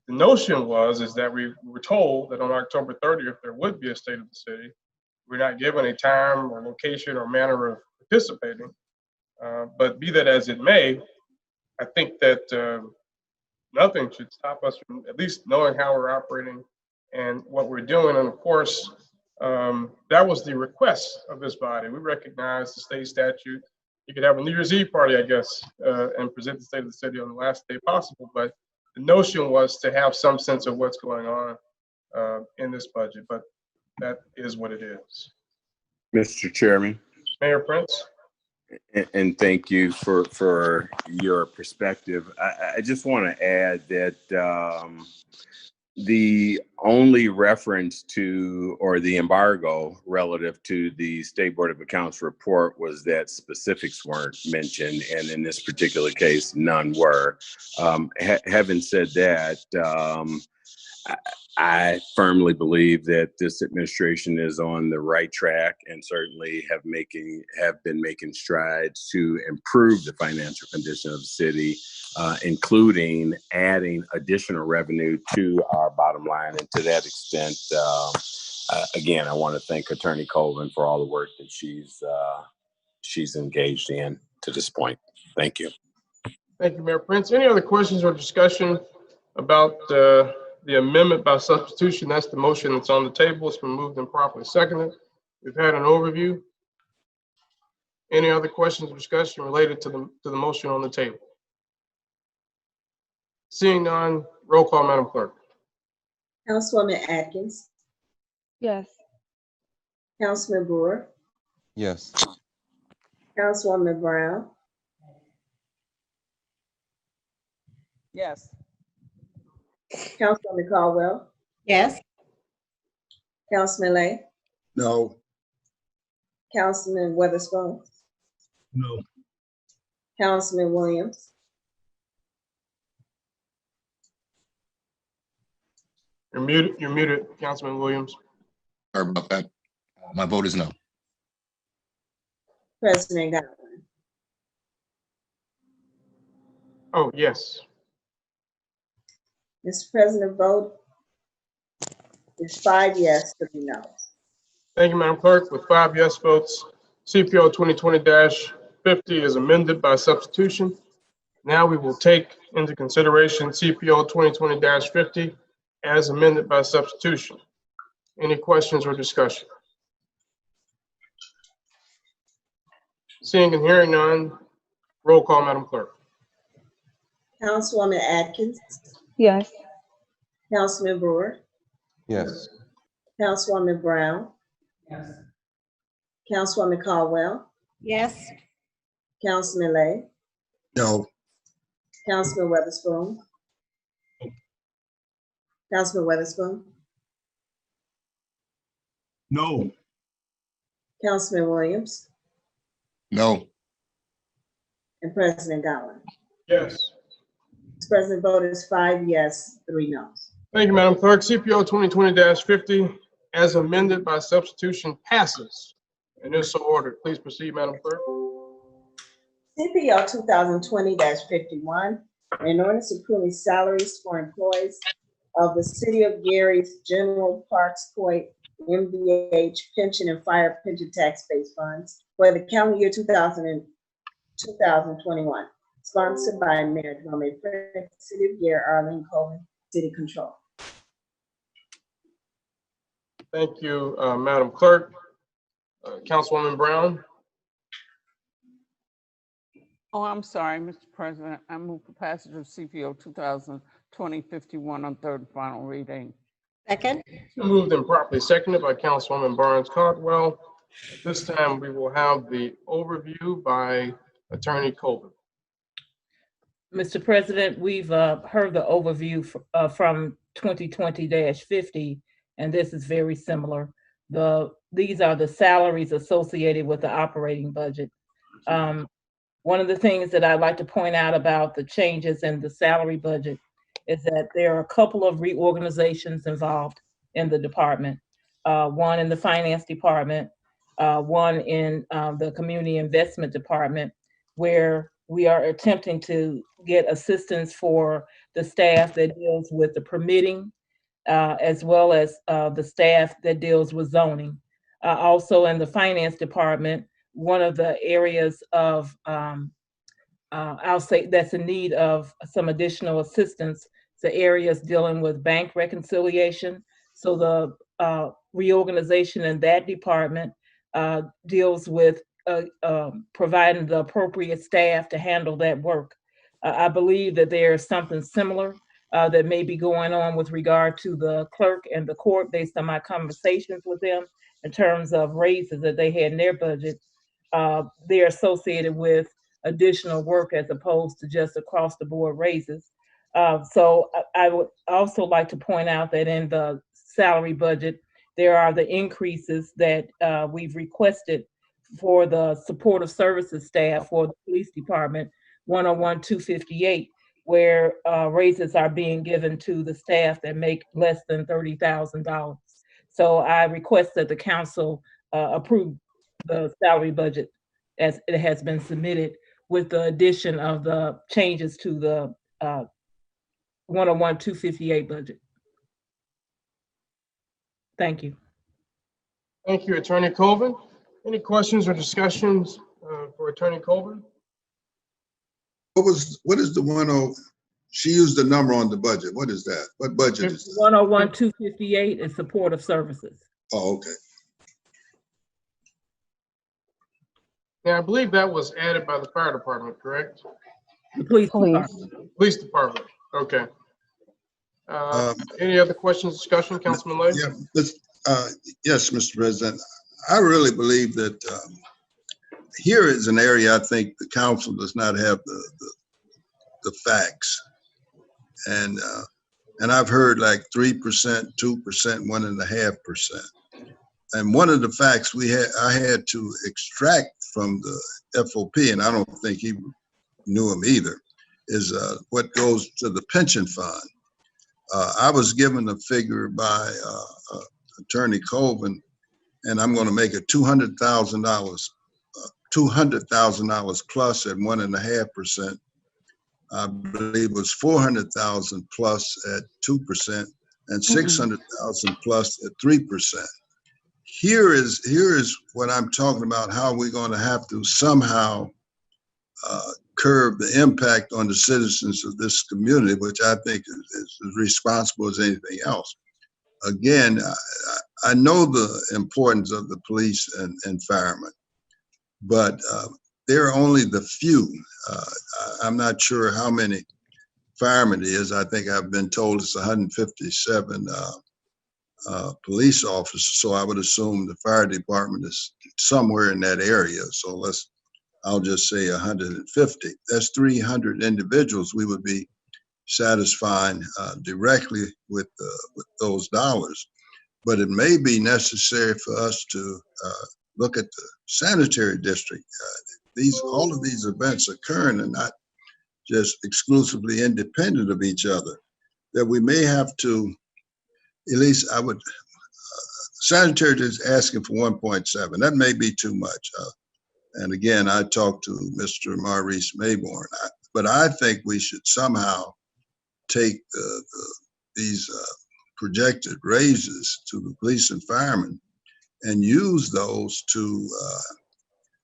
S16: notion is that we were told that on October 30th, there would be a State of the City. We're not given a time or location or manner of participating. But be that as it may, I think that nothing should stop us from at least knowing how we're operating and what we're doing. And of course, that was the request of this body. We recognize the state statute. You could have a New Year's Eve party, I guess, and present the State of the City on the last day possible. But the notion was to have some sense of what's going on in this budget. But that is what it is.
S17: Mr. Chairman.
S16: Mayor Prince.
S17: And thank you for your perspective. I just want to add that the only reference to, or the embargo relative to the State Board of Accounts report was that specifics weren't mentioned. And in this particular case, none were. Having said that, I firmly believe that this administration is on the right track and certainly have been making strides to improve the financial condition of the city, including adding additional revenue to our bottom line. And to that extent, again, I want to thank Attorney Colvin for all the work that she's engaged in to this point. Thank you.
S16: Thank you, Mayor Prince. Any other questions or discussion about the amendment by substitution? That's the motion that's on the table. It's been moved and properly seconded. We've had an overview. Any other questions or discussion related to the motion on the table? Seeing none, roll call, Madam Clerk.
S3: Councilwoman Atkins.
S4: Yes.
S3: Councilman Brewer.
S2: Yes.
S3: Councilwoman Brown.
S10: Yes.
S3: Councilwoman Caldwell.
S7: Yes.
S3: Councilman Lay.
S5: No.
S3: Councilman Weatherspoon.
S11: No.
S3: Councilman Williams.
S16: You're muted, Councilman Williams.
S8: Sorry about that. My vote is no.
S3: President Godwin.
S16: Oh, yes.
S3: Mr. President, vote is 5 yes, 3 no.
S16: Thank you, Madam Clerk. With 5 yes votes, CPO 2020-50 is amended by substitution. Now we will take into consideration CPO 2020-50 as amended by substitution. Any questions or discussion? Seeing and hearing none, roll call, Madam Clerk.
S3: Councilwoman Atkins.
S4: Yes.
S3: Councilman Brewer.
S2: Yes.
S3: Councilwoman Brown.
S10: Yes.
S3: Councilwoman Caldwell.
S7: Yes.
S3: Councilman Lay.
S5: No.
S3: Councilman Weatherspoon. Councilman Weatherspoon.
S11: No.
S3: Councilman Williams.
S8: No.
S3: And President Godwin.
S16: Yes.
S3: Mr. President, vote is 5 yes, 3 no's.
S16: Thank you, Madam Clerk. CPO 2020-50 as amended by substitution passes and is so ordered. Please proceed, Madam Clerk.
S3: CPO 2020-51, an ordinance approving salaries for employees of the City of Gary's General Parks Court MVH pension and fire pension tax-based funds for the calendar year 2021, sponsored by Mayor Jerome Prince, City of Gary, Arlene Coleman, City Control.
S16: Thank you, Madam Clerk. Councilwoman Brown.
S10: Oh, I'm sorry, Mr. President. I move for passage of CPO 2020-51 on third and final reading.
S7: Second.
S16: Moved and properly seconded by Councilwoman Barnes Caldwell. At this time, we will have the overview by Attorney Colvin.
S15: Mr. President, we've heard the overview from 2020-50, and this is very similar. These are the salaries associated with the operating budget. One of the things that I'd like to point out about the changes in the salary budget is that there are a couple of reorganizations involved in the department. One in the finance department, one in the community investment department, where we are attempting to get assistance for the staff that deals with the permitting, as well as the staff that deals with zoning. Also in the finance department, one of the areas of, I'll say that's in need of some additional assistance, the areas dealing with bank reconciliation. So the reorganization in that department deals with providing the appropriate staff to handle that work. I believe that there's something similar that may be going on with regard to the clerk and the court based on my conversations with them in terms of raises that they had in their budget. They're associated with additional work as opposed to just across the board raises. So I would also like to point out that in the salary budget, there are the increases that we've requested for the supportive services staff for the police department, 101-258, where raises are being given to the staff that make less than $30,000. So I request that the council approve the salary budget as it has been submitted with the addition of the changes to the 101-258 budget. Thank you.
S16: Thank you, Attorney Colvin. Any questions or discussions for Attorney Colvin?
S5: What is the 10? She used the number on the budget. What is that? What budget is that?
S15: 101-258 is supportive services.
S5: Oh, okay.
S16: Yeah, I believe that was added by the fire department, correct?
S15: The police department.
S16: Police department, okay. Any other questions, discussion, Councilman Lay?
S5: Yeah, yes, Mr. President. I really believe that here is an area I think the council does not have the facts. And I've heard like 3%, 2%, 1.5%. And one of the facts I had to extract from the FOP, and I don't think he knew him either, is what goes to the pension fund. I was given a figure by Attorney Colvin, and I'm going to make it $200,000 plus at 1.5%. I believe it was 400,000 plus at 2% and 600,000 plus at 3%. Here is what I'm talking about, how we're going to have to somehow curb the impact on the citizens of this community, which I think is as responsible as anything else. Again, I know the importance of the police and firemen, but they're only the few. I'm not sure how many firemen it is. I think I've been told it's 157 police officers, so I would assume the fire department is somewhere in that area. So let's I'll just say 150. That's 300 individuals we would be satisfying directly with those dollars. But it may be necessary for us to look at the sanitary district. All of these events occurring are not just exclusively independent of each other. That we may have to, at least I would, sanitary is asking for 1.7. That may be too much. And again, I talked to Mr. Maurice Mayborn, but I think we should somehow take these projected raises to the police and firemen and use those to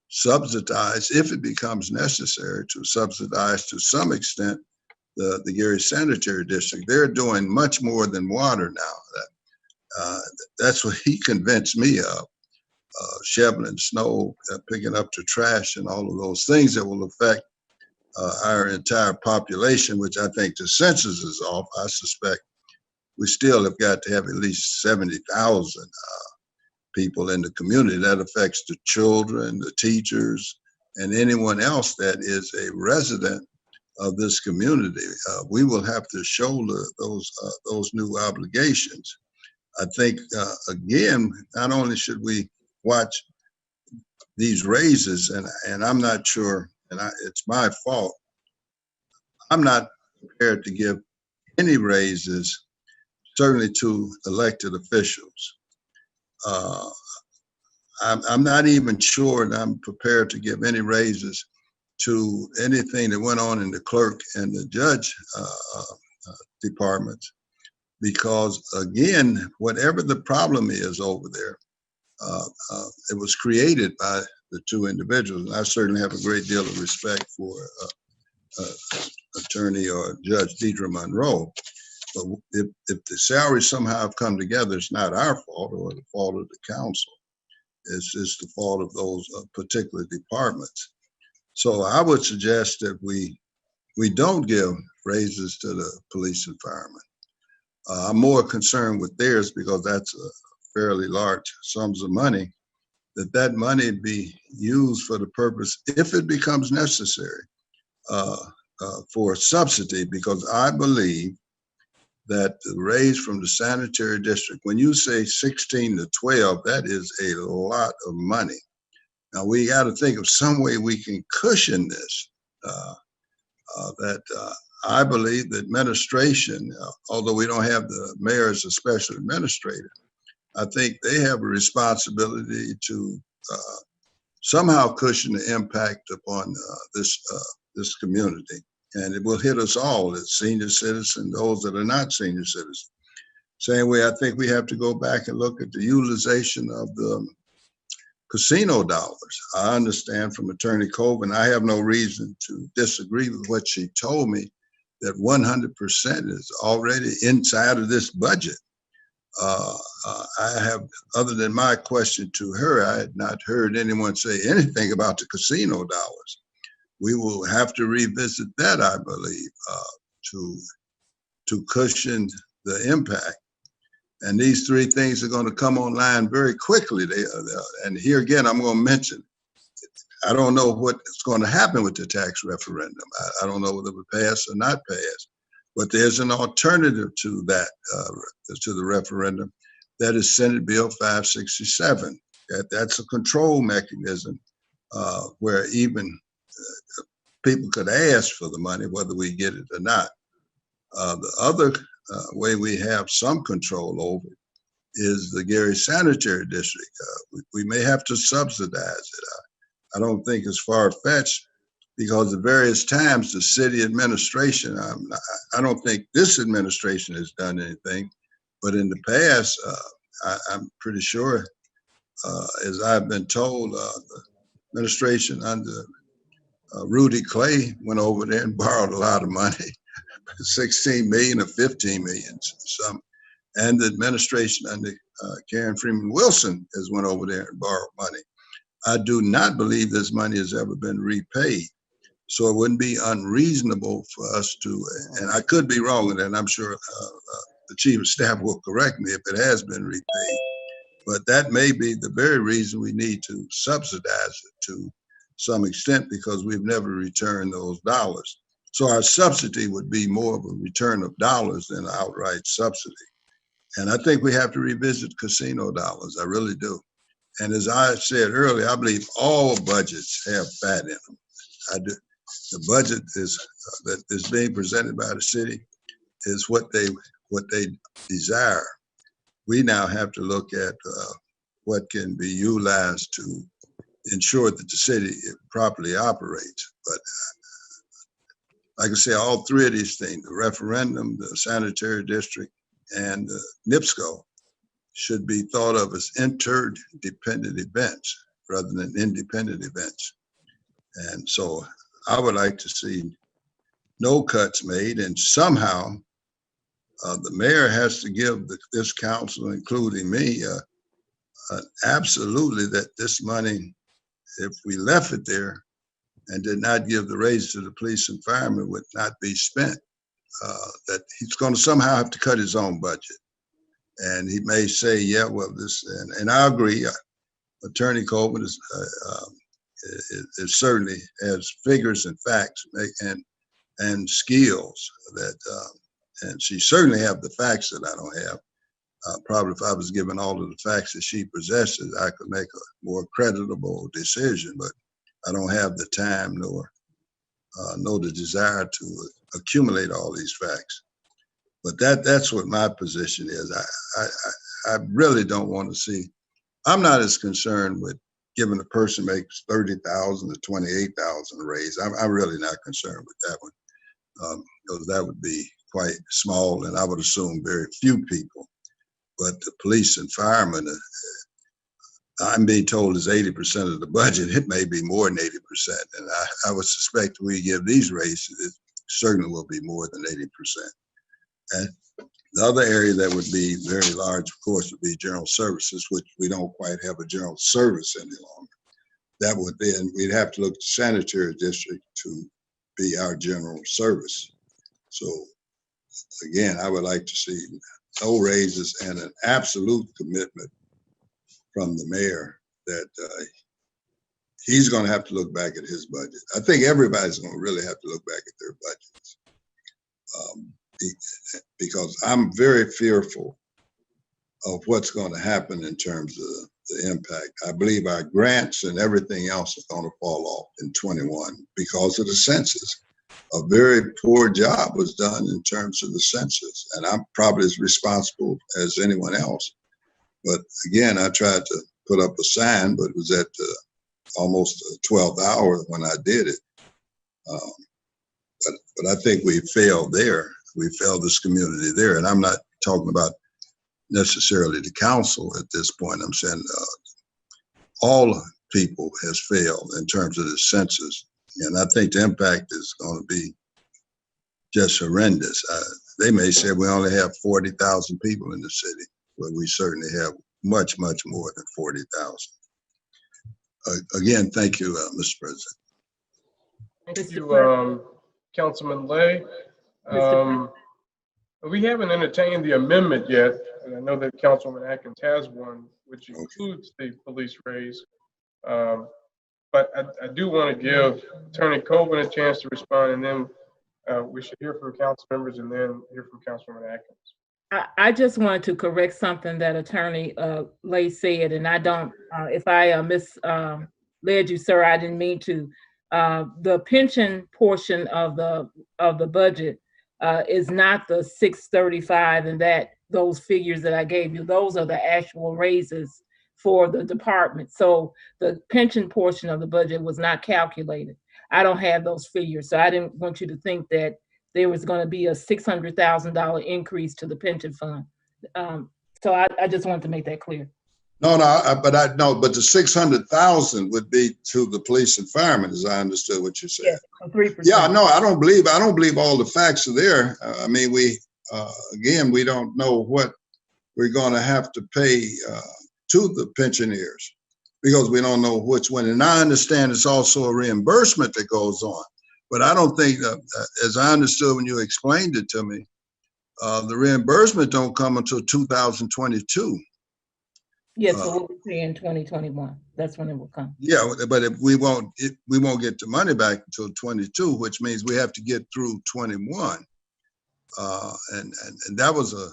S5: subsidize, if it becomes necessary, to subsidize to some extent the Gary Sanitary District. They're doing much more than water now. That's what he convinced me of. Shoveling snow, picking up the trash, and all of those things that will affect our entire population, which I think the census is off. I suspect we still have got to have at least 70,000 people in the community. That affects the children, the teachers, and anyone else that is a resident of this community. We will have to shoulder those new obligations. I think, again, not only should we watch these raises, and I'm not sure, and it's my fault, I'm not prepared to give any raises, certainly to elected officials. I'm not even sure that I'm prepared to give any raises to anything that went on in the clerk and the judge departments, because again, whatever the problem is over there, it was created by the two individuals. And I certainly have a great deal of respect for Attorney or Judge Deidre Monroe. But if the salaries somehow have come together, it's not our fault or the fault of the council. It's just the fault of those particular departments. So I would suggest that we don't give raises to the police and firemen. I'm more concerned with theirs because that's a fairly large sums of money, that money be used for the purpose, if it becomes necessary, for subsidy, because I believe that the raise from the sanitary district, when you say 16 to 12, that is a lot of money. Now we got to think of some way we can cushion this. I believe the administration, although we don't have the mayor as a special administrator, I think they have a responsibility to somehow cushion the impact upon this community. And it will hit us all as senior citizens, those that are not senior citizens. Same way, I think we have to go back and look at the utilization of the casino dollars. I understand from Attorney Colvin, I have no reason to disagree with what she told me, that 100% is already inside of this budget. I have, other than my question to her, I had not heard anyone say anything about the casino dollars. We will have to revisit that, I believe, to cushion the impact. And these three things are going to come online very quickly. And here again, I'm going to mention, I don't know what's going to happen with the tax referendum. I don't know whether it will pass or not pass. But there's an alternative to that, to the referendum, that is Senate Bill 567. That's a control mechanism where even people could ask for the money, whether we get it or not. The other way we have some control over is the Gary Sanitary District. We may have to subsidize it. I don't think it's far-fetched, because at various times the city administration, I don't think this administration has done anything, but in the past, I'm pretty sure, as I've been told, the administration under Rudy Clay went over there and borrowed a lot of money, 16 million or 15 million, some. And the administration under Karen Freeman Wilson has went over there and borrowed money. I do not believe this money has ever been repaid. So it wouldn't be unreasonable for us to, and I could be wrong with that, and I'm sure the chief of staff will correct me if it has been repaid. But that may be the very reason we need to subsidize it, to some extent because we've never returned those dollars. So our subsidy would be more of a return of dollars than an outright subsidy. And I think we have to revisit casino dollars. I really do. And as I said earlier, I believe all budgets have fat in them. I do. The budget is that is being presented by the city is what they desire. We now have to look at what can be utilized to ensure that the city properly operates. But like I say, all three of these things, the referendum, the sanitary district, and the NIPSCO, should be thought of as interdependent events rather than independent events. And so I would like to see no cuts made, and somehow the mayor has to give this council, including me, absolutely that this money, if we left it there and did not give the raise to the police and firemen, would not be spent. That he's going to somehow have to cut his own budget. And he may say, yeah, well, this, and I agree. Attorney Coleman is certainly has figures and facts and skills that, and she certainly have the facts that I don't have. Probably if I was given all of the facts that she possesses, I could make a more creditable decision, but I don't have the time nor the desire to accumulate all these facts. But that's what my position is. I really don't want to see, I'm not as concerned with giving a person makes 30,000 to 28,000 a raise. I'm really not concerned with that one. Because that would be quite small, and I would assume very few people. But the police and firemen, I'm being told is 80% of the budget. It may be more than 80%. And I would suspect we give these raises, it certainly will be more than 80%. And the other area that would be very large, of course, would be general services, which we don't quite have a general service any longer. That would then, we'd have to look at the sanitary district to be our general service. So again, I would like to see no raises and an absolute commitment from the mayor that he's going to have to look back at his budget. I think everybody's going to really have to look back at their budgets. Because I'm very fearful of what's going to happen in terms of the impact. I believe our grants and everything else is going to fall off in 21 because of the census. A very poor job was done in terms of the census, and I'm probably as responsible as anyone else. But again, I tried to put up a sign, but it was at almost the 12th hour when I did it. But I think we failed there. We failed this community there. And I'm not talking about necessarily the council at this point. I'm saying all people has failed in terms of the census. And I think the impact is going to be just horrendous. They may say we only have 40,000 people in the city, but we certainly have much, much more than 40,000. Again, thank you, Mr. President.
S16: Thank you, Councilman Lay. We haven't entertained the amendment yet, and I know that Councilman Atkins has one, which includes the police raise. But I do want to give Attorney Coleman a chance to respond, and then we should hear from council members and then hear from Councilman Atkins.
S15: I just wanted to correct something that Attorney Lay said, and I don't, if I misled you, sir, I didn't mean to. The pension portion of the budget is not the 635 and those figures that I gave you. Those are the actual raises for the department. So the pension portion of the budget was not calculated. I don't have those figures, so I didn't want you to think that there was going to be a $600,000 increase to the pension fund. So I just wanted to make that clear.
S5: No, but the 600,000 would be to the police and firemen, as I understood what you said.
S15: Yeah, 3%.
S5: Yeah, no, I don't believe all the facts are there. I mean, again, we don't know what we're going to have to pay to the pensioners because we don't know which one. And I understand it's also a reimbursement that goes on, but I don't think, as I understood when you explained it to me, the reimbursement don't come until 2022.
S15: Yes, so we'll be paying 2021. That's when it will come.
S5: Yeah, but if we won't get the money back until 22, which means we have to get through 21. And that was a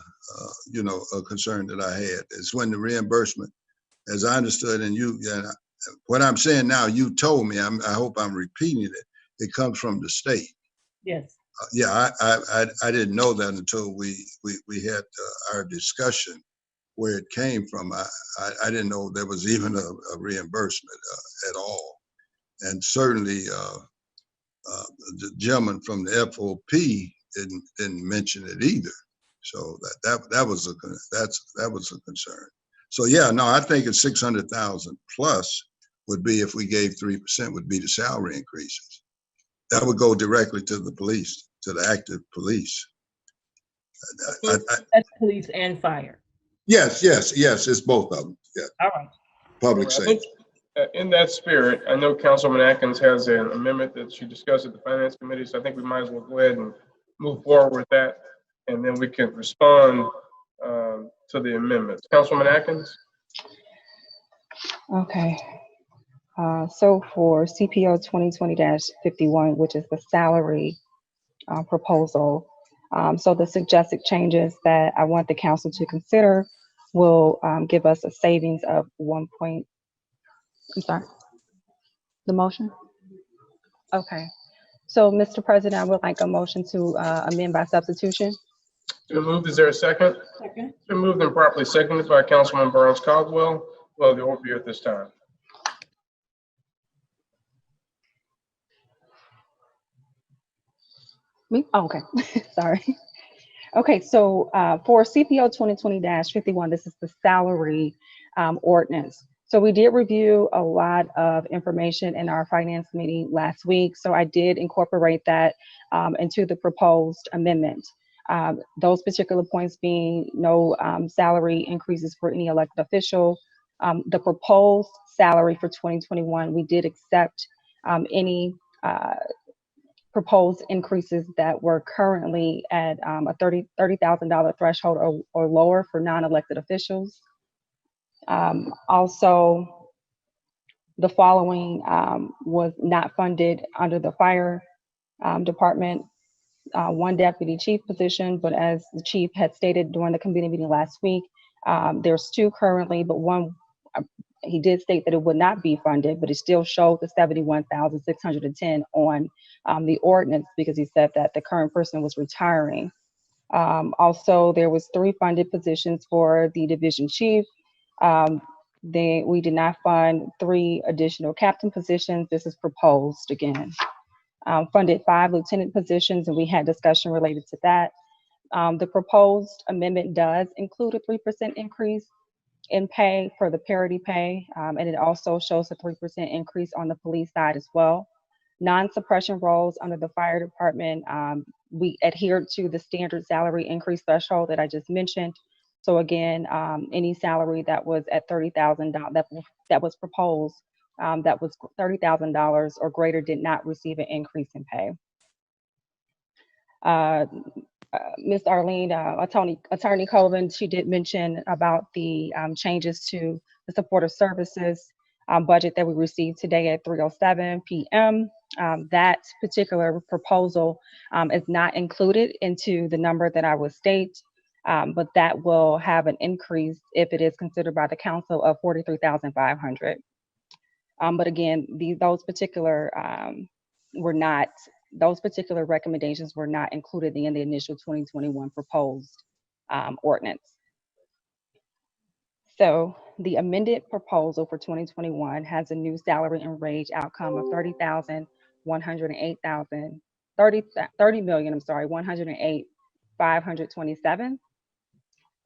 S5: concern that I had, is when the reimbursement, as I understood, and what I'm saying now, you told me, I hope I'm repeating it, it comes from the state.
S15: Yes.
S5: Yeah, I didn't know that until we had our discussion where it came from. I didn't know there was even a reimbursement at all. And certainly the gentleman from the FOP didn't mention it either. So that was a concern. So yeah, no, I think it's 600,000 plus would be, if we gave 3%, would be the salary increases. That would go directly to the police, to the active police.
S15: That's police and fire.
S5: Yes, it's both of them. Yeah.
S15: All right.
S5: Public
S16: I
S5: safety.
S16: think, in that spirit, I know Councilman Atkins has an amendment that she discussed at the Finance Committee, so I think we might as well go ahead and move forward with that, and then we can respond to the amendments. Councilwoman Atkins?
S4: Okay. So for CPO 2020-51, which is the salary proposal, so the suggested changes that I want the council to consider will give us a savings of the motion? Okay. So, Mr. President, I would like a motion to amend by substitution.
S16: Been moved. Is there a second?
S15: Second.
S16: Been moved and properly seconded by Councilman Burns Caldwell. Well, the overview at this time.
S4: Me? Oh, okay. Sorry. Okay, so for CPO 2020-51, this is the salary ordinance. So we did review a lot of information in our finance committee last week. So I did incorporate that into the proposed amendment. Those particular points being no salary increases for any elected official. The proposed salary for 2021, we did accept any proposed increases that were currently at a $30,000 threshold or lower for non-elected officials. Also, the following was not funded under the fire department, one deputy chief position, but as the chief had stated during the committee meeting last week, there's two currently, but one, he did state that it would not be funded, but it still showed the 71,610 on the ordinance, because he said that the current person was retiring. Also, there was 3 funded positions for the division chief. We did not fund 3 additional captain positions. This is proposed again. Funded 5 lieutenant positions, and we had discussion related to that. The proposed amendment does include a 3% increase in pay for the parity pay, and it also shows a 3% increase on the police side as well. Non-suppression roles under the fire department, we adhered to the standard salary increase threshold that I just mentioned. So again, any salary that was at $30,000 that was proposed, that was $30,000 or greater, did not receive an increase in pay. Ms. Arlene, Attorney Colvin, she did mention about the changes to the supportive services budget that we received today at 3:07 p.m. That particular proposal is not included into the number that I would state, but that will have an increase if it is considered by the council of $43,500. But again, those particular recommendations were not included in the initial 2021 proposed ordinance. So the amended proposal for 2021 has a new salary and wage outcome of $30,108,527,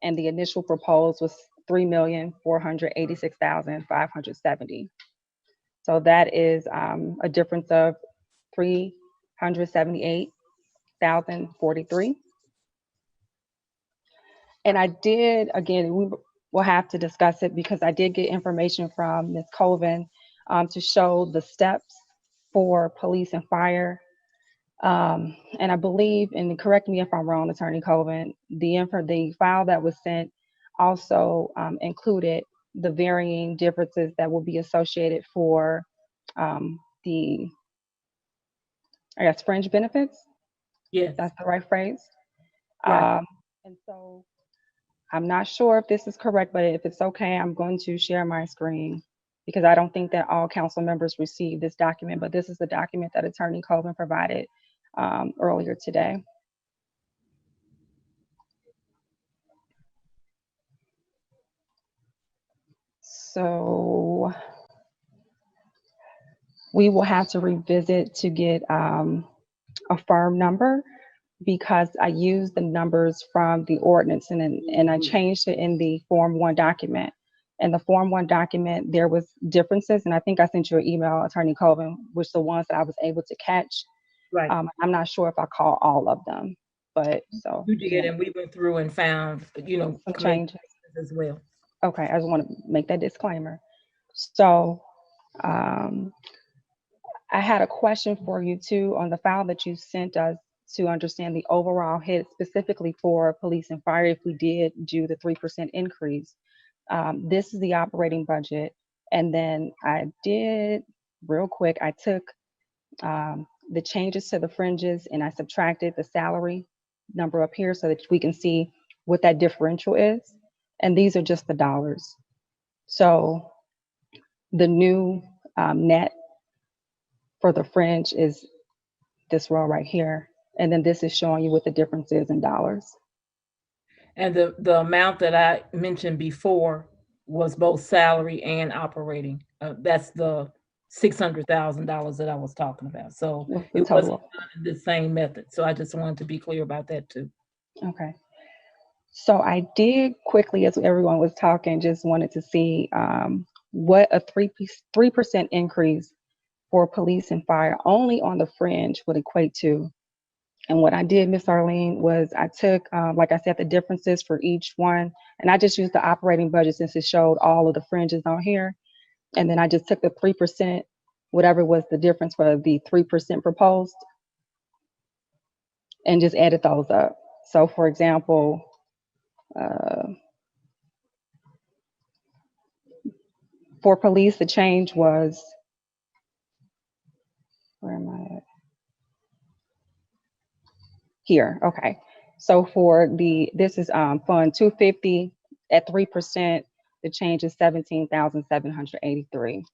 S4: and the initial proposal was $3,486,570. So that is a difference of $378,043. And I did, again, we will have to discuss it because I did get information from Ms. Colvin to show the steps for police and fire. And I believe, and correct me if I'm wrong, Attorney Colvin, the file that was sent also included the varying differences that will be associated for the, I guess, fringe benefits.
S15: Yes.
S4: That's the right phrase.
S15: Right.
S4: And so I'm not sure if this is correct, but if it's okay, I'm going to share my screen because I don't think that all council members received this document, but this is the document that Attorney Colvin provided earlier today. So we will have to revisit to get a firm number because I used the numbers from the ordinance and I changed it in the Form 1 document. In the Form 1 document, there was differences, and I think I sent you an email, Attorney Colvin, which the ones that I was able to catch.
S15: Right.
S4: I'm not sure if I call all of them, but so.
S15: You did, and we went through and found, you know,
S4: some changes
S15: as well.
S4: Okay, I just want to make that disclaimer. So I had a question for you too on the file that you sent us to understand the overall hit specifically for police and fire if we did do the 3% increase. This is the operating budget. And then I did, real quick, I took the changes to the fringes and I subtracted the salary number up here so that we can see what that differential is. And these are just the dollars. So the new net for the fringe is this row right here. And then this is showing you what the difference is in dollars.
S15: And the amount that I mentioned before was both salary and operating. That's the $600,000 that I was talking about. So it wasn't the same method. So I just wanted to be clear about that too.
S4: Okay. So I did quickly, as everyone was talking, just wanted to see what a 3% increase for police and fire only on the fringe would equate to. And what I did, Miss Arlene, was I took, like I said, the differences for each one, and I just used the operating budget since it showed all of the fringes on here. And then I just took the 3%, whatever was the difference for the 3% proposed, and just added those up. So for example, for police, the change was, where am I at? Here, okay. So for this is Fund 250 at 3%, the change is 17,783.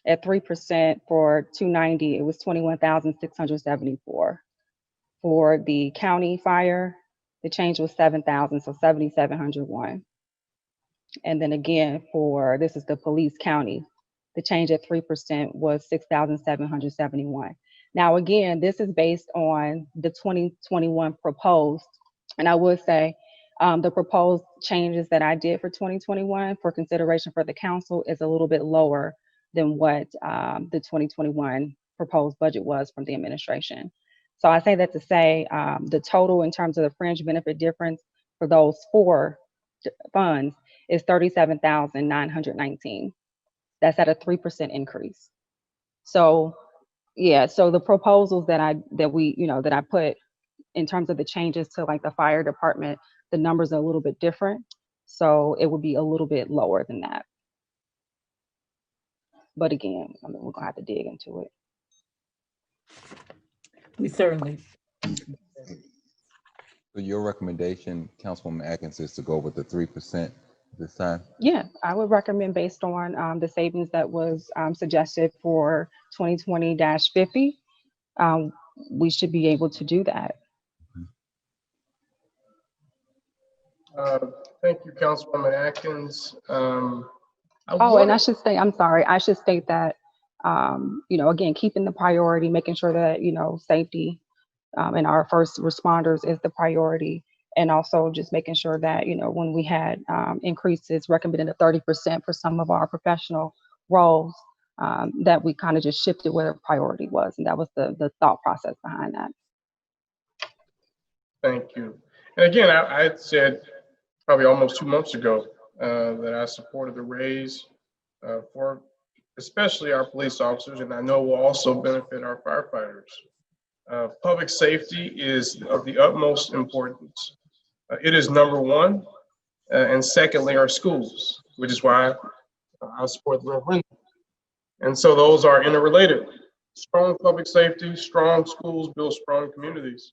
S4: At 3% for 290, it was 21,674. For the county fire, the change was 7,000, so 7,701. And then again, for this is the police county, the change at 3% was 6,771. Now, again, this is based on the 2021 proposed. And I would say the proposed changes that I did for 2021 for consideration for the council is a little bit lower than what the 2021 proposed budget was from the administration. So I say that to say the total in terms of the fringe benefit difference for those 4 funds is 37,919. That's at a 3% increase. So yeah, so the proposals that I put in terms of the changes to like the fire department, the numbers are a little bit different. So it would be a little bit lower than that. But again, I mean, we're gonna have to dig into it.
S15: We certainly.
S2: So your recommendation, Councilwoman Atkins, is to go with the 3% this time?
S4: Yeah, I would recommend based on the savings that was suggested for 2020-50, we should be able to do that.
S16: Thank you, Councilwoman Atkins.
S4: And I should say, I'm sorry, I should state that, again, keeping the priority, making sure that, safety and our first responders is the priority. And also just making sure that, when we had increases recommended at 30% for some of our professional roles, that we kind of just shifted where the priority was. And that was the thought process behind that.
S16: Thank you. And again, I had said probably almost 2 months ago that I supported the raise for especially our police officers, and I know will also benefit our firefighters. Public safety is of the utmost importance. It is number one, and secondly, our schools. which is why I support the referendum. And so those are interrelated. Strong public safety, strong schools build strong communities.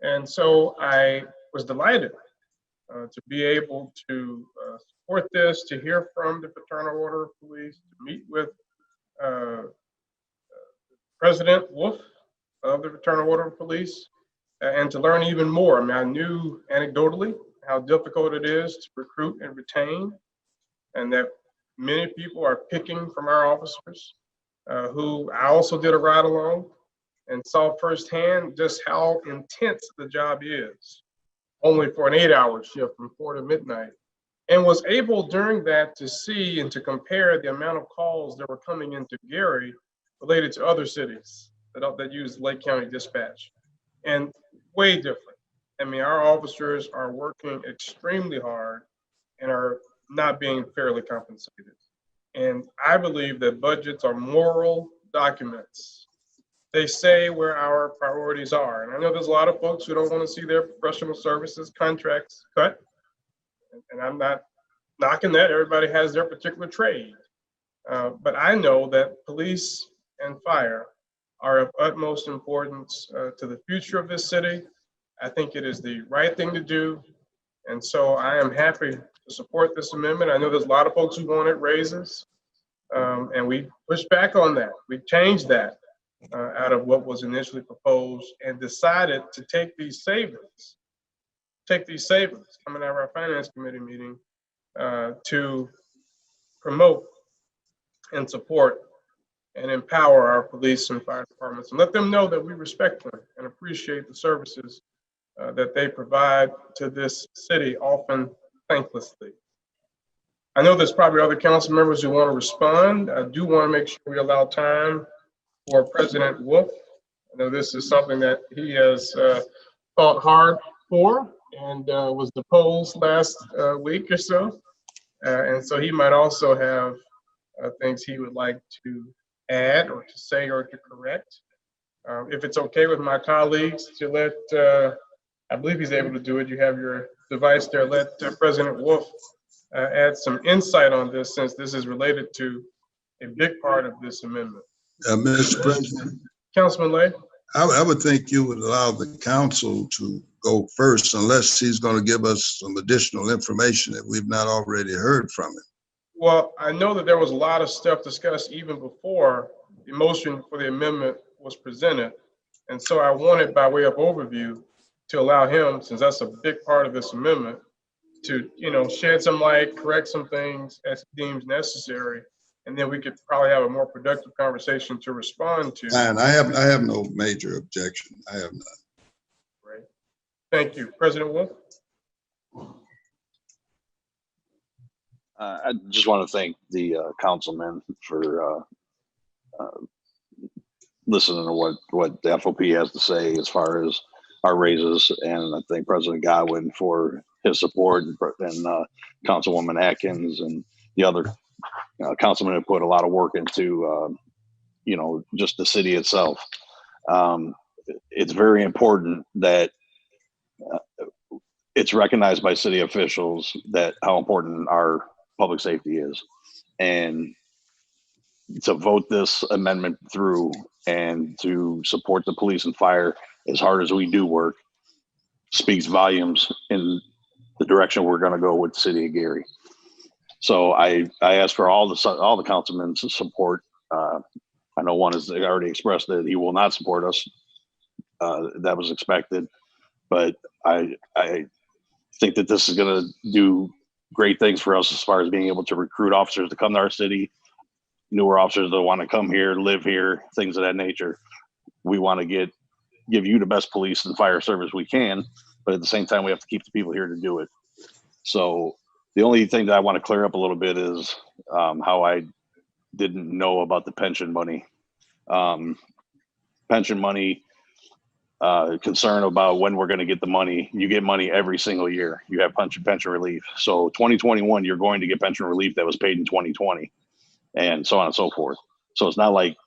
S16: And so I was delighted to be able to support this, to hear from the Fraternal Order of Police, to meet with President Wolf of the Fraternal Order of Police, and to learn even more. I mean, I knew anecdotally how difficult it is to recruit and retain, and that many people are picking from our officers, who I also did a ride along and saw firsthand just how intense the job is, only for an 8-hour shift from 4 to midnight. And was able during that to see and to compare the amount of calls that were coming into Gary related to other cities that use Lake County Dispatch, and way different. I mean, our officers are working extremely hard and are not being fairly compensated. And I believe that budgets are moral documents. They say where our priorities are. And I know there's a lot of folks who don't want to see their professional services contracts cut. And I'm not knocking that. Everybody has their particular trade. But I know that police and fire are of utmost importance to the future of this city. I think it is the right thing to do. And so I am happy to support this amendment. I know there's a lot of folks who wanted raises, and we pushed back on that. We changed that out of what was initially proposed and decided to take these savings coming out of our finance committee meeting to promote and support and empower our police and fire departments and let them know that we respect them and appreciate the services that they provide to this city, often thanklessly. I know there's probably other council members who want to respond. I do want to make sure we allow time for President Wolf. I know this is something that he has fought hard for and was deposed last week or so. And so he might also have things he would like to add or to say or to correct. If it's okay with my colleagues to let, I believe he's able to do it. You have your device there. Let President Wolf add some insight on this, since this is related to a big part of this amendment.
S5: Mr. President,
S16: Councilman Lay.
S5: I would think you would allow the council to go first, unless he's going to give us some additional information that we've not already heard from him.
S16: Well, I know that there was a lot of stuff discussed even before the motion for the amendment was presented. And so I wanted, by way of overview, to allow him, since that's a big part of this amendment, to, shed some light, correct some things as he deems necessary. And then we could probably have a more productive conversation to respond to.
S5: And I have no major objection. I have none.
S16: Right. Thank you. President Wolf.
S18: I just want to thank the councilman for listening to what the FOP has to say as far as our raises, and I thank President Godwin for his support, and Councilwoman Atkins and the other councilmen who put a lot of work into just the city itself. It's very important that it's recognized by city officials that how important our public safety is, and to vote this amendment through and to support the police and fire as hard as we do work speaks volumes in the direction we're going to go with the city of Gary. So I ask for all the councilmen to support. I know one has already expressed that he will not support us. That was expected, but I think that this is going to do great things for us as far as being able to recruit officers to come to our city, newer officers that want to come here, live here, things of that nature. We want to give you the best police and fire service we can, but at the same time, we have to keep the people here to do it. So the only thing that I want to clear up a little bit is how I didn't know about the pension money. Pension money, concern about when we're going to get the money. You get money every single year. You have pension relief. So 2021, you're going to get pension relief that was paid in 2020, and so on and so forth. So it's not like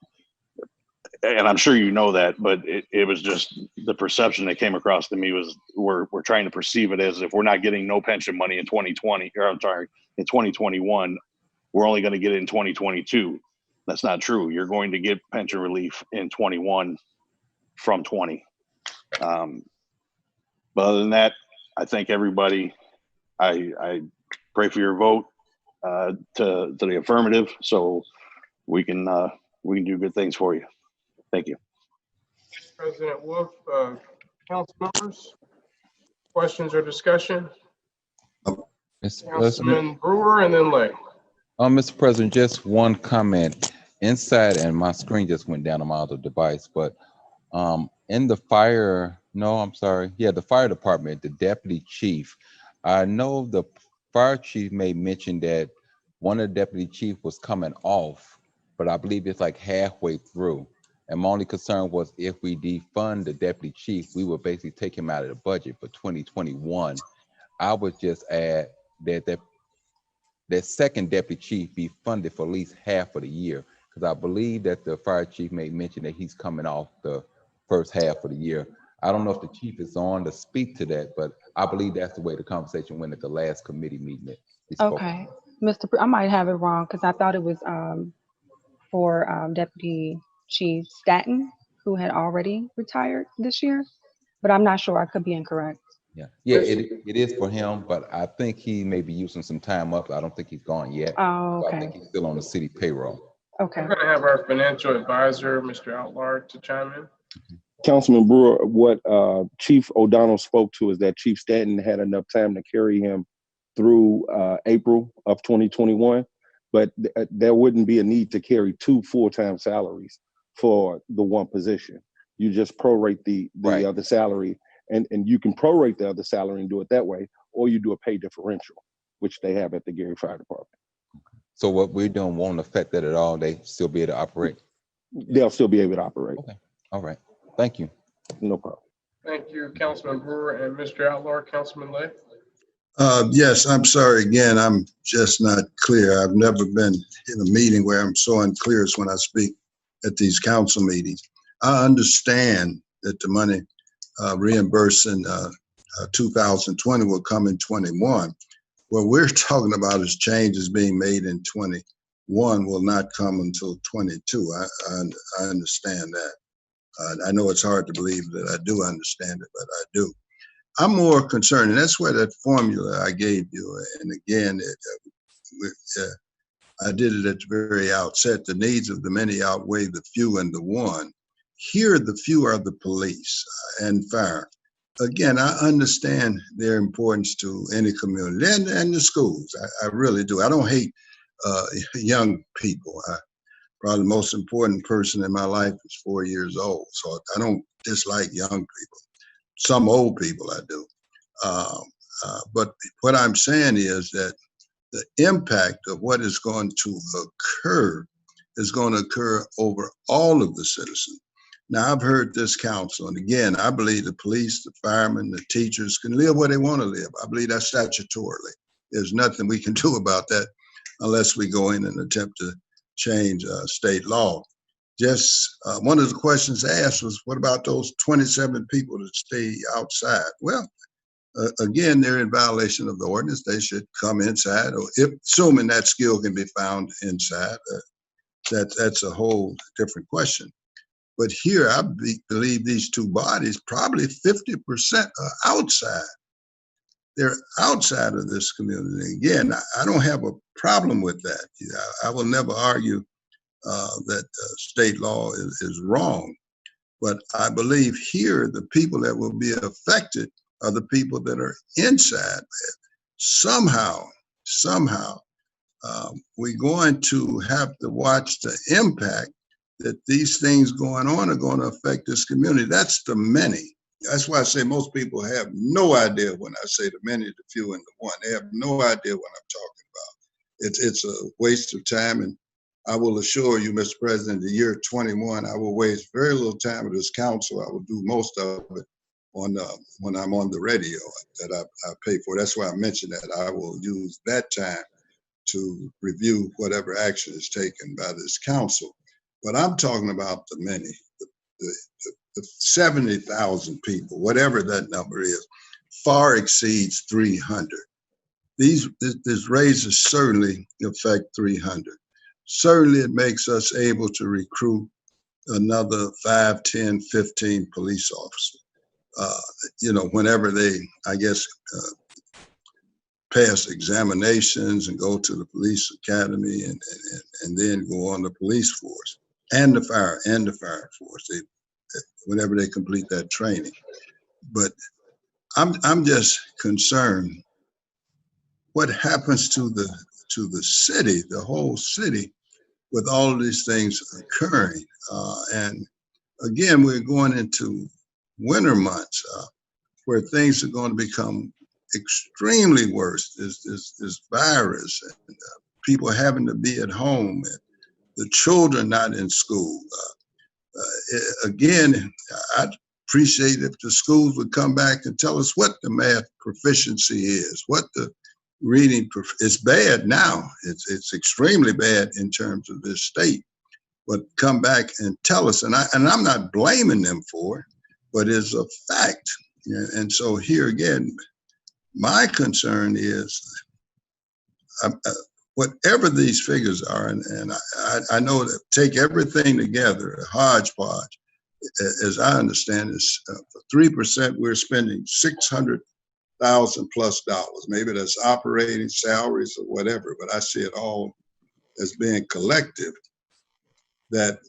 S18: and I'm sure you know that, but it was just the perception that came across to me was we're trying to perceive it as if we're not getting no pension money in 2020, or I'm sorry, in 2021, we're only going to get it in 2022. That's not true. You're going to get pension relief in 21 from 20. But other than that, I thank everybody. I pray for your vote to the affirmative, so we can do good things for you. Thank you.
S16: President Wolf, council members, questions or discussion?
S2: Mr.
S16: Councilman Brewer and then Lay.
S2: Mr. President, just one comment. Inside, and my screen just went down on my other device, but in the fire, no, I'm sorry. Yeah, the fire department, the deputy chief. I know the fire chief made mention that one of the deputy chief was coming off, but I believe it's like halfway through. And my only concern was if we defund the deputy chief, we would basically take him out of the budget for 2021. I would just add that second deputy chief be funded for at least half of the year, because I believe that the fire chief made mention that he's coming off the first half of the year. I don't know if the chief is on to speak to that, but I believe that's the way the conversation went at the last committee meeting.
S4: Okay, I might have it wrong because I thought it was for Deputy Chief Stanton, who had already retired this year, but I'm not sure. I could be incorrect.
S2: Yeah, it is for him, but I think he may be using some time up. I don't think he's gone yet.
S4: Oh, okay.
S2: So I think he's still on the city payroll.
S4: Okay.
S16: We're gonna have our financial advisor, Mr. Outlar, to chime in.
S19: Councilman Brewer, what Chief O'Donnell spoke to is that Chief Stanton had enough time to carry him through April of 2021, but there wouldn't be a need to carry two full-time salaries for the one position. You just prorate the other salary, and you can prorate the other salary and do it that way, or you do a pay differential, which they have at the Gary Fire Department.
S2: So what we're doing won't affect that at all? They still be able to operate?
S19: They'll still be able to operate.
S2: Okay, all right. Thank you.
S19: No problem.
S16: Thank you, Councilman Brewer and Mr. Outlar. Councilman Lay.
S5: Yes, I'm sorry again. I'm just not clear. I've never been in a meeting where I'm so unclear as when I speak at these council meetings. I understand that the money reimbursed in 2020 will come in 21. What we're talking about is changes being made in 21 will not come until 22. I understand that. I know it's hard to believe that I do understand it, but I do. I'm more concerned, and that's where that formula I gave you, and again, I did it at the very outset, the needs of the many outweigh the few and the one. Here, the few are the police and fire. Again, I understand their importance to any community and the schools. I really do. I don't hate young people. Probably the most important person in my life is 4 years old, so I don't dislike young people. Some old people I do. But what I'm saying is that the impact of what is going to occur is going to occur over all of the citizens. Now, I've heard this council, and again, I believe the police, the firemen, the teachers can live where they want to live. I believe that statutorily. There's nothing we can do about that unless we go in and attempt to change state law. Just one of the questions asked was, what about those 27 people that stay outside? Well, again, they're in violation of the ordinance. They should come inside, or assuming that skill can be found inside. That's a whole different question. But here, I believe these two bodies, probably 50% are outside. They're outside of this community. Again, I don't have a problem with that. I will never argue that state law is wrong. But I believe here, the people that will be affected are the people that are inside. Somehow, we're going to have to watch the impact that these things going on are going to affect this community. That's the many. That's why I say most people have no idea when I say the many, the few, and the one. They have no idea what I'm talking about. It's a waste of time. And I will assure you, Mr. President, the year 21, I will waste very little time with this council. I will do most of it on when I'm on the radio that I pay for. That's why I mentioned that. I will use that time to review whatever action is taken by this council. But I'm talking about the many, the 70,000 people, whatever that number is, far exceeds 300. This raises certainly affect 300. Certainly it makes us able to recruit another 5, 10, 15 police officers. Whenever they, I guess, pass examinations and go to the police academy and then go on the police force and the fire force. Whenever they complete that training. But I'm just concerned what happens to the city, the whole city, with all of these things occurring. And again, we're going into winter months where things are going to become extremely worse. This virus, and people having to be at home, and the children not in school. Again, I'd appreciate if the schools would come back and tell us what the math proficiency is, what the reading, it's bad now. It's extremely bad in terms of this state, but come back and tell us. And I'm not blaming them for it, but it's a fact. And so here again, my concern is whatever these figures are, and I know that take everything together, a hodgepodge, as I understand is for 3%, we're spending $600,000+ dollars. Maybe that's operating salaries or whatever, but I see it all as being collective, that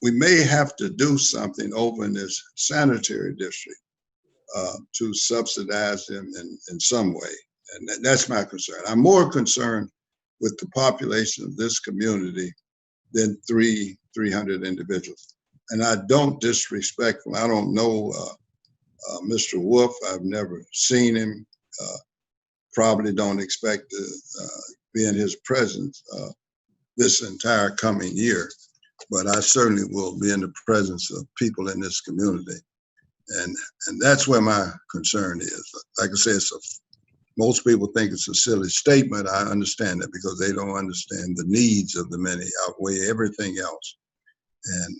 S5: we may have to do something over in this sanitary district to subsidize them in some way. And that's my concern. I'm more concerned with the population of this community than 300 individuals. And I don't disrespect them. I don't know Mr. Wolf. I've never seen him. Probably don't expect to be in his presence this entire coming year. But I certainly will be in the presence of people in this community. And that's where my concern is. Like I said, most people think it's a silly statement. I understand that because they don't understand the needs of the many outweigh everything else. And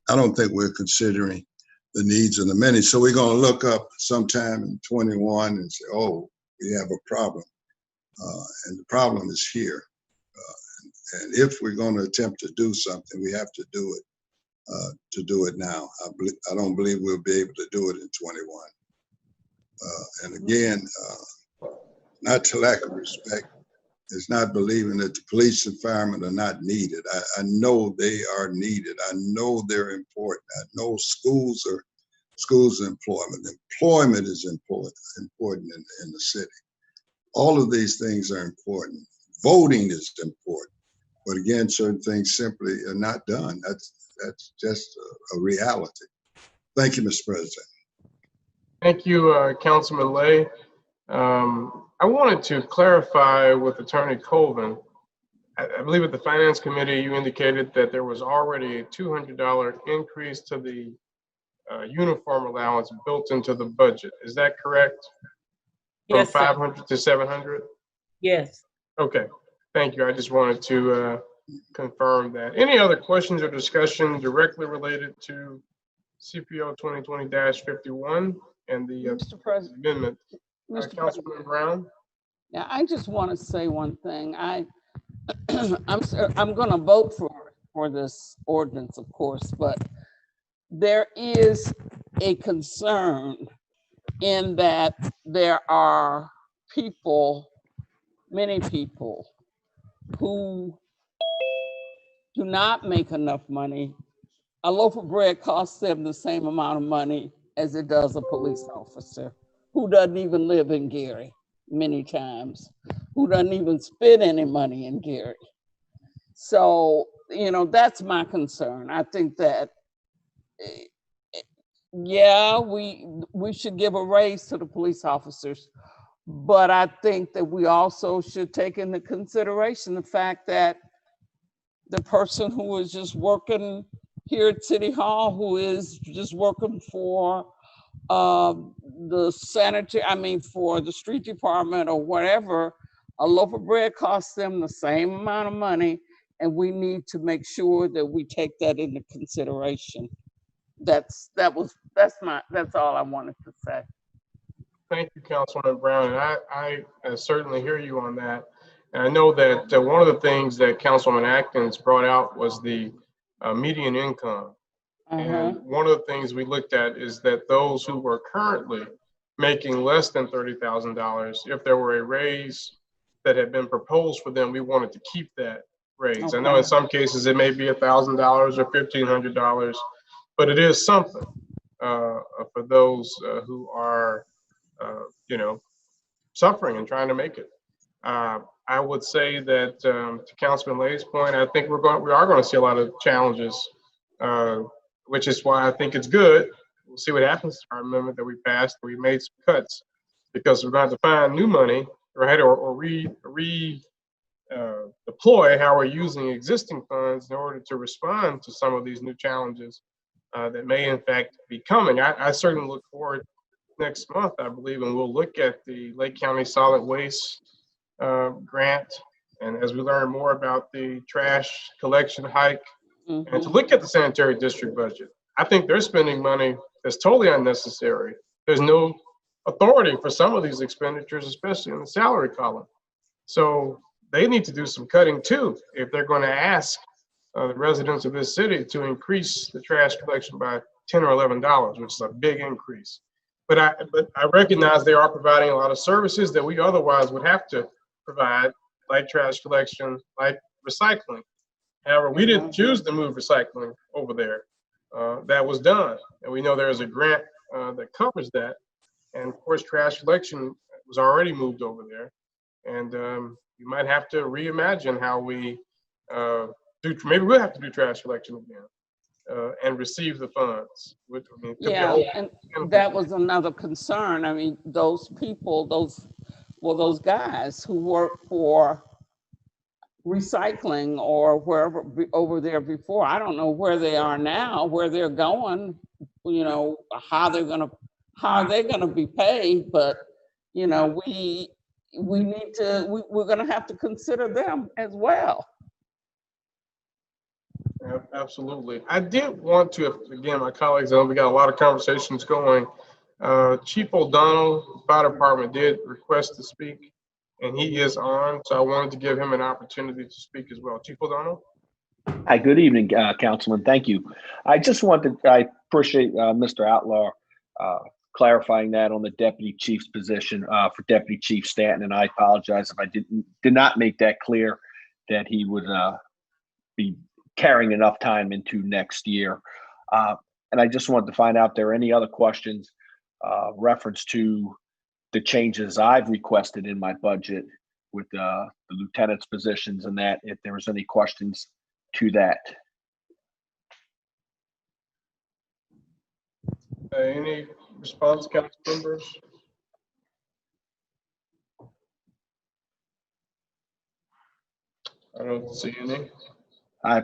S5: I don't think we're considering the needs of the many. So we're going to look up sometime in 21 and say, oh, we have a problem. And the problem is here. And if we're going to attempt to do something, we have to do it now. I don't believe we'll be able to do it in 21. And again, not to lack of respect, it's not believing that the police and firemen are not needed. I know they are needed. I know they're important. I know schools are employment. Employment is important in the city. All of these things are important. Voting is important. But again, certain things simply are not done. That's just a reality. Thank you, Mr. President.
S16: Thank you, Councilman Lay. I wanted to clarify with Attorney Colvin. I believe at the Finance Committee, you indicated that there was already a $200 increase to the uniform allowance built into the budget. Is that correct? From
S15: Yes, sir.
S16: 500 to 700?
S15: Yes.
S16: Okay, thank you. I just wanted to confirm that. Any other questions or discussion directly related to CPO 2020-51 and the
S10: Mr. President.
S16: amendment?
S10: Mr.
S16: Councilman Brown?
S10: Yeah, I just want to say one thing. I'm going to vote for this ordinance, of course, but there is a concern in that there are people, many people, who do not make enough money. A loaf of bread costs them the same amount of money as it does a police officer who doesn't even live in Gary many times, who doesn't even spend any money in Gary. So, that's my concern. I think that, yeah, we should give a raise to the police officers, but I think that we also should take into consideration the fact that the person who is just working here at City Hall, who is just working for the for the street department or whatever, a loaf of bread costs them the same amount of money, and we need to make sure that we take that into consideration that's all I wanted to say.
S16: Thank you, Councilman Brown, and I certainly hear you on that. And I know that one of the things that Councilman Atkins brought out was the median income. And one of the things we looked at is that those who were currently making less than $30,000, if there were a raise that had been proposed for them, we wanted to keep that raise. I know in some cases it may be $1,000 or $1,500, but it is something for those who are, suffering and trying to make it. I would say that to Councilman Lay's point, I think we are going to see a lot of challenges, which is why I think it's good. We'll see what happens to our amendment that we passed. We made some cuts because we're going to have to find new money, right, or deploy how we're using existing funds in order to respond to some of these new challenges that may in fact be coming. I certainly look forward next month, I believe, and we'll look at the Lake County Solid Waste grant, and as we learn more about the trash collection hike, and to look at the sanitary district budget. I think they're spending money that's totally unnecessary. There's no authority for some of these expenditures, especially in the salary column. So they need to do some cutting too if they're going to ask the residents of this city to increase the trash collection by $10 or $11, which is a big increase. But I recognize they are providing a lot of services that we otherwise would have to provide, like trash collection, like recycling. However, we didn't choose to move recycling over there. That was done. And we know there is a grant that covers that. And of course, trash collection was already moved over there. And you might have to reimagine how we maybe we'll have to do trash collection again and receive the funds.
S10: And that was another concern. I mean, those people, those guys who work for recycling or wherever over there before, I don't know where they are now, where they're going, how are they gonna be paid, but we're gonna have to consider them as well.
S16: Absolutely. I did want to, again, my colleagues, I know we got a lot of conversations going. Chief O'Donnell, Fire Department, did request to speak, and he is on, so I wanted to give him an opportunity to speak as well. Chief O'Donnell?
S20: Hi, good evening, Councilman. Thank you. I appreciate Mr. Outlaw clarifying that on the deputy chief's position for Deputy Chief Stanton, and I apologize if I did not make that clear that he would be carrying enough time into next year. And I just wanted to find out if there are any other questions reference to the changes I've requested in my budget with the lieutenant's positions and that, if there was any questions to that.
S16: Any response, council members? I don't see any.
S20: I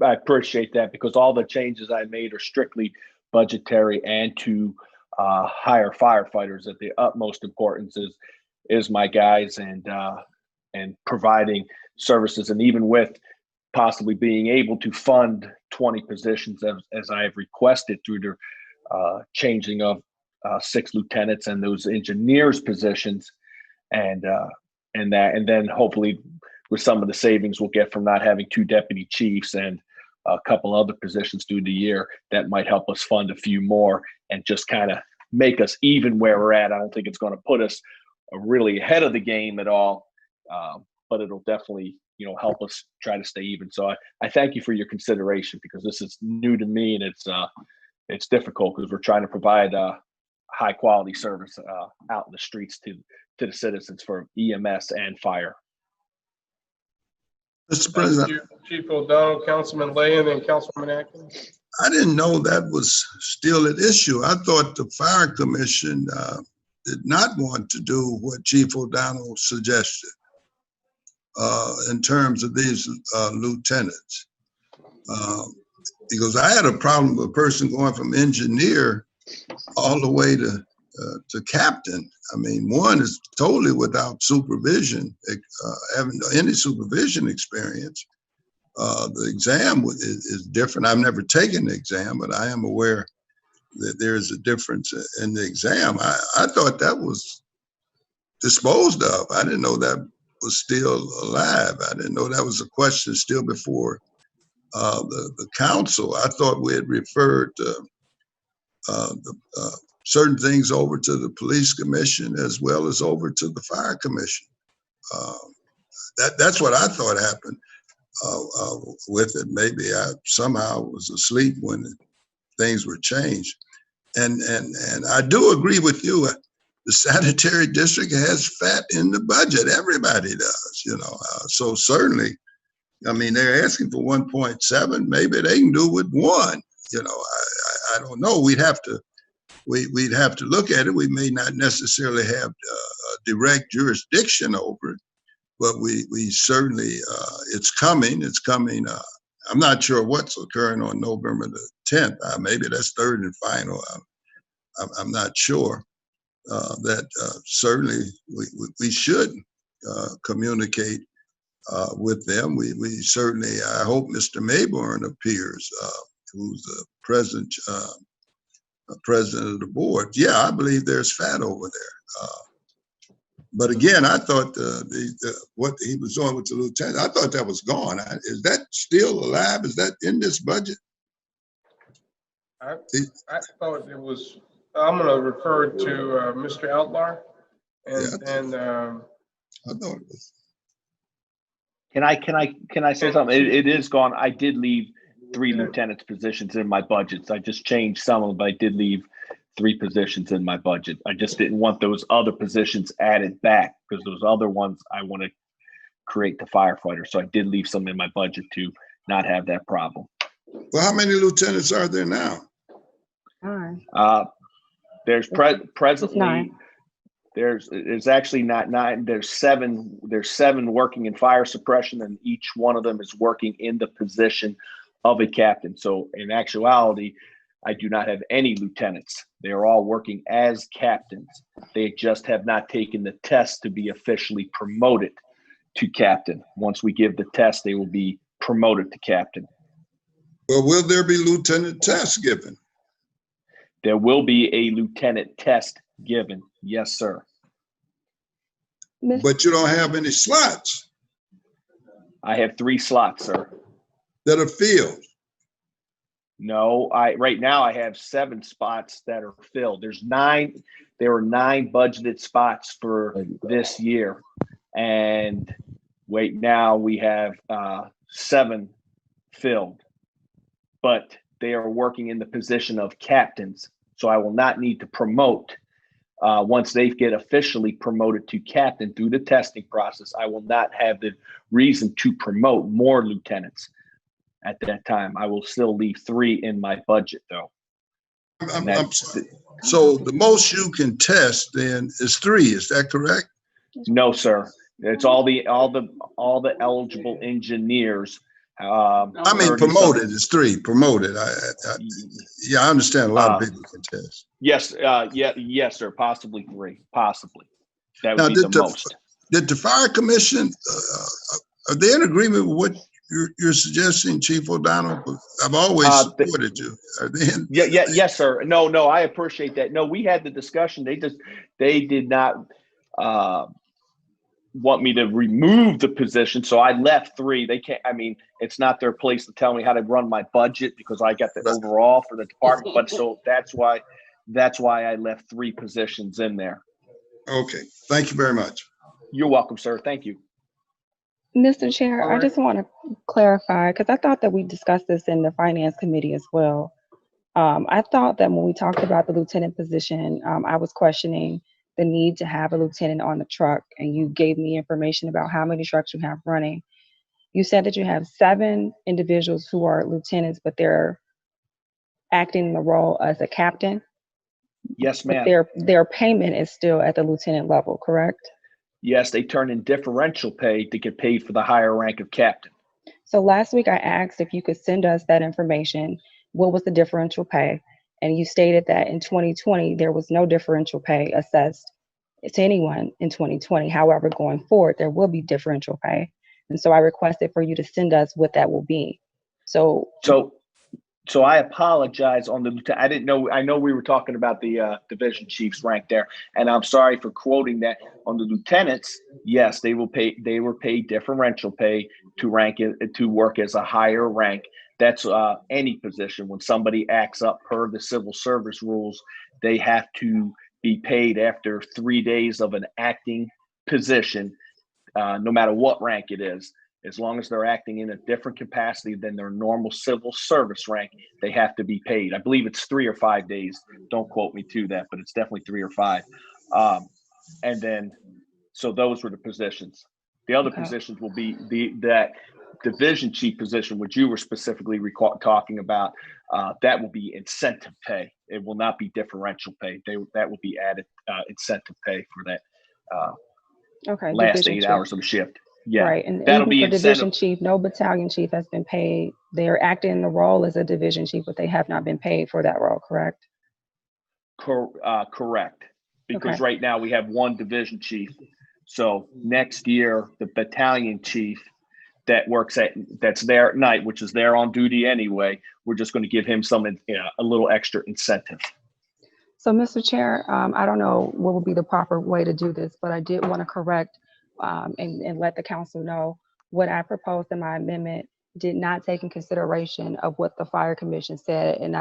S20: appreciate that, because all the changes I made are strictly budgetary and to hire firefighters. At the utmost importance is my guys and providing services, and even with possibly being able to fund 20 positions as I have requested through the changing of 6 lieutenants and those engineers positions, and then hopefully with some of the savings we'll get from not having 2 deputy chiefs and a couple other positions through the year, that might help us fund a few more and just kind of make us even where we're at. I don't think it's going to put us really ahead of the game at all, but it'll definitely help us try to stay even. So I thank you for your consideration, because this is new to me, and it's difficult because we're trying to provide high quality service out in the streets to the citizens for EMS and fire.
S5: Mr. President.
S16: Thank you, Chief O'Donnell, Councilman Lay, and then Councilman Atkins.
S5: I didn't know that was still an issue. I thought the Fire Commission did not want to do what Chief O'Donnell suggested in terms of these lieutenants. Because I had a problem with a person going from engineer all the way to captain. I mean, one is totally without supervision, having any supervision experience. The exam is different. I've never taken the exam, but I am aware that there's a difference in the exam. I thought that was disposed of. I didn't know that was still alive. I didn't know that was a question still before the council. I thought we had referred certain things over to the police commission as well as over to the fire commission. That's what I thought happened with it. Maybe I somehow was asleep when things were changed. And I do agree with you. The sanitary district has fat in the budget. Everybody does, so certainly, I mean, they're asking for 1.7. Maybe they can do with 1. I don't know. We'd have to look at it. We may not necessarily have direct jurisdiction over it, but we certainly, it's coming. It's coming. I'm not sure what's occurring on November the 10th. Maybe that's third and final. I'm not sure. That certainly we should communicate with them. We certainly, I hope Mr. Mayborn appears, who's the president of the board. Yeah, I believe there's fat over there. But again, I thought what he was doing with the lieutenant, I thought that was gone. Is that still alive? Is that in this budget?
S16: I thought it was. I'm going to refer to Mr. Outlar, and
S5: I thought it was.
S20: Can I say something? It is gone. I did leave 3 lieutenants positions in my budgets. I just changed some of them, but I did leave 3 positions in my budget. I just didn't want those other positions added back because those other ones I want to create the firefighters. So I did leave some in my budget to not have that problem.
S5: Well, how many lieutenants are there now?
S20: There's presently, there's actually not 9. There's 7 working in fire suppression, and each one of them is working in the position of a captain. So in actuality, I do not have any lieutenants. They are all working as captains. They just have not taken the test to be officially promoted to captain. Once we give the test, they will be promoted to captain.
S5: Well, will there be lieutenant tests given?
S20: There will be a lieutenant test given. Yes, sir.
S5: But you don't have any slots.
S20: I have 3 slots, sir.
S5: That are filled.
S20: No, right now I have 7 spots that are filled. There are 9 budgeted spots for this year. And right now we have 7 filled. But they are working in the position of captains. So I will not need to promote. Once they get officially promoted to captain through the testing process, I will not have the reason to promote more lieutenants at that time. I will still leave 3 in my budget though.
S5: So the most you can test then is 3, is that correct?
S20: No, sir. It's all the eligible engineers.
S5: I mean, promoted is 3. Promoted. I understand a lot of people can test.
S20: Yes, yes, sir. Possibly 3. Possibly. That would be the most.
S5: Did the fire commission? Are they in agreement with what you're suggesting, Chief O'Donnell? I've always supported you. Are they in?
S20: Yes, sir. No, I appreciate that. No, we had the discussion. They did not want me to remove the position, so I left 3. They can't. I mean, it's not their place to tell me how to run my budget because I got the overall for the department. But so that's why I left 3 positions in there.
S5: Okay. Thank you very much.
S20: You're welcome, sir. Thank you.
S4: Mr. Chair, I just want to clarify, because I thought that we discussed this in the Finance Committee as well. I thought that when we talked about the lieutenant position, I was questioning the need to have a lieutenant on the truck, and you gave me information about how many trucks you have running. You said that you have 7 individuals who are lieutenants, but they're acting the role as a captain.
S20: Yes, ma'am.
S4: But their payment is still at the lieutenant level, correct?
S20: Yes, they turn in differential pay to get paid for the higher rank of captain.
S4: So last week I asked if you could send us that information. What was the differential pay? And you stated that in 2020, there was no differential pay assessed to anyone in 2020. However, going forward, there will be differential pay. And so I requested for you to send us what that will be. So
S20: So I apologize on the lieutenant. I didn't know. I know we were talking about the division chief's rank there, and I'm sorry for quoting that. On the lieutenants, yes, they will pay. They were paid differential pay to rank it, to work as a higher rank. That's any position. When somebody acts up per the civil service rules, they have to be paid after 3 days of an acting position, no matter what rank it is. As long as they're acting in a different capacity than their normal civil service rank, they have to be paid. I believe it's 3 or 5 days. Don't quote me to that, but it's definitely 3 or 5. And then, so those were the positions. The other positions will be that division chief position, which you were specifically talking about. That will be incentive pay. It will not be differential pay. That will be added incentive pay for that last 8 hours of the shift. Yeah,
S4: right. And
S20: that'll
S4: even
S20: be
S4: for division
S20: incentive.
S4: chief, no battalion chief has been paid. They're acting in the role as a division chief, but they have not been paid for that role, correct?
S20: Correct. Because
S4: Okay.
S20: right now we have one division chief. So next year, the battalion chief that's there at night, which is there on duty anyway, we're just going to give him a little extra incentive.
S4: So, Mr. Chair, I don't know what would be the proper way to do this, but I did want to correct and let the council know what I proposed in my amendment did not take in consideration of what the fire commission said, and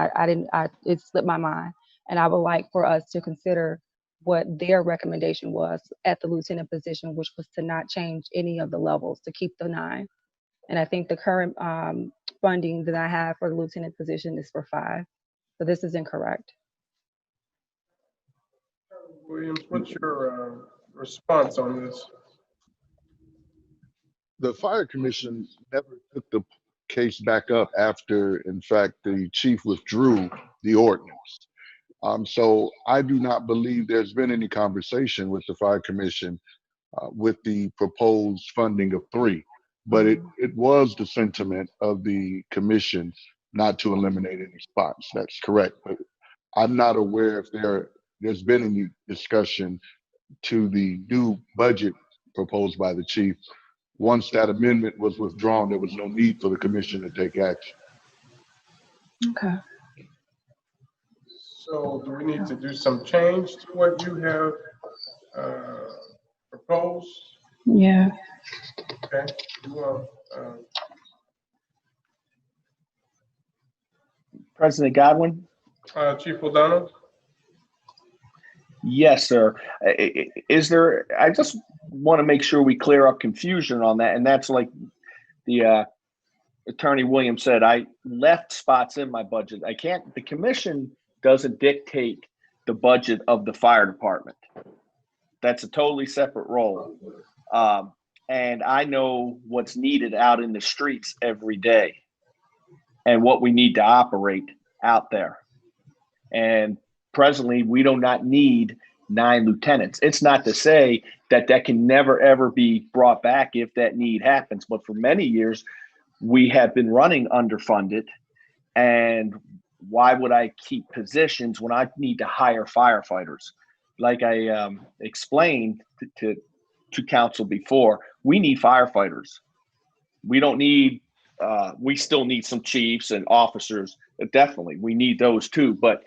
S4: it slipped my mind. And I would like for us to consider what their recommendation was at the lieutenant position, which was to not change any of the levels, to keep the 9. And I think the current funding that I have for the lieutenant position is for 5. So this is incorrect.
S16: Williams, what's your response on this?
S9: The fire commission never took the case back up after, in fact, the chief withdrew the ordinance. So I do not believe there's been any conversation with the fire commission with the proposed funding of 3, but it was the sentiment of the commission not to eliminate any spots. That's correct, but I'm not aware if there's been any discussion to the new budget proposed by the chief. Once that amendment was withdrawn, there was no need for the commission to take action.
S4: Okay.
S16: So do we need to do some change to what you have proposed?
S4: Yeah.
S16: Okay. You want,
S20: President Godwin?
S16: Chief O'Donnell?
S20: Yes, sir. I just want to make sure we clear up confusion on that. And that's like the Attorney Williams said, I left spots in my budget. The commission doesn't dictate the budget of the fire department. That's a totally separate role. And I know what's needed out in the streets every day and what we need to operate out there. And presently, we do not need 9 lieutenants. It's not to say that can never, ever be brought back if that need happens. But for many years, we have been running underfunded. And why would I keep positions when I need to hire firefighters? Like I explained to council before, we need firefighters. We don't need, we still need some chiefs and officers. Definitely, we need those too. But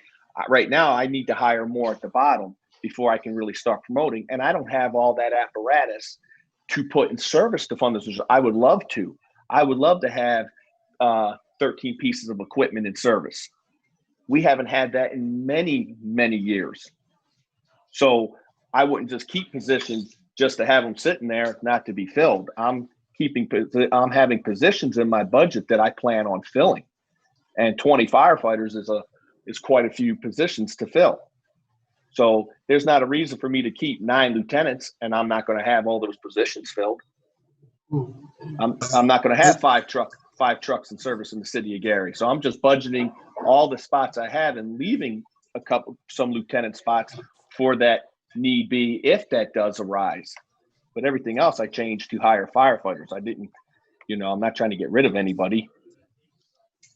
S20: right now, I need to hire more at the bottom before I can really start promoting. And I don't have all that apparatus to put in service to fund this. I would love to. I would love to have 13 pieces of equipment in service. We haven't had that in many, many years. So I wouldn't just keep positions just to have them sitting there, not to be filled. I'm having positions in my budget that I plan on filling. And 20 firefighters is quite a few positions to fill. So there's not a reason for me to keep 9 lieutenants, and I'm not going to have all those positions filled. I'm not going to have 5 trucks in service in the city of Gary. So I'm just budgeting all the spots I have and leaving some lieutenant spots for that need be if that does arise. But everything else I changed to hire firefighters. I didn't, I'm not trying to get rid of anybody.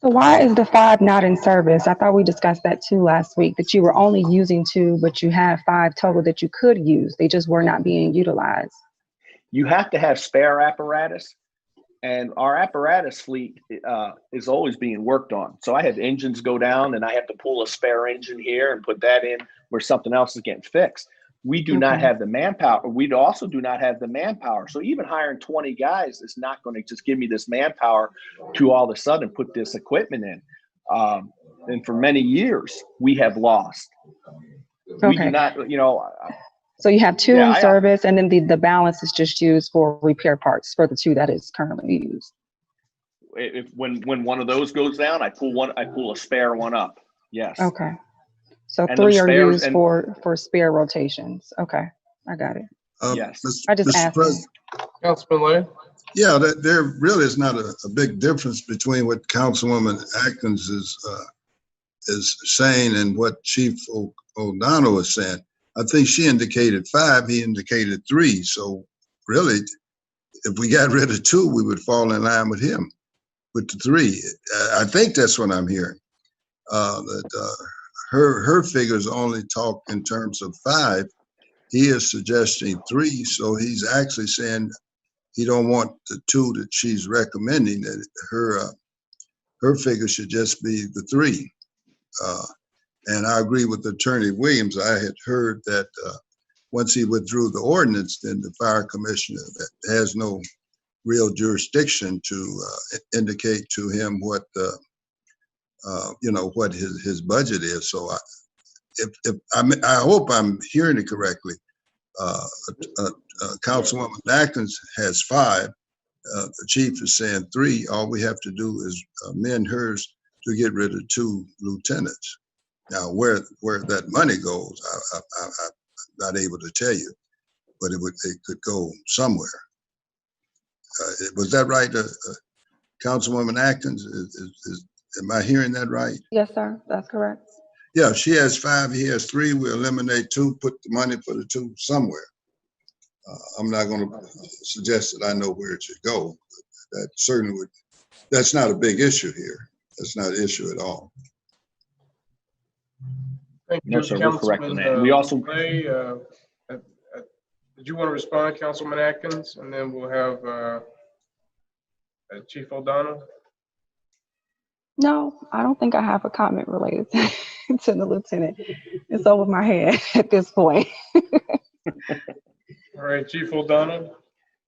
S4: So why is the 5 not in service? I thought we discussed that too last week, that you were only using 2, but you have 5 total that you could use. They just were not being utilized.
S20: You have to have spare apparatus and our apparatus fleet is always being worked on. So I have engines go down and I have to pull a spare engine here and put that in where something else is getting fixed. We do not have the manpower. We also do not have the manpower. So even hiring 20 guys is not going to just give me this manpower to all of a sudden put this equipment in. And for many years, we have lost. We do not, you know.
S4: So you have two
S20: Yeah,
S4: in service, and then the balance is just used for repair parts for the two that is currently used.
S20: When one of those goes down, I pull a spare one up. Yes.
S4: Okay. So
S20: And
S4: 3
S20: those
S4: are
S20: spares
S4: used for spare rotations. Okay, I got it.
S20: Yes.
S4: I just
S5: Mr.
S4: asked.
S5: President,
S16: Councilman Lay?
S5: yeah, there really is not a big difference between what Councilwoman Atkins is saying and what Chief O'Donnell is saying. I think she indicated 5, he indicated 3. So really, if we got rid of 2, we would fall in line with him with the 3. I think that's what I'm hearing. That her figures only talk in terms of 5. He is suggesting 3, so he's actually saying he don't want the 2 that she's recommending. That her figure should just be the 3. And I agree with Attorney Williams. I had heard that once he withdrew the ordinance, then the fire commissioner has no real jurisdiction to indicate to him what what his budget is. So I hope I'm hearing it correctly. Councilwoman Atkins has 5. The chief is saying 3. All we have to do is amend hers to get rid of 2 lieutenants. Now, where that money goes, I'm not able to tell you, but it could go somewhere. Was that right, Councilwoman Atkins? Am I hearing that right?
S4: Yes, sir. That's correct.
S5: Yeah, she has 5, he has 3. We eliminate 2, put the money for the 2 somewhere. I'm not going to suggest that I know where it should go. That certainly would. That's not a big issue here. That's not an issue at all.
S16: Thank you,
S20: No, sir, we're correct on that. We also.
S16: Lay, did you want to respond, Councilman Atkins? And then we'll have Chief O'Donnell.
S4: No, I don't think I have a comment related to the lieutenant. It's over my head at this point.
S16: All right, Chief O'Donnell.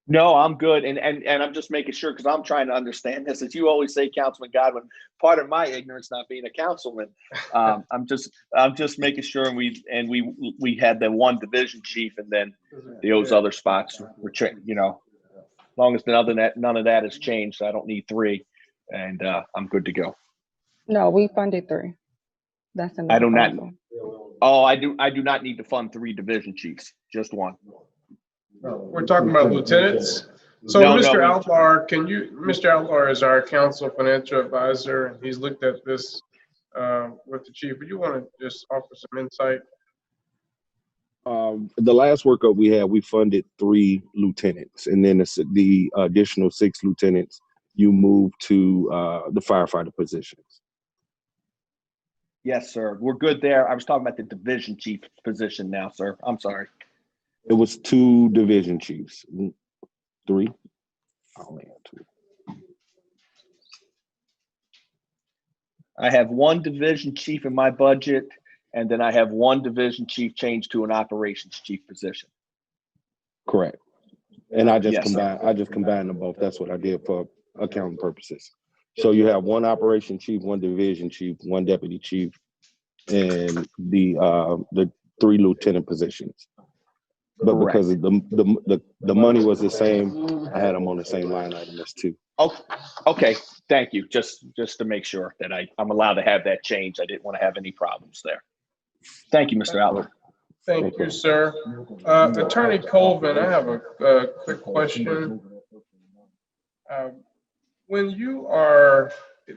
S20: No, I'm good. And I'm just making sure, because I'm trying to understand this. As you always say, Councilman Godwin, part of my ignorance not being a councilman, I'm just making sure. And we had the 1 division chief, and then those other spots were, you know, as long as none of that has changed, I don't need 3, and I'm good to go.
S4: No, we funded 3. That's enough.
S20: I do not. Oh, I do not need to fund 3 division chiefs, just 1.
S16: We're talking about lieutenants. So Mr. Outlaw, Mr. Outlaw is our council financial advisor, and he's looked at this with the chief. Would you want to just offer some insight?
S19: The last workup we had, we funded 3 lieutenants, and then the additional 6 lieutenants you move to the firefighter positions.
S20: Yes, sir. We're good there. I was talking about the division chief position now, sir. I'm sorry.
S19: It was 2 division chiefs. 3? Oh man, 2.
S20: I have 1 division chief in my budget, and then I have 1 division chief changed to an operations chief position.
S19: Correct. And I just
S20: Yes,
S19: combined. I just combined them both. That's what I did for accounting purposes. So you have 1 operation chief, 1 division chief, 1 deputy chief, and the 3 lieutenant positions. But
S20: Correct.
S19: because the money was the same, I had them on the same line item as 2.
S20: Okay. Thank you. Just to make sure that I'm allowed to have that change. I didn't want to have any problems there. Thank you, Mr. Outlaw.
S16: Thank you, sir. Attorney Colvin, I have a quick question. When you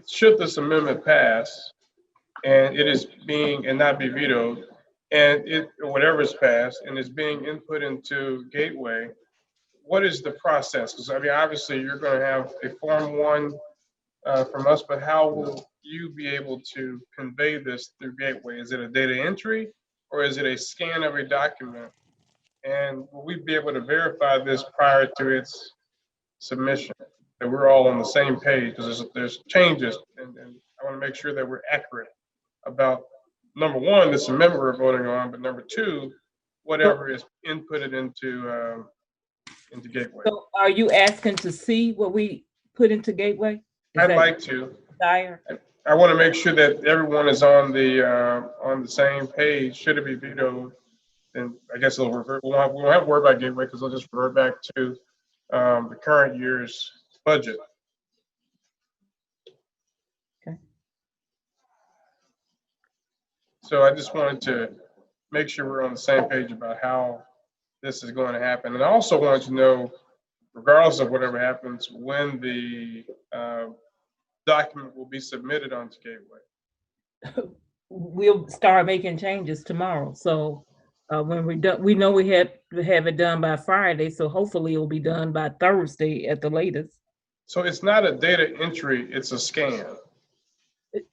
S16: should this amendment pass, and it is and not be vetoed, and whatever is passed, and is being input into Gateway, what is the process? Because I mean, obviously, you're going to have a Form 1 from us, but how will you be able to convey this through Gateway? Is it a data entry, or is it a scan of a document? And will we be able to verify this prior to its submission? that we're all on the same page, because there's changes, and I want to make sure that we're accurate about, number one, this amendment we're voting on, but number two, whatever is inputted into Gateway.
S15: So are you asking to see what we put into Gateway?
S16: I'd like to.
S15: Desire?
S16: I want to make sure that everyone is on the same page. Should it be vetoed, then I guess it'll revert. We won't have to worry about Gateway, because it'll just revert back to the current year's budget.
S15: Okay.
S16: So I just wanted to make sure we're on the same page about how this is going to happen. And I also wanted to know, regardless of whatever happens, when the document will be submitted onto Gateway.
S15: We'll start making changes tomorrow. So when we're done, we know we had to have it done by Friday. So hopefully it will be done by Thursday at the latest.
S16: So it's not a data entry, it's a scan.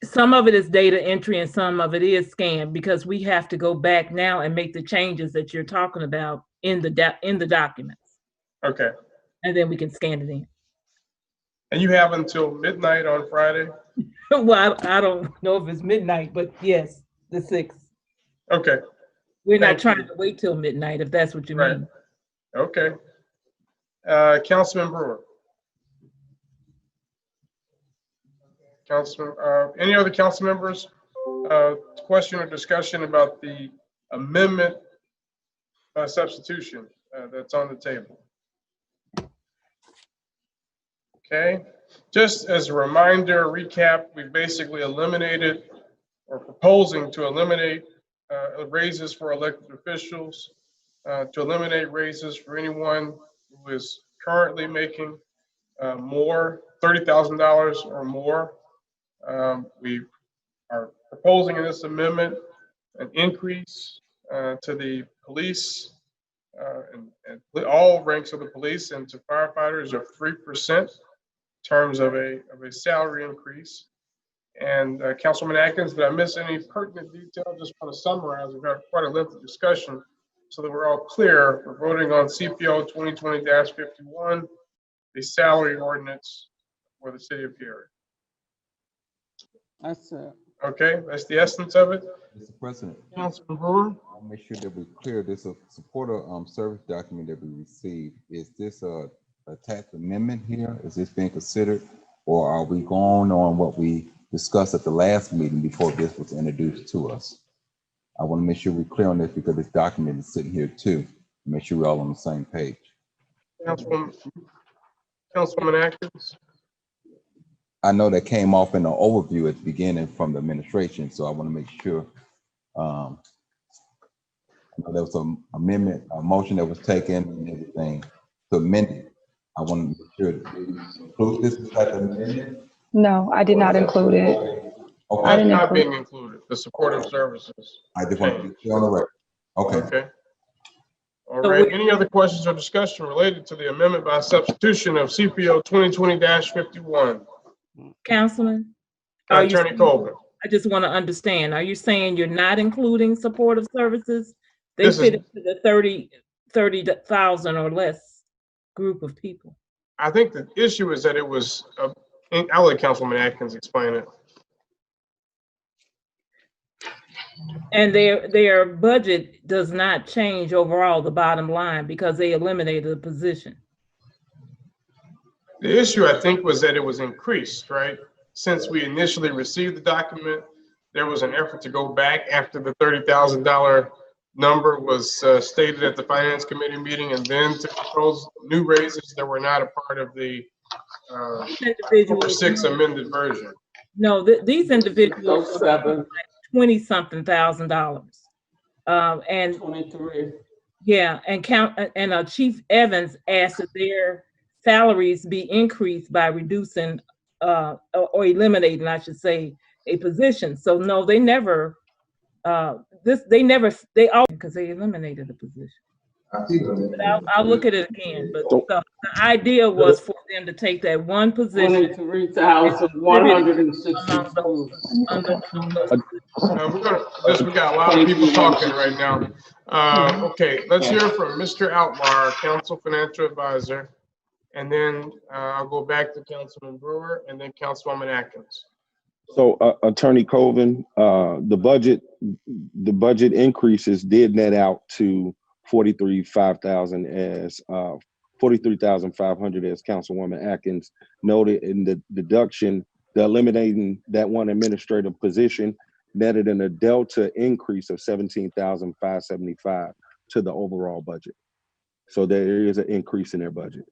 S15: Some of it is data entry and some of it is scanned, because we have to go back now and make the changes that you're talking about in the documents.
S16: Okay.
S15: And then we can scan it in.
S16: And you have until midnight on Friday?
S15: Well, I don't know if it's midnight, but yes, the 6th.
S16: Okay.
S15: We're not trying to wait till midnight, if that's what you mean.
S16: Okay. Councilman Brewer. Any other council members? Question or discussion about the amendment substitution that's on the table? Okay, just as a reminder, recap, we've basically eliminated or proposing to eliminate raises for elected officials, to eliminate raises for anyone who is currently making more, $30,000 or more. We are proposing in this amendment an increase to the police and all ranks of the police, and to firefighters of 3% in terms of a salary increase. And Councilwoman Atkins, did I miss any pertinent detail? I just want to summarize. We've had quite a lengthy discussion so that we're all clear. We're voting on CPO 2020-51, the salary ordinance for the city of Gary.
S10: That's it.
S16: Okay, that's the essence of it.
S2: Mr. President.
S16: Councilman Brewer.
S2: I'll make sure that we're clear. This a supporter service document that we received. Is this a tax amendment here? Is this being considered? Or are we going on what we discussed at the last meeting before this was introduced to us? I want to make sure we're clear on this, because this document is sitting here too. Make sure we're all on the same page.
S16: Councilwoman Atkins.
S2: I know that came off in the overview at the beginning from the administration, so I want to make sure. I know there was some amendment, a motion that was taken and everything to amend it. I want to make sure that we include this as an amendment.
S4: No, I did not include it.
S16: Okay. That's not being included, the supportive services.
S2: I just want to be clear on the record. Okay.
S16: Okay. All right, any other questions or discussion related to the amendment by substitution of CPO 2020-51?
S15: Councilman?
S16: Attorney Colvin.
S15: I just want to understand, are you saying you're not including supportive services? They fit into the 30,000 or less group of people.
S16: I think the issue is that it was, I'll let Councilwoman Atkins explain it.
S15: And their budget does not change overall, the bottom line, because they eliminated the position.
S16: The issue, I think, was that it was increased, right? Since we initially received the document, there was an effort to go back after the $30,000 number was stated at the Finance Committee meeting, and then to propose new raises that were not a part of the October 6 amended version.
S15: No, these individuals are $20-something thousand. And 23. Yeah, and Chief Evans asked that their salaries be increased by reducing or eliminating, I should say, a position. So no, they never, they all, because they eliminated the position. I'll look at it again, but the idea was for them to take that one position.
S10: 23,160.
S16: We got a lot of people talking right now. Okay, let's hear from Mr. Outlar, Council Financial Advisor. and then I'll go back to Councilman Brewer and then Councilwoman Atkins.
S19: So Attorney Colvin, the budget increases did net out to 43,500 as 43,500 as Councilwoman Atkins noted in the deduction. The eliminating that one administrative position netted in a delta increase of 17,575 to the overall budget. So there is an increase in their budget.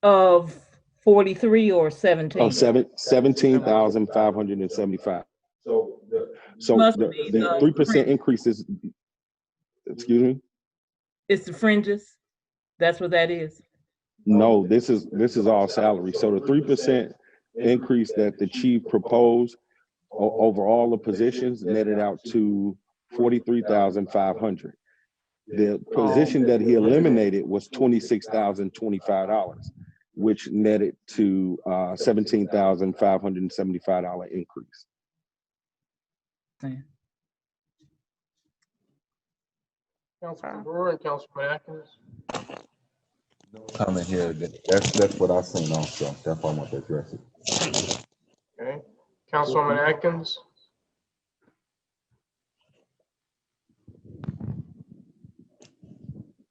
S15: Of 43 or 17?
S19: Of 17,575. So the 3% increases, excuse me?
S15: It's the fringes? That's what that is?
S19: No, this is all salary. So the 3% increase that the chief proposed over all the positions netted out to 43,500. The position that he eliminated was $26,025, which netted to $17,575 increase.
S16: Councilman Brewer and Councilman Atkins.
S2: Comment here. That's what I seen also. That's why I want to address it.
S16: Okay. Councilwoman Atkins.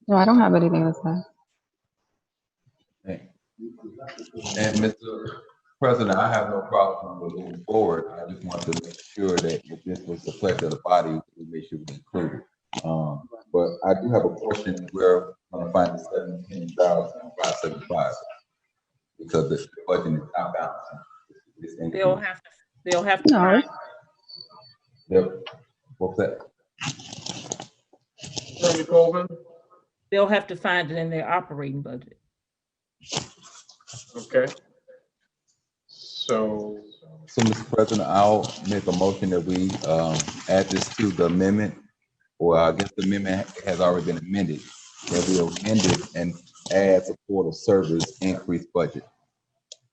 S4: No, I don't have anything to say.
S2: And Mr. President, I have no problem with moving forward. I just want to make sure that if this was the pleasure of the body, we make sure we include it. But I do have a question where I'm gonna find the 17,575 because the budget is not balancing.
S15: They'll have to.
S4: No.
S2: Yep. What's that?
S16: Attorney Colvin.
S15: They'll have to find it in their operating budget.
S16: Okay. So,
S2: Mr. President, I'll make a motion that we add this to the amendment, or I guess the amendment has already been amended, that we amend it and add support of service increased budget.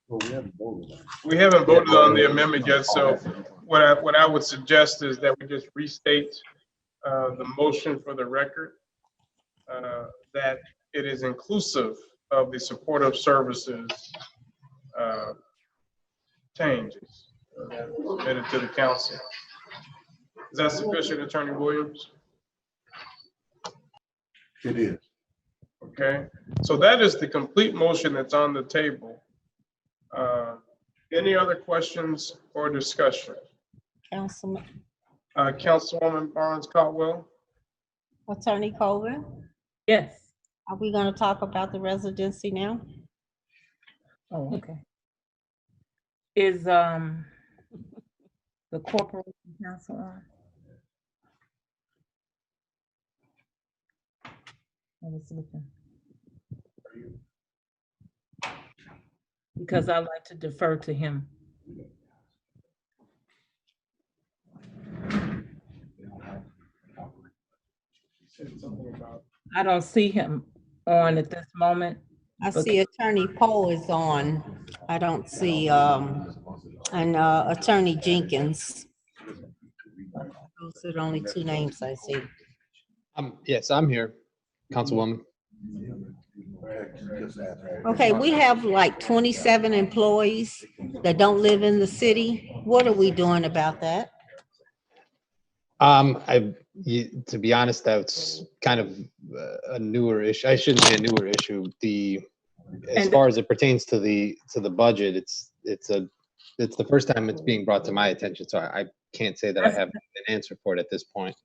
S16: we haven't voted on the amendment yet, so what I would suggest is that we just restate the motion for the record, that it is inclusive of the supportive services changes submitted to the council. Is that sufficient, Attorney Williams?
S1: It is.
S16: Okay, so that is the complete motion that's on the table. Any other questions or discussion?
S7: Councilman,
S16: Councilwoman Barnes Caldwell?
S7: Attorney Colvin,
S15: Yes.
S7: are we gonna talk about the residency now?
S15: Oh, okay. Is the corporation council on? I was looking. Because I like to defer to him. I don't see him on at this moment.
S7: I see Attorney Poe is on. I don't see, Attorney Jenkins. Those are the only two names I see.
S21: Yes, I'm here, Councilwoman.
S7: Okay, we have like 27 employees that don't live in the city. What are we doing about that?
S21: To be honest, that's kind of a newer issue. I shouldn't say a newer issue. As far as it pertains to the budget, it's the first time it's being brought to my attention. So I can't say that I have an answer for it at this point.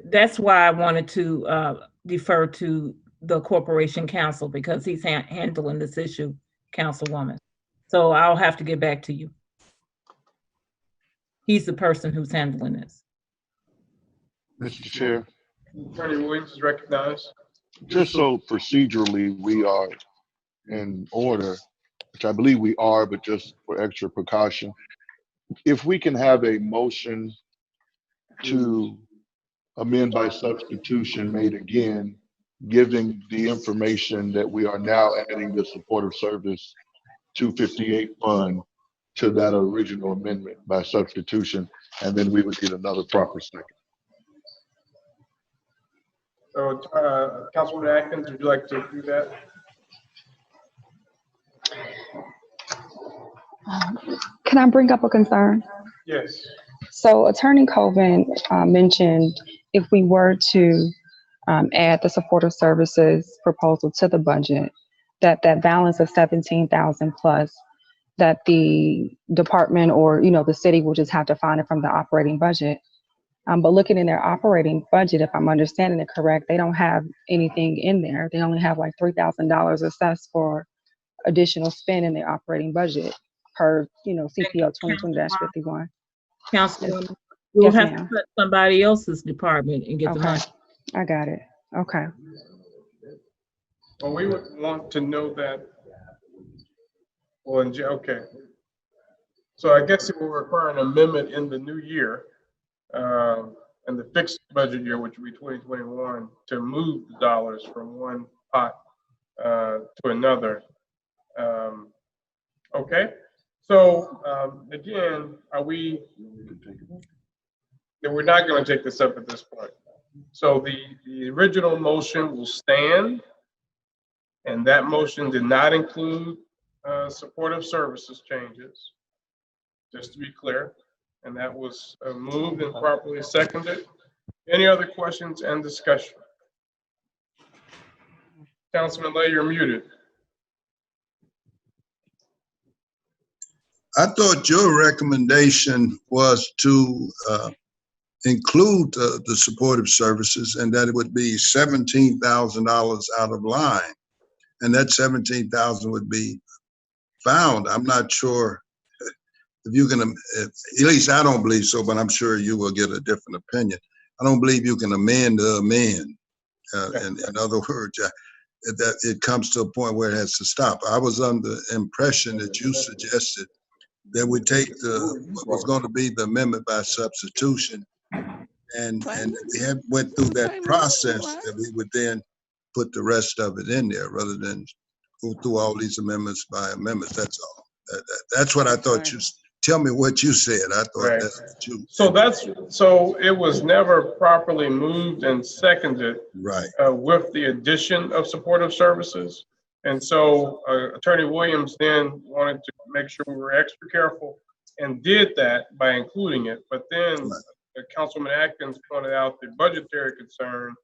S15: That's why I wanted to defer to the corporation counsel, because he's handling this issue, Councilwoman. So I'll have to get back to you. He's the person who's handling this.
S9: Mr. Chair,
S16: Attorney Williams is recognized.
S9: just so procedurally we are in order, which I believe we are, but just for extra precaution, if we can have a motion to amend by substitution made again, giving the information that we are now adding the supportive service 258 fund to that original amendment by substitution, and then we would get another proper second.
S16: So, Councilwoman Atkins, would you like to do that?
S4: Can I bring up a concern?
S16: Yes.
S4: So Attorney Colvin mentioned if we were to add the supportive services proposal to the budget, that balance of 17,000 plus, that the department or, the city will just have to find it from the operating budget. But looking in their operating budget, if I'm understanding it correct, they don't have anything in there. They only have like $3,000 assessed for additional spend in their operating budget per, CPO 2020-51.
S13: Councilwoman, we'll
S4: Yes,
S13: have to
S4: ma'am.
S13: cut somebody else's department and get the
S4: Okay,
S13: money.
S4: I got it. Okay.
S16: Well, we would want to know that. Well, okay. So I guess it will require an amendment in the new year, and the fixed budget year, which will be 2021, to move the dollars from one pot to another. Okay. So again, we're not going to take this up at this point. So the original motion will stand, and that motion did not include supportive services changes, just to be clear. And that was moved and properly seconded. Any other questions and discussion? Councilman Lay, you're muted.
S5: I thought your recommendation was to include the supportive services and that it would be $17,000 out of line. And that 17,000 would be found. I'm not sure if you can, at least I don't believe so, but I'm sure you will get a different opinion. I don't believe you can amend the amend. In other words, that it comes to a point where it has to stop. I was under the impression that you suggested that we take what was going to be the amendment by substitution, and we went through that process, that we would then put the rest of it in there rather than go through all these amendments by amendments. That's all. That's what I thought you. Tell me what you said. I thought
S16: Right.
S5: that's what you.
S16: So it was never properly moved and seconded.
S5: Right.
S16: With the addition of supportive services. And so Attorney Williams then wanted to make sure we were extra careful and did that by including it. But then Councilman Atkins pointed out the budgetary concern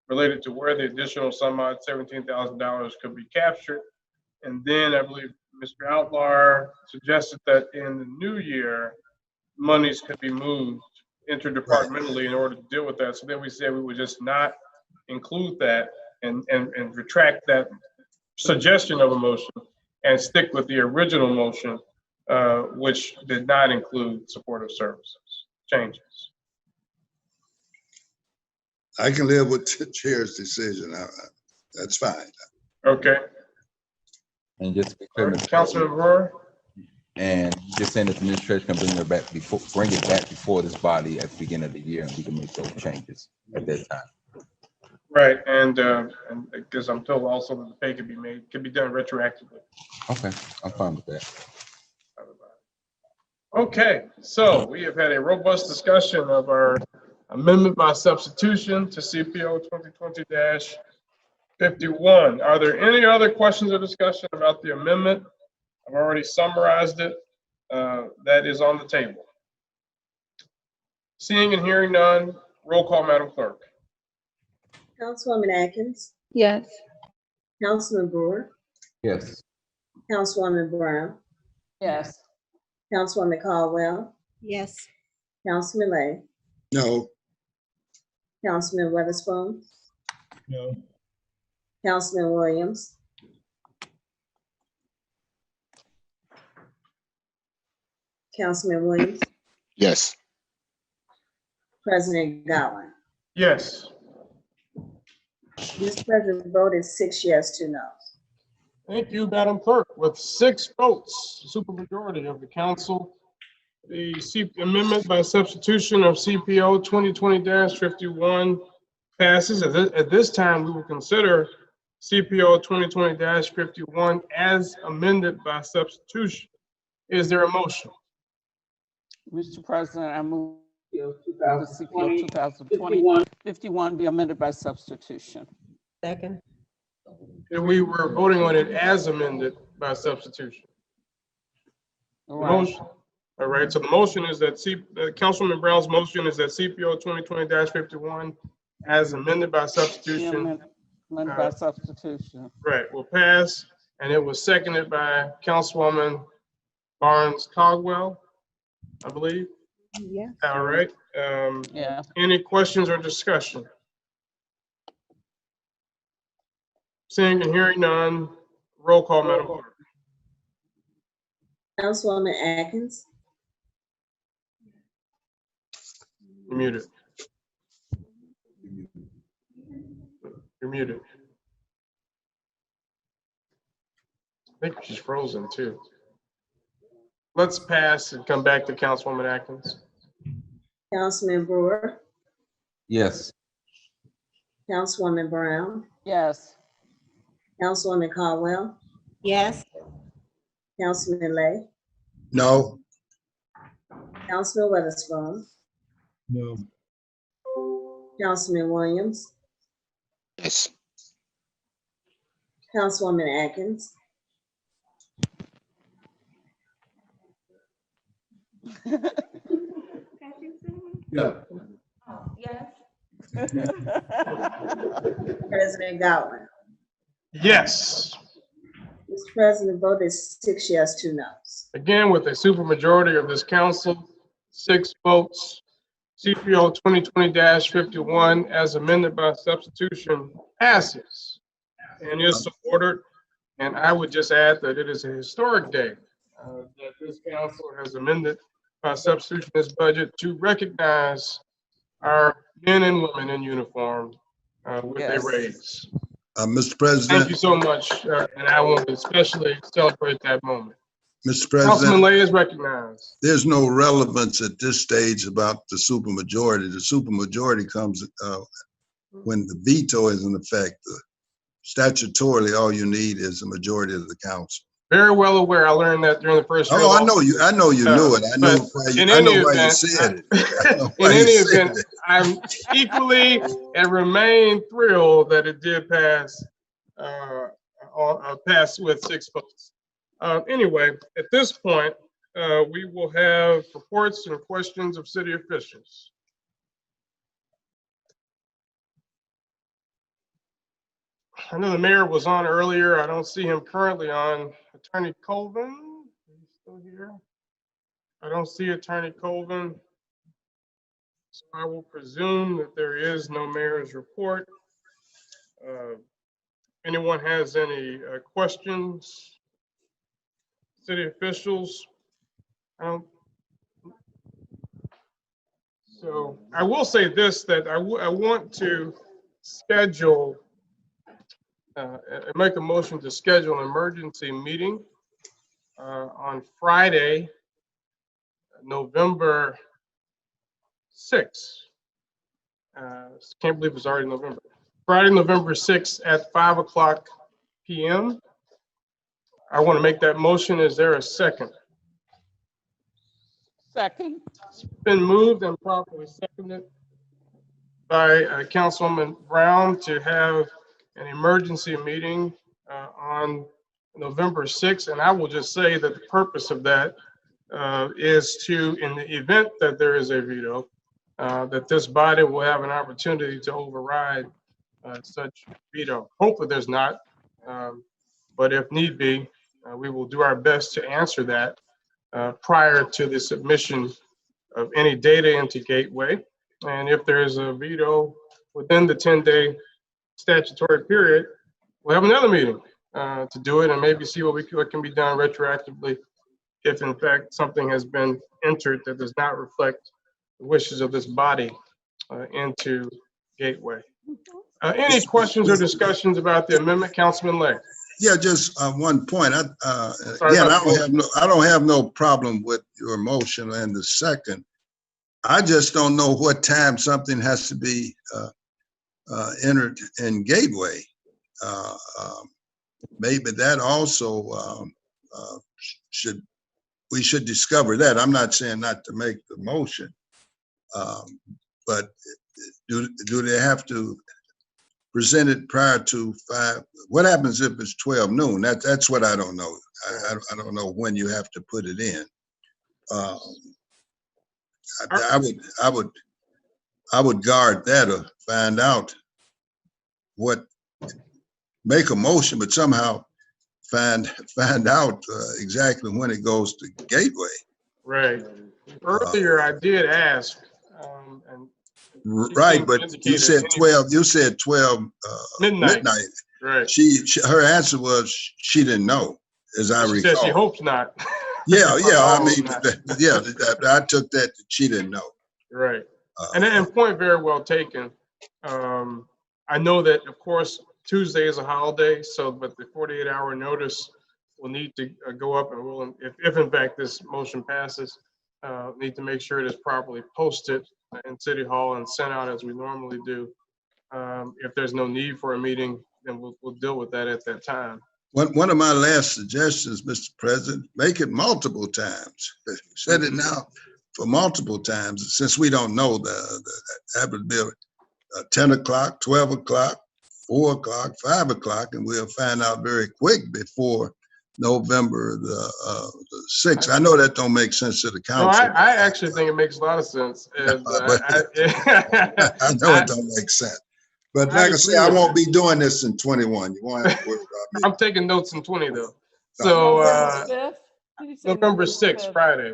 S16: related to where the additional some odd $17,000 could be captured. And then I believe Mr. Outlar suggested that in the new year, monies could be moved interdepartmentally in order to deal with that. So then we said we would just not include that and retract that suggestion of a motion and stick with the original motion, which did not include supportive services changes.
S5: I can live with the chair's decision. That's fine.
S16: Okay.
S2: And just to be clear, Mr.
S16: Councilman Brewer?
S2: And just saying that the administration can bring it back before this body at the beginning of the year, and we can make those changes at that time.
S16: Right, and because I'm told also that the pay could be done retroactively.
S2: Okay, I'm fine with that.
S16: Okay, so we have had a robust discussion of our amendment by substitution to CPO 2020-51. Are there any other questions or discussion about the amendment? I've already summarized it. That is on the table. Seeing and hearing none, roll call, Madam Clerk.
S3: Councilwoman Atkins,
S4: Yes.
S3: Councilman Brewer,
S2: Yes.
S3: Councilwoman Brown,
S10: Yes.
S3: Councilwoman Caldwell,
S7: Yes.
S3: Councilman Lay,
S5: No.
S3: Councilman Weatherspoon,
S11: No.
S3: Councilman Williams, Councilman Williams,
S8: Yes.
S3: President Godwin.
S16: Yes.
S3: Mr. President, the vote is 6 yes, 2 no.
S16: Thank you, Madam Clerk. With 6 votes, supermajority of the council, the amendment by substitution of CPO 2020-51 passes. At this time, we will consider CPO 2020-51 as amended by substitution. Is there a motion?
S10: Mr. President, I move the CPO 2020-51 be amended by substitution.
S7: Second.
S16: We were voting on it as amended by substitution.
S10: Right.
S16: Motion. All right, so the motion is that Councilwoman Brown's motion is that CPO 2020-51 as amended by substitution.
S10: Amended by substitution.
S16: Right, will pass, and it was seconded by Councilwoman Barnes Caldwell, I believe.
S7: Yeah.
S16: All right.
S10: Yeah.
S16: Any questions or discussion? Seeing and hearing none, roll call, Madam Clerk.
S3: Councilwoman Atkins,
S16: You're muted. You're muted. I think she's frozen too. Let's pass and come back to Councilwoman Atkins.
S3: Councilman Brewer,
S2: Yes.
S3: Councilwoman Brown,
S10: Yes.
S3: Councilwoman Caldwell,
S7: Yes.
S3: Councilman Lay,
S5: No,
S3: Councilman Weatherspoon,
S11: No.
S3: Councilman Williams,
S8: Yes.
S3: Councilwoman Atkins,
S1: Yeah.
S3: President Godwin.
S16: Yes.
S3: Mr. President, vote is 6 yes, 2 noes.
S16: Again, with a supermajority of this council, 6 votes, CPO 2020-51 as amended by substitution passes and is so ordered. And I would just add that it is a historic day that this council has amended by substitution this budget to recognize our men and women in uniform with a raise.
S5: Mr. President.
S16: Thank you so much, and I want to especially celebrate that moment.
S5: Mr.
S16: Councilman
S5: President,
S16: Lay is recognized.
S5: there's no relevance at this stage about the supermajority. The supermajority comes when the veto is in effect. Statutorily, all you need is a majority of the council.
S16: Very well aware. I learned that during the first.
S5: Oh, I know you knew it. I know why you said it.
S16: In any event, I'm equally and remain thrilled that it did pass, pass with 6 votes. Anyway, at this point, we will have reports and questions of city officials. I know the mayor was on earlier. I don't see him currently on. Attorney Colvin, are you still here? I don't see Attorney Colvin. So I will presume that there is no mayor's report. Anyone has any questions? City officials? So I will say this, that I want to schedule make a motion to schedule an emergency meeting on Friday, November 6th. Can't believe it's already November. Friday, November 6th at 5:00 p.m. I want to make that motion. Is there a second?
S10: Second.
S16: It's been moved and properly seconded by Councilwoman Brown to have an emergency meeting on November 6th. And I will just say that the purpose of that is to, in the event that there is a veto, that this body will have an opportunity to override such veto. Hopefully there's not, but if need be, we will do our best to answer that prior to the submission of any data into Gateway. And if there is a veto within the 10-day statutory period, we'll have another meeting to do it and maybe see what can be done retroactively if in fact something has been entered that does not reflect the wishes of this body into Gateway. Any questions or discussions about the amendment, Councilman Lay?
S5: Yeah, just one point. Again, I don't have no problem with your motion and the second. I just don't know what time something has to be entered in Gateway. Maybe that also we should discover that. I'm not saying not to make the motion, but do they have to presented prior to 5, what happens if it's 12 noon? That's what I don't know. I don't know when you have to put it in. I would guard that or find out what, make a motion, but somehow find out exactly when it goes to Gateway.
S16: Right. Earlier, I did ask, and
S5: Right, but you said 12. You said 12 midnight.
S16: Right.
S5: Her answer was she didn't know, as I recall.
S16: She said she hopes not.
S5: Yeah. I mean, yeah. I took that she didn't know.
S16: Right. And point very well taken. I know that, of course, Tuesday is a holiday, but the 48-hour notice will need to go up, and we'll, if in fact this motion passes, need to make sure it is properly posted in City Hall and sent out as we normally do. If there's no need for a meeting, then we'll deal with that at that time.
S5: One of my last suggestions, Mr. President, make it multiple times. Set it now for multiple times, since we don't know that would be 10 o'clock, 12 o'clock, 4 o'clock, 5 o'clock, and we'll find out very quick before November the 6th. I know that don't make sense to the council.
S16: No, I actually think it makes a lot of sense. And,
S5: I know it don't make sense. But like I say, I won't be doing this in 21. You won't have to worry about me.
S16: I'm taking notes in 20 though. So November 6th, Friday.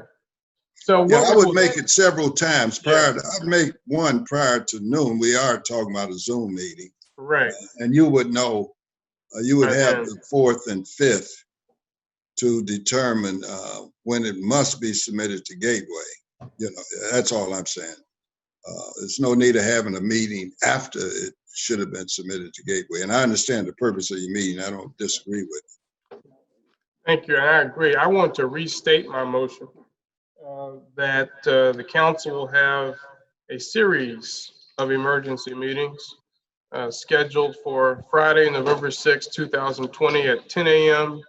S16: So
S5: yeah, I would make it several times prior to, I'd make one prior to noon. We are talking about a Zoom meeting.
S16: Right.
S5: And you would know, you would have the 4th and 5th to determine when it must be submitted to Gateway. You know, that's all I'm saying. There's no need of having a meeting after it should have been submitted to Gateway. And I understand the purpose of your meeting. I don't disagree with it.
S16: Thank you, and I agree. I want to restate my motion that the council will have a series of emergency meetings scheduled for Friday, November 6, 2020 at 10 a.m.,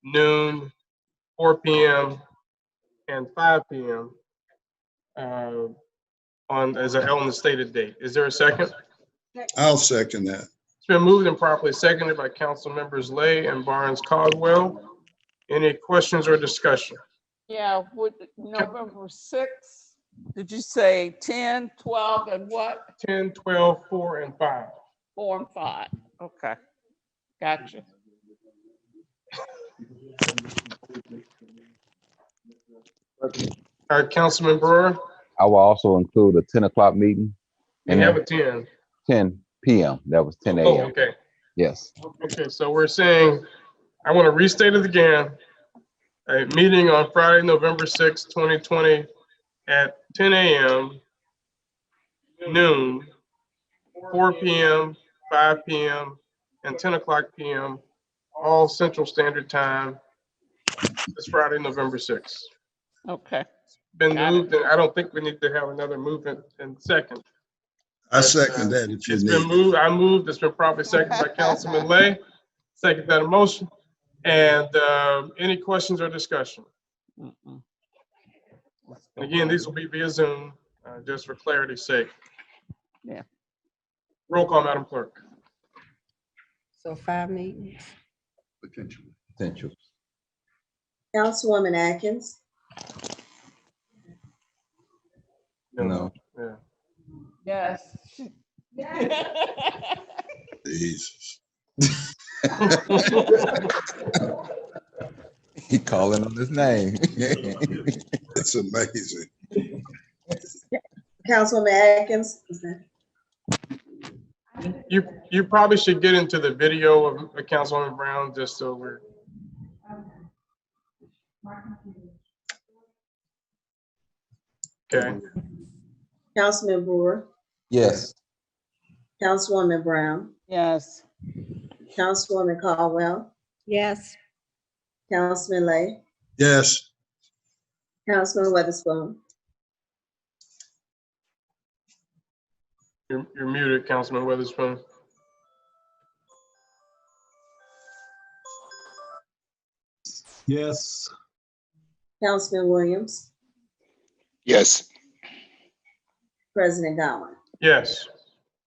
S16: noon, 4 p.m., and 5 p.m. On the stated date. Is there a second?
S5: I'll second that.
S16: It's been moved and properly seconded by council members Lay and Barnes Caldwell. Any questions or discussion?
S10: Yeah, with November 6th, did you say 10, 12, and what?
S16: 10, 12, 4, and 5.
S10: 4 and 5. Okay. Gotcha.
S16: All right, Councilman Brewer.
S2: I will also include a 10 o'clock meeting.
S16: We have a 10.
S2: 10 p.m. That was 10 a.m.
S16: Oh, okay.
S2: Yes.
S16: Okay, so we're saying, I want to restate it again. A meeting on Friday, November 6, 2020 at 10 a.m., noon, 4 p.m., 5 p.m., and 10 o'clock p.m., all Central Standard Time. This Friday, November 6th.
S10: Okay.
S16: Been moved, and I don't think we need to have another movement in second.
S5: I second that if you
S16: It's
S5: need.
S16: been moved, I moved, it's been properly seconded by Councilman Lay. Second that motion. And any questions or discussion? And again, these will be via Zoom, just for clarity's sake.
S10: Yeah.
S16: Roll call, Madam Clerk.
S7: So 5 meetings.
S2: Potential.
S3: Councilwoman Atkins,
S2: No.
S16: Yeah.
S10: Yes.
S5: Jesus.
S2: He calling on his name.
S5: It's amazing.
S3: Councilwoman Atkins,
S16: You probably should get into the video of Councilwoman Brown, just so we're. Okay.
S3: Councilman Brewer,
S2: Yes.
S3: Councilwoman Brown,
S10: Yes.
S3: Councilwoman Caldwell,
S7: Yes.
S3: Councilman Lay,
S5: Yes.
S3: Councilman Weatherspoon.
S16: You're muted, Councilman Weatherspoon.
S11: Yes.
S3: Councilman Williams,
S8: Yes.
S3: President Godwin.
S16: Yes.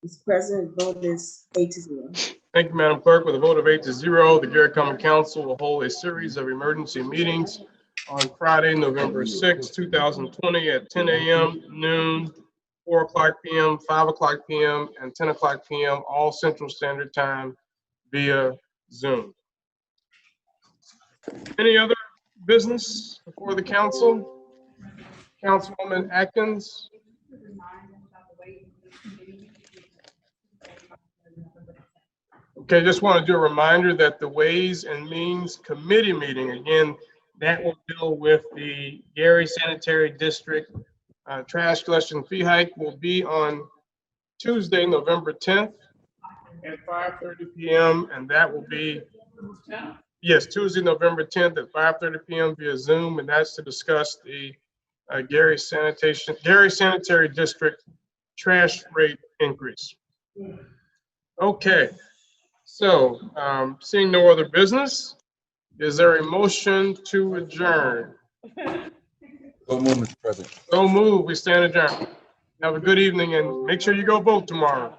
S3: Mr. President, vote is 8-0.
S16: Thank you, Madam Clerk. With a vote of 8-0, the Garrett Common Council will hold a series of emergency meetings on Friday, November 6, 2020 at 10 a.m., noon, 4 o'clock p.m., 5 o'clock p.m., and 10 o'clock p.m., all Central Standard Time via Zoom. Any other business before the council? Councilwoman Atkins? Okay, just want to do a reminder that the Ways and Means Committee meeting, again, that will deal with the Gary Sanitary District trash collection fee hike, will be on Tuesday, November 10th at 5:30 p.m. And that will be, yes, Tuesday, November 10th at 5:30 p.m. via Zoom. And that's to discuss the Gary Sanitary District trash rate increase. Okay. So, seeing no other business, is there a motion to adjourn?
S2: So move, Mr. President.
S16: So move, we stand adjourned. Have a good evening and make sure you go vote tomorrow.